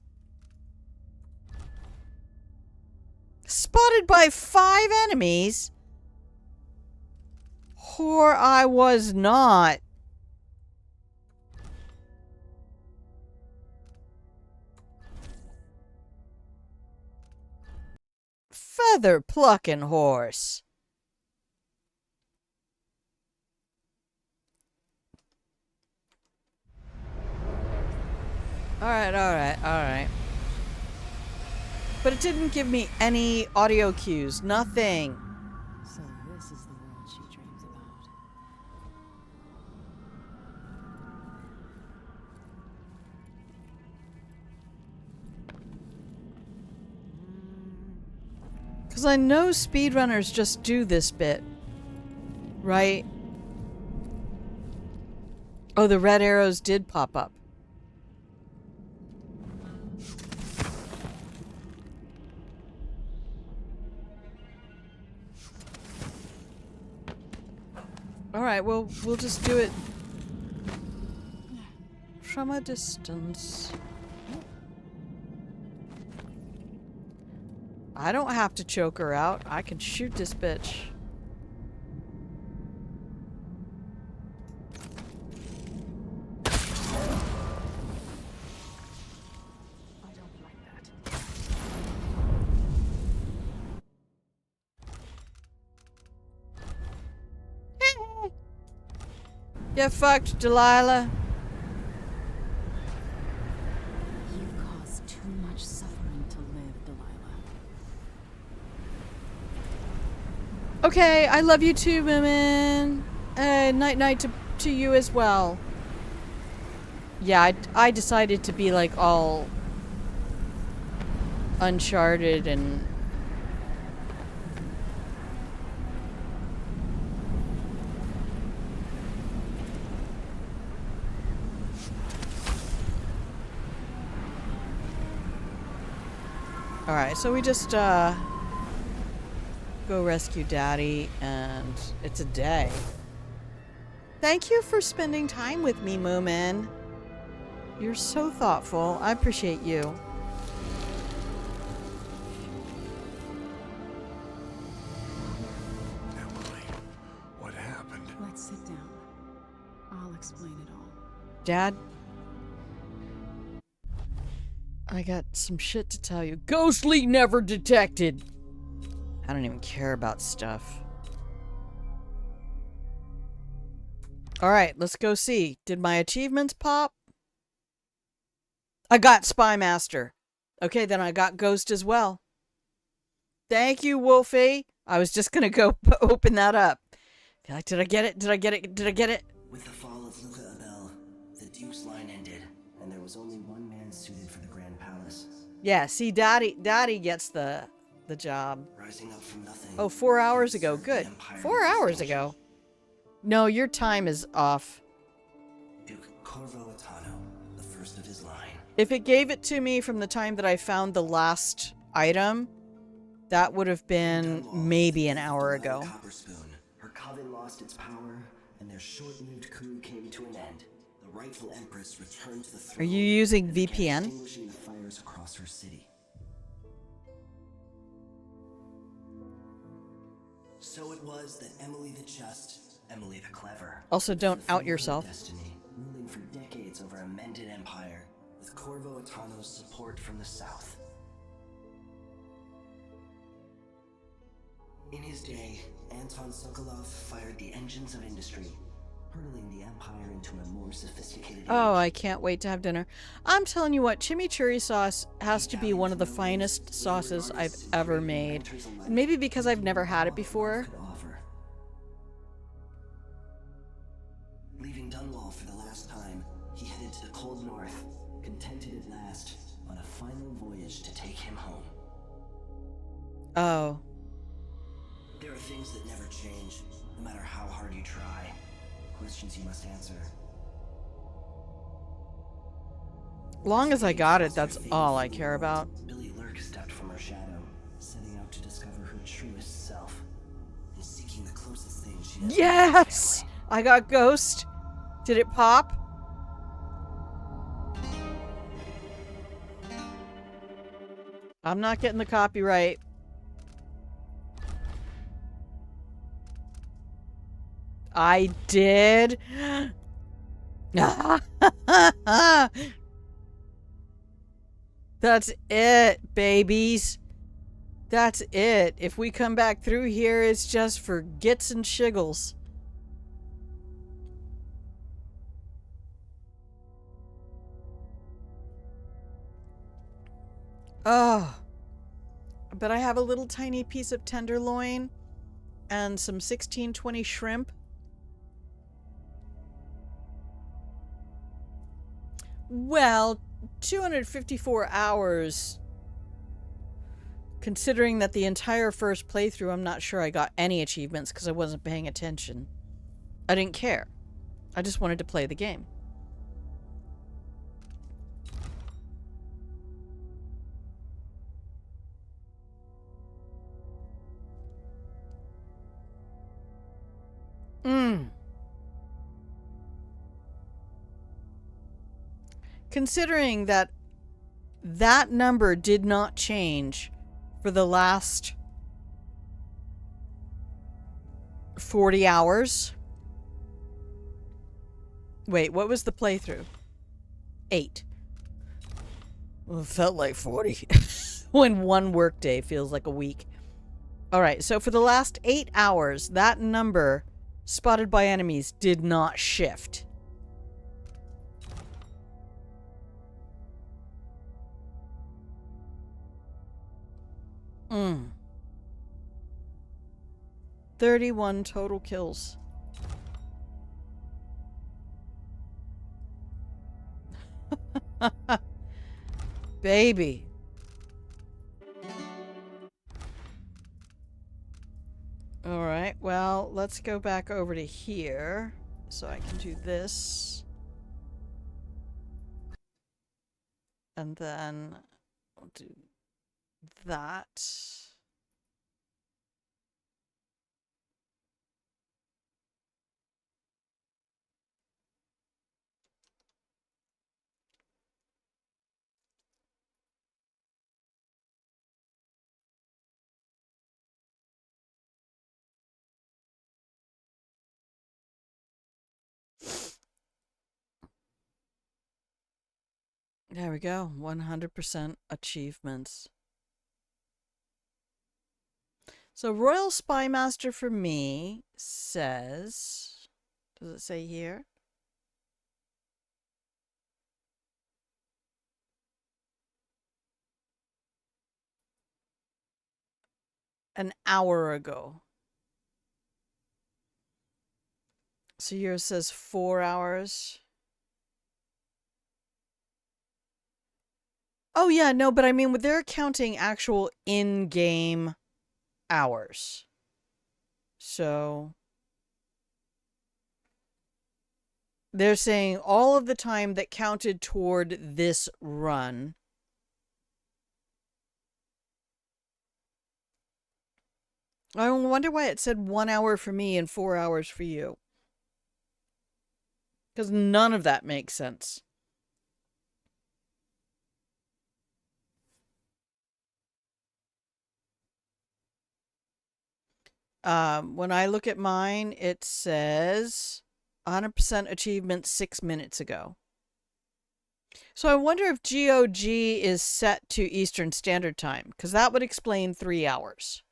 Spotted by 5 enemies? Whore I was not. Feather plucking horse. Alright. But it didn't give me any audio cues. Nothing. So this is the world she dreams about. Because I know speedrunners just do this bit. Right? Oh, the red arrows did pop up. Alright, well, we'll just do it from a distance. I don't have to choke her out. I can shoot this bitch. I don't like that. Get fucked, Delilah. You caused too much suffering to live, Delilah. Okay, I love you too, women. Night to you as well. Yeah, I decided to be like all Uncharted and alright, so we just go rescue Daddy and it's a day. Thank you for spending time with me, Moomin. You're so thoughtful. I appreciate you. Emily, what happened? Let's sit down. I'll explain it all. Dad? I got some shit to tell you. Ghostly never detected. I don't even care about stuff. Alright, let's go see. Did my achievements pop? I got Spy Master. Okay, then I got Ghost as well. Thank you, Wolfie. I was just gonna go open that up. Like, did I get it? Did I get it? Did I get it? With the fall of Luca Abel, the Duke's line ended, and there was only one man suited for the Grand Palace. Yeah, see, Daddy gets the the job. Rising up from nothing. Oh, 4 hours ago. served the Good. Empire 4 with hours distinction. ago. No, your time is off. Duke Corvo Attano, the first of his line. If it gave it to me from the time that I found the last item, that would have been maybe an hour ago. Copper spoon. Her coven lost its power, and their short-lived coup came to an end. The rightful empress returned to the throne. Are you using and began VPN? extinguishing the fires across her city. So it was that Emily the Just, Emily the Clever, Also, don't out yourself. destiny, ruling for decades over a mended empire, with Corvo Attano's support from the south. In his day, Anton Sokolov fired the engines of industry, hurtling the empire into a more sophisticated Oh, age. I can't wait to have dinner. I'm telling you what, chimichurri sauce has to be one of the finest sauces I've ever made. And maybe because I've never had it before. Leaving Dunwall for the last time, he headed to the cold north, contented at last, on a final voyage to take him home. Oh. There are things that never change, no matter how hard you try. Questions you must answer. Long as I got it, that's all I care about. Billy Lurk stepped from her shadow, setting out to discover her truest self, and seeking the closest thing she has. Yes! I got Ghost. Did it pop? I'm not getting the copyright. I did. That's it, babies. That's it. If we come back through here, it's just for gits and shiggles. Oh. But I have a little tiny piece of tenderloin and some 1620 shrimp. Well, 254 hours. Considering that the entire first playthrough, I'm not sure I got any achievements because I wasn't paying attention. I didn't care. I just wanted to play the game. Considering that that number did not change for the last 40 hours. Wait, what was the playthrough? 8. Well, it felt like 40. When one workday feels like a week. Alright, so for the last 8 hours, that number spotted by enemies did not shift. Mm. 31 total kills. Baby. Alright, well, let's go back over to here so I can do this. And then I'll do that. There we go. 100% achievements. So Royal Spy Master for me says, does it say here? An hour ago. So yours says 4 hours. Oh, yeah, no, but I mean, they're counting actual in-game hours. So they're saying all of the time that counted toward this run. I wonder why it said 1 hour for me and 4 hours for you. Because none of that makes sense. When I look at mine, it says 100% achievement 6 minutes ago. So I wonder if GOG is set to Eastern Standard Time, because that would explain 3 hours.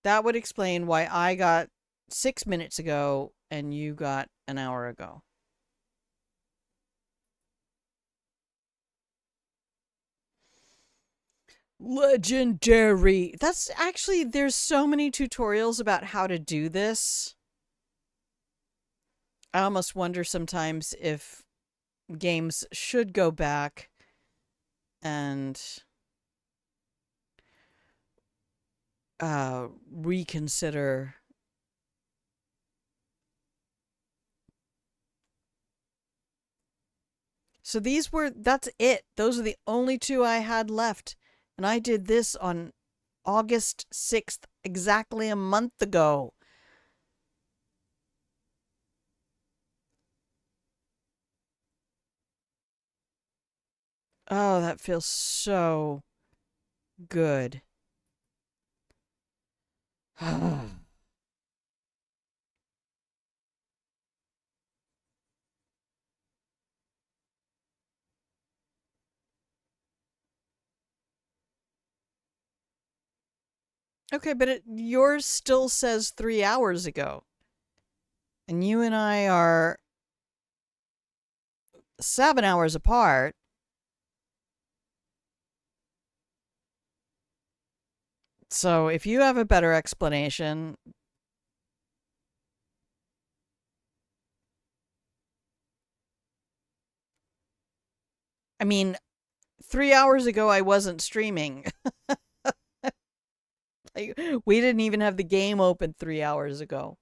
That would explain why I got 6 minutes ago and you got an hour ago. Legendary. That's actually, there's so many tutorials about how to do this. I almost wonder sometimes if games should go back and reconsider. So that's it. Those are the only two I had left. And I did this on August 6th, exactly a month ago. Oh, that feels so good. Okay, but yours still says 3 hours ago. And you and I are 7 hours apart. So if you have a better explanation. I mean, 3 hours ago I wasn't streaming. Like, we didn't even have the game open 3 hours ago.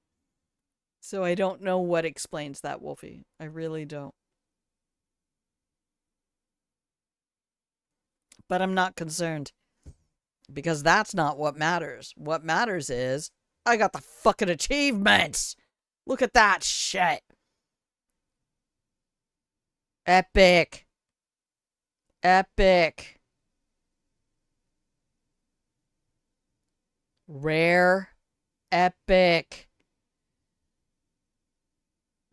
So I don't know what explains that, Wolfie. I really don't. But I'm not concerned. Because that's not what matters. What matters is, I got the fucking achievements! Look at that shit! Epic! Epic! Rare. Epic.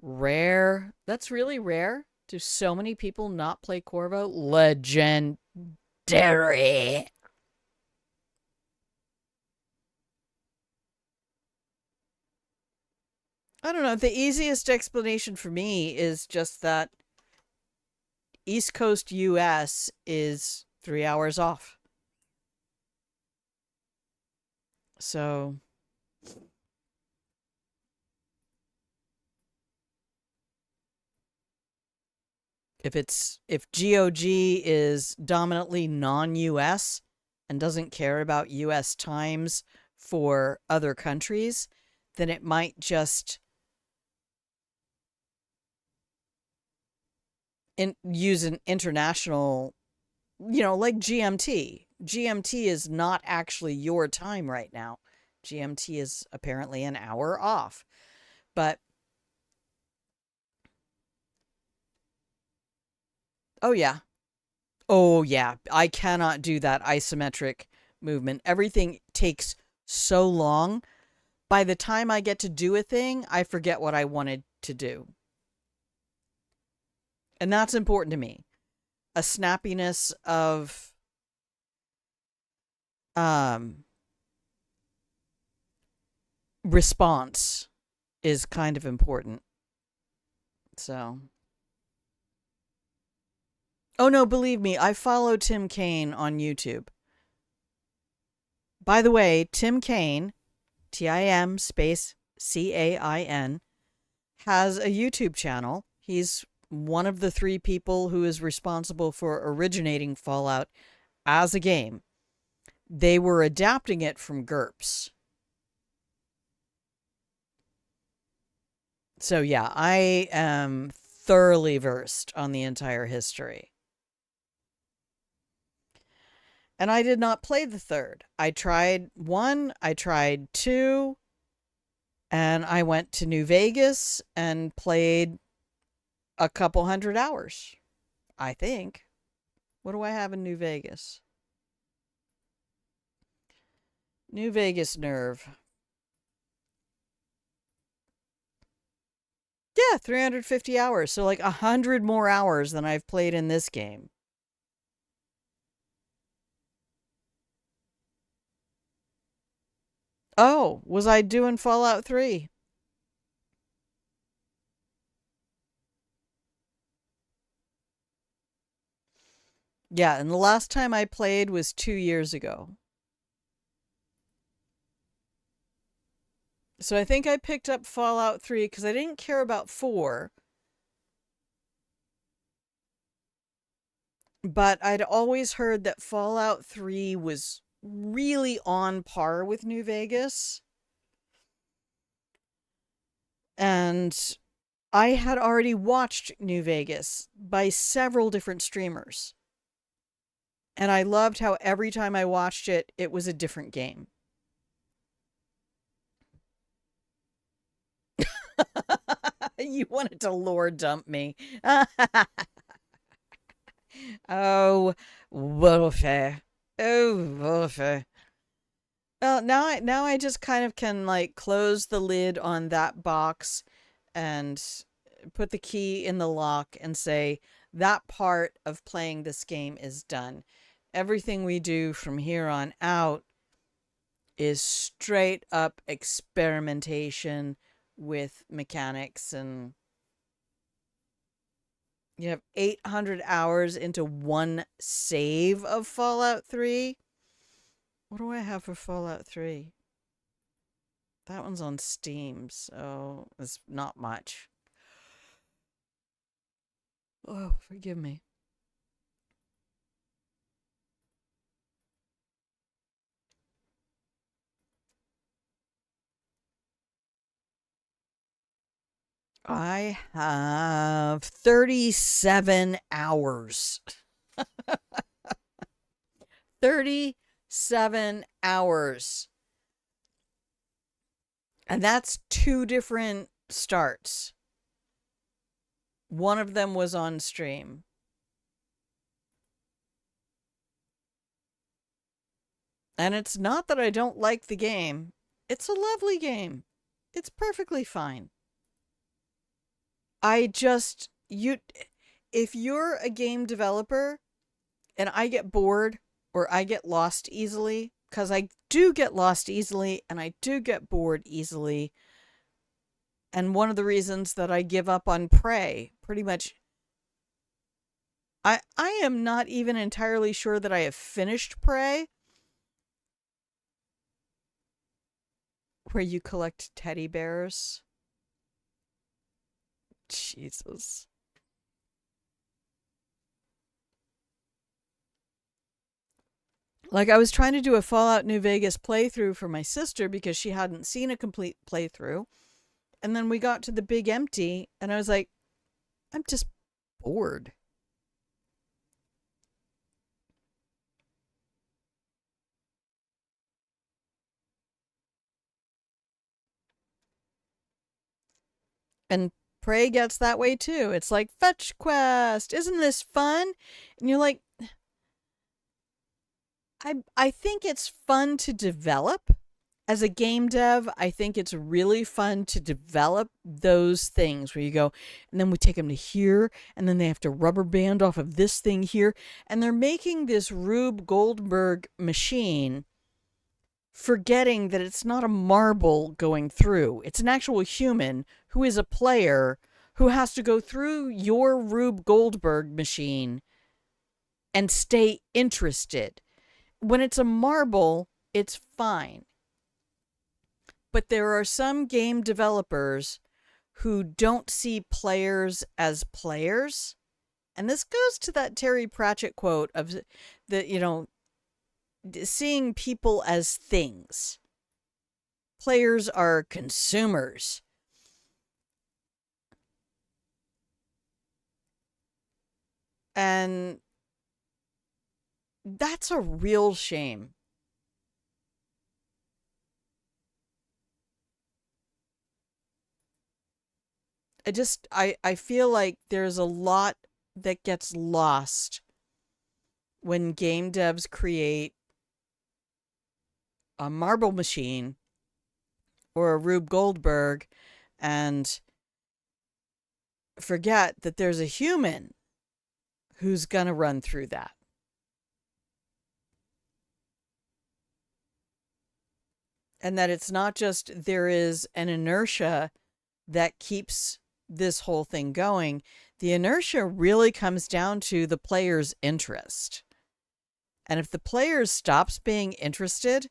Rare. That's really rare. Do so many people not play Corvo? Legendary. I don't know. The easiest explanation for me is just that East Coast US is 3 hours off. So if GOG is dominantly non-US and doesn't care about US times for other countries, then it might just use an international, like GMT. GMT is not actually your time right now. GMT is apparently an hour off. But oh yeah. Oh yeah. I cannot do that isometric movement. Everything takes so long. By the time I get to do a thing, I forget what I wanted to do. And that's important to me. A snappiness of response is kind of important. So. Oh no, believe me, I follow Tim Kaine on YouTube. By the way, Tim Kaine, Tim space Cain, has a YouTube channel. He's one of the three people who is responsible for originating Fallout as a game. They were adapting it from GURPS. So yeah, I am thoroughly versed on the entire history. And I did not play the third. I tried 1, I tried 2, and I went to New Vegas and played a couple hundred hours, I think. What do I have in New Vegas? New Vegas Nerve. Yeah, 350 hours. So like 100 more hours than I've played in this game. Oh, was I doing Fallout 3? Yeah, and the last time I played was 2 years ago. So I think I picked up Fallout 3 because I didn't care about 4. But I'd always heard that Fallout 3 was really on par with New Vegas. And I had already watched New Vegas by several different streamers. And I loved how every time I watched it, it was a different game. You wanted to lore dump me. Oh, Wolfie. Oh, Wolfie. Well, now I just kind of can like close the lid on that box and put the key in the lock and say that part of playing this game is done. Everything we do from here on out is straight up experimentation with mechanics, and you have 800 hours into one save of Fallout 3. What do I have for Fallout 3? That one's on Steam, so it's not much. Oh, forgive me. I have 37 hours. 37 hours. And that's 2 different starts. One of them was on stream. And it's not that I don't like the game. It's a lovely game. It's perfectly fine. If you're a game developer and I get bored or I get lost easily, because I do get lost easily and I do get bored easily. And one of the reasons that I give up on Prey, pretty much, I am not even entirely sure that I have finished Prey, where you collect teddy bears. Jesus. Like, I was trying to do a Fallout New Vegas playthrough for my sister because she hadn't seen a complete playthrough. And then we got to the big empty, and I was like, I'm just bored. And Prey gets that way too. It's like, fetch quest, isn't this fun? And you're like, I think it's fun to develop. As a game dev, I think it's really fun to develop those things where you go, and then we take them to here, and then they have to rubber band off of this thing here. And they're making this Rube Goldberg machine, forgetting that it's not a marble going through. It's an actual human who is a player who has to go through your Rube Goldberg machine and stay interested. When it's a marble, it's fine. But there are some game developers who don't see players as players. And this goes to that Terry Pratchett quote of seeing people as things. Players are consumers. And that's a real shame. I feel like there's a lot that gets lost when game devs create a marble machine or a Rube Goldberg and forget that there's a human who's going to run through that. And that it's not just there is an inertia that keeps this whole thing going. The inertia really comes down to the player's interest. And if the player stops being interested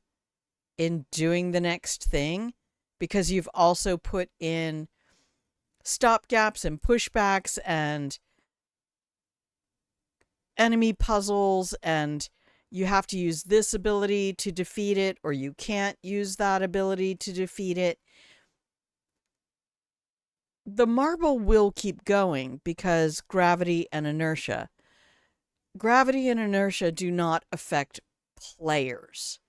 in doing the next thing, because you've also put in stopgaps and pushbacks and enemy puzzles, and you have to use this ability to defeat it, or you can't use that ability to defeat it, the marble will keep going because gravity and inertia. Gravity and inertia do not affect players.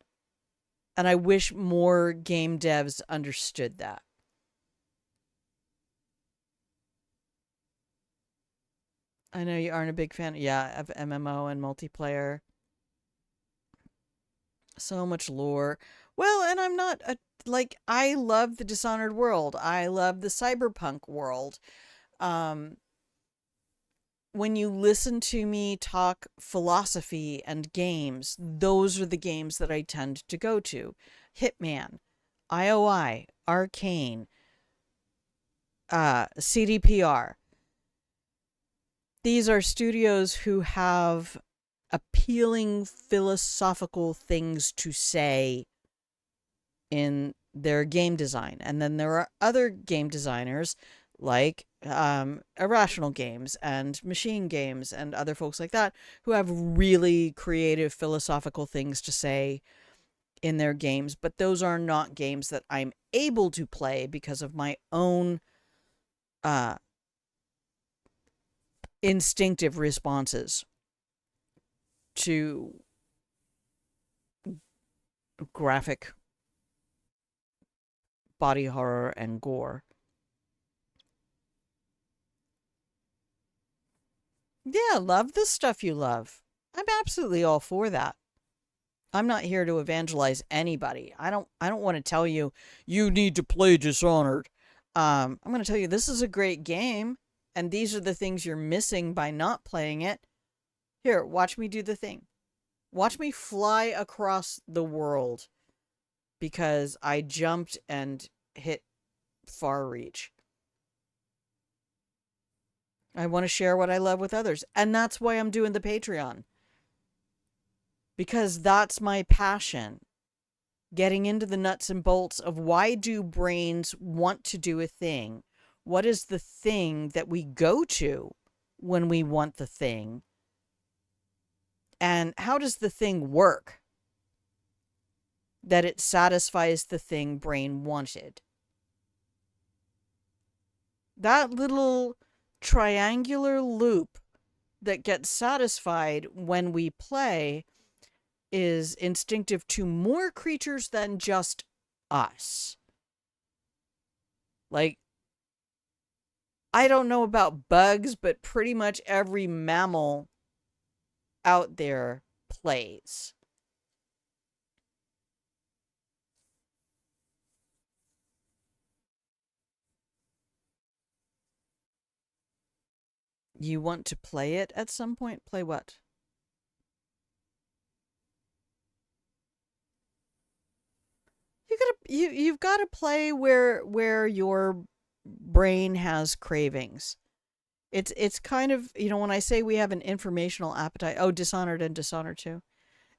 And I wish more game devs understood that. I know you aren't a big fan, of MMO and multiplayer. So much lore. Well, and I'm not I love the Dishonored world. I love the cyberpunk world. When you listen to me talk philosophy and games, those are the games that I tend to go to. Hitman, IOI, Arcane, CDPR. These are studios who have appealing philosophical things to say in their game design. And then there are other game designers like Irrational Games and Machine Games and other folks like that who have really creative philosophical things to say in their games. But those are not games that I'm able to play because of my own instinctive responses to graphic body horror and gore. Yeah, love the stuff you love. I'm absolutely all for that. I'm not here to evangelize anybody. I don't want to tell you you need to play Dishonored. I'm going to tell you this is a great game and these are the things you're missing by not playing it. Here, watch me do the thing. Watch me fly across the world because I jumped and hit far reach. I want to share what I love with others. And that's why I'm doing the Patreon. Because that's my passion. Getting into the nuts and bolts of why do brains want to do a thing? What is the thing that we go to when we want the thing? And how does the thing work that it satisfies the thing brain wanted? That little triangular loop that gets satisfied when we play is instinctive to more creatures than just us. Like, I don't know about bugs, but pretty much every mammal out there plays. You want to play it at some point? Play what? You've got to play where your brain has cravings. It's kind of, when I say we have an informational appetite. Oh, Dishonored and Dishonored 2.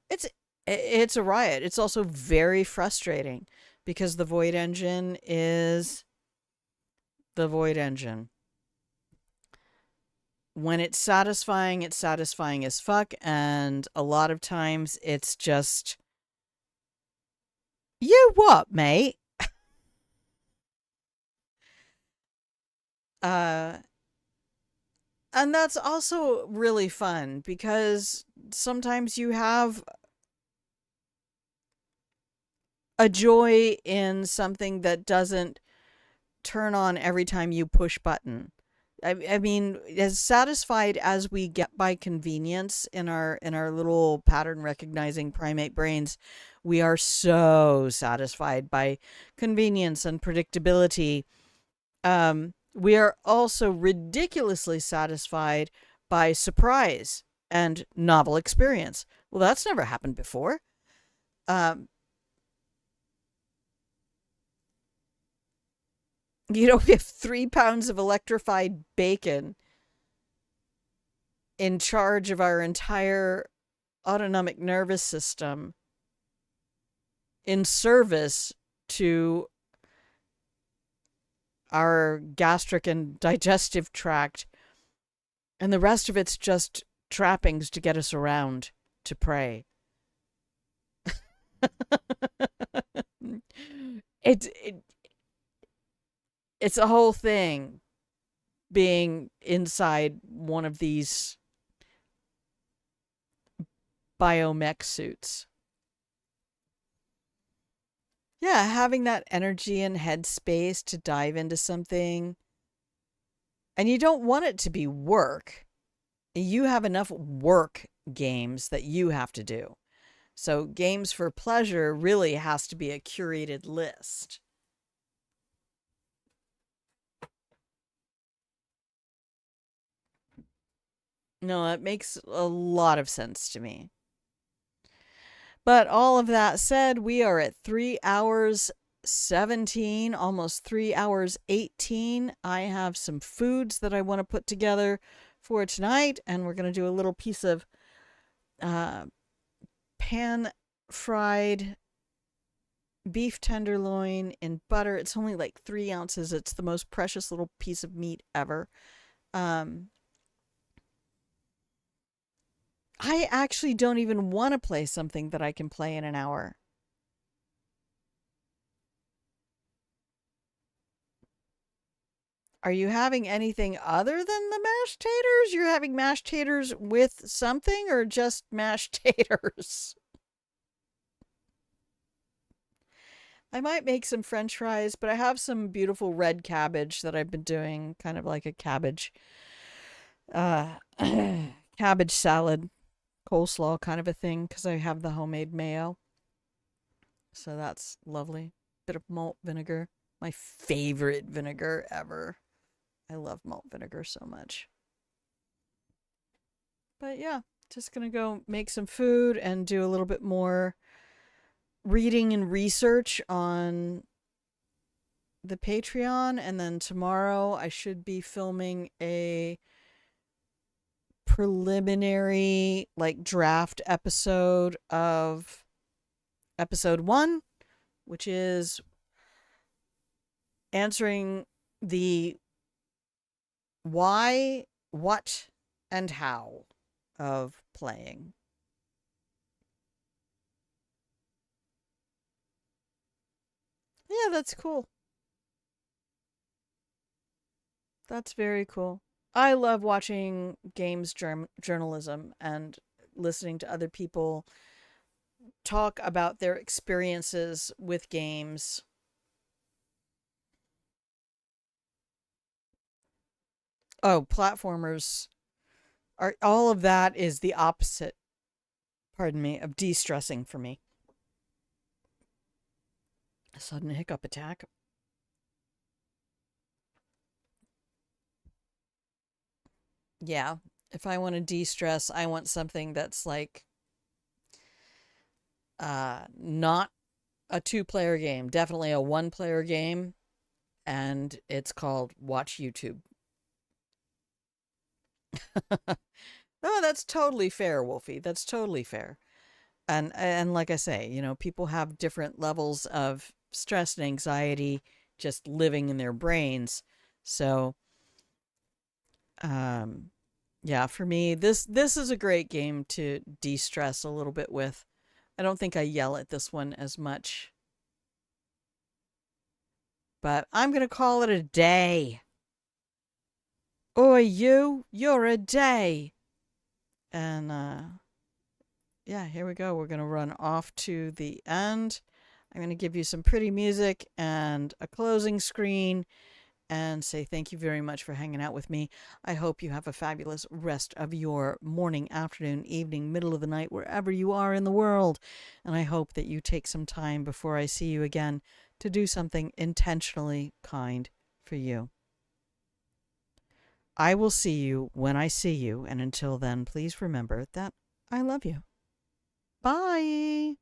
It's a riot. It's also very frustrating because the Void engine is the Void Engine. When it's satisfying as fuck, and a lot of times it's just, you what, mate? And that's also really fun because sometimes you have a joy in something that doesn't turn on every time you push button. I mean, as satisfied as we get by convenience in our little pattern recognizing primate brains, we are so satisfied by convenience and predictability. We are also ridiculously satisfied by surprise and novel experience. Well, that's never happened before. We have 3 pounds of electrified bacon in charge of our entire autonomic nervous system in service to our gastric and digestive tract, and the rest of it's just trappings to get us around to prey. It's a whole thing being inside one of these biomech suits. Yeah, having that energy and headspace to dive into something. And you don't want it to be work. You have enough work games that you have to do. So games for pleasure really has to be a curated list. No, that makes a lot of sense to me. But all of that said, we are at 3 hours 17, almost 3 hours 18. I have some foods that I want to put together for tonight, and we're going to do a little piece of pan-fried beef tenderloin in butter. It's only like 3 ounces. It's the most precious little piece of meat ever. I actually don't even want to play something that I can play in an hour. Are you having anything other than the mashed taters? You're having mashed taters with something or just mashed taters? I might make some French fries, but I have some beautiful red cabbage that I've been doing, kind of like a cabbage cabbage salad, coleslaw kind of a thing, because I have the homemade mayo. So that's lovely. Bit of malt vinegar, my favorite vinegar ever. I love malt vinegar so much. But yeah, just gonna go make some food and do a little bit more reading and research on the Patreon, and then tomorrow I should be filming a preliminary draft episode of episode 1, which is answering the why, what, and how of playing. Yeah, that's cool. That's very cool. I love watching games journalism and listening to other people talk about their experiences with games. Oh, platformers are, all of that is the opposite, pardon me, of de-stressing for me. A sudden hiccup attack. Yeah, if I want to de-stress, I want something that's not a 2-player game, definitely a 1-player game, and it's called Watch YouTube. Oh, that's totally fair, Wolfie. That's totally fair. And like I say, people have different levels of stress and anxiety just living in their brains. So, yeah, for me, this is a great game to de-stress a little bit with. I don't think I yell at this one as much. But I'm going to call it a day. Oi, you're a day. And, yeah, here we go. We're going to run off to the end. I'm going to give you some pretty music and a closing screen and say thank you very much for hanging out with me. I hope you have a fabulous rest of your morning, afternoon, evening, middle of the night, wherever you are in the world. And I hope that you take some time before I see you again to do something intentionally kind for you. I will see you when I see you, and until then, please remember that I love you. Bye!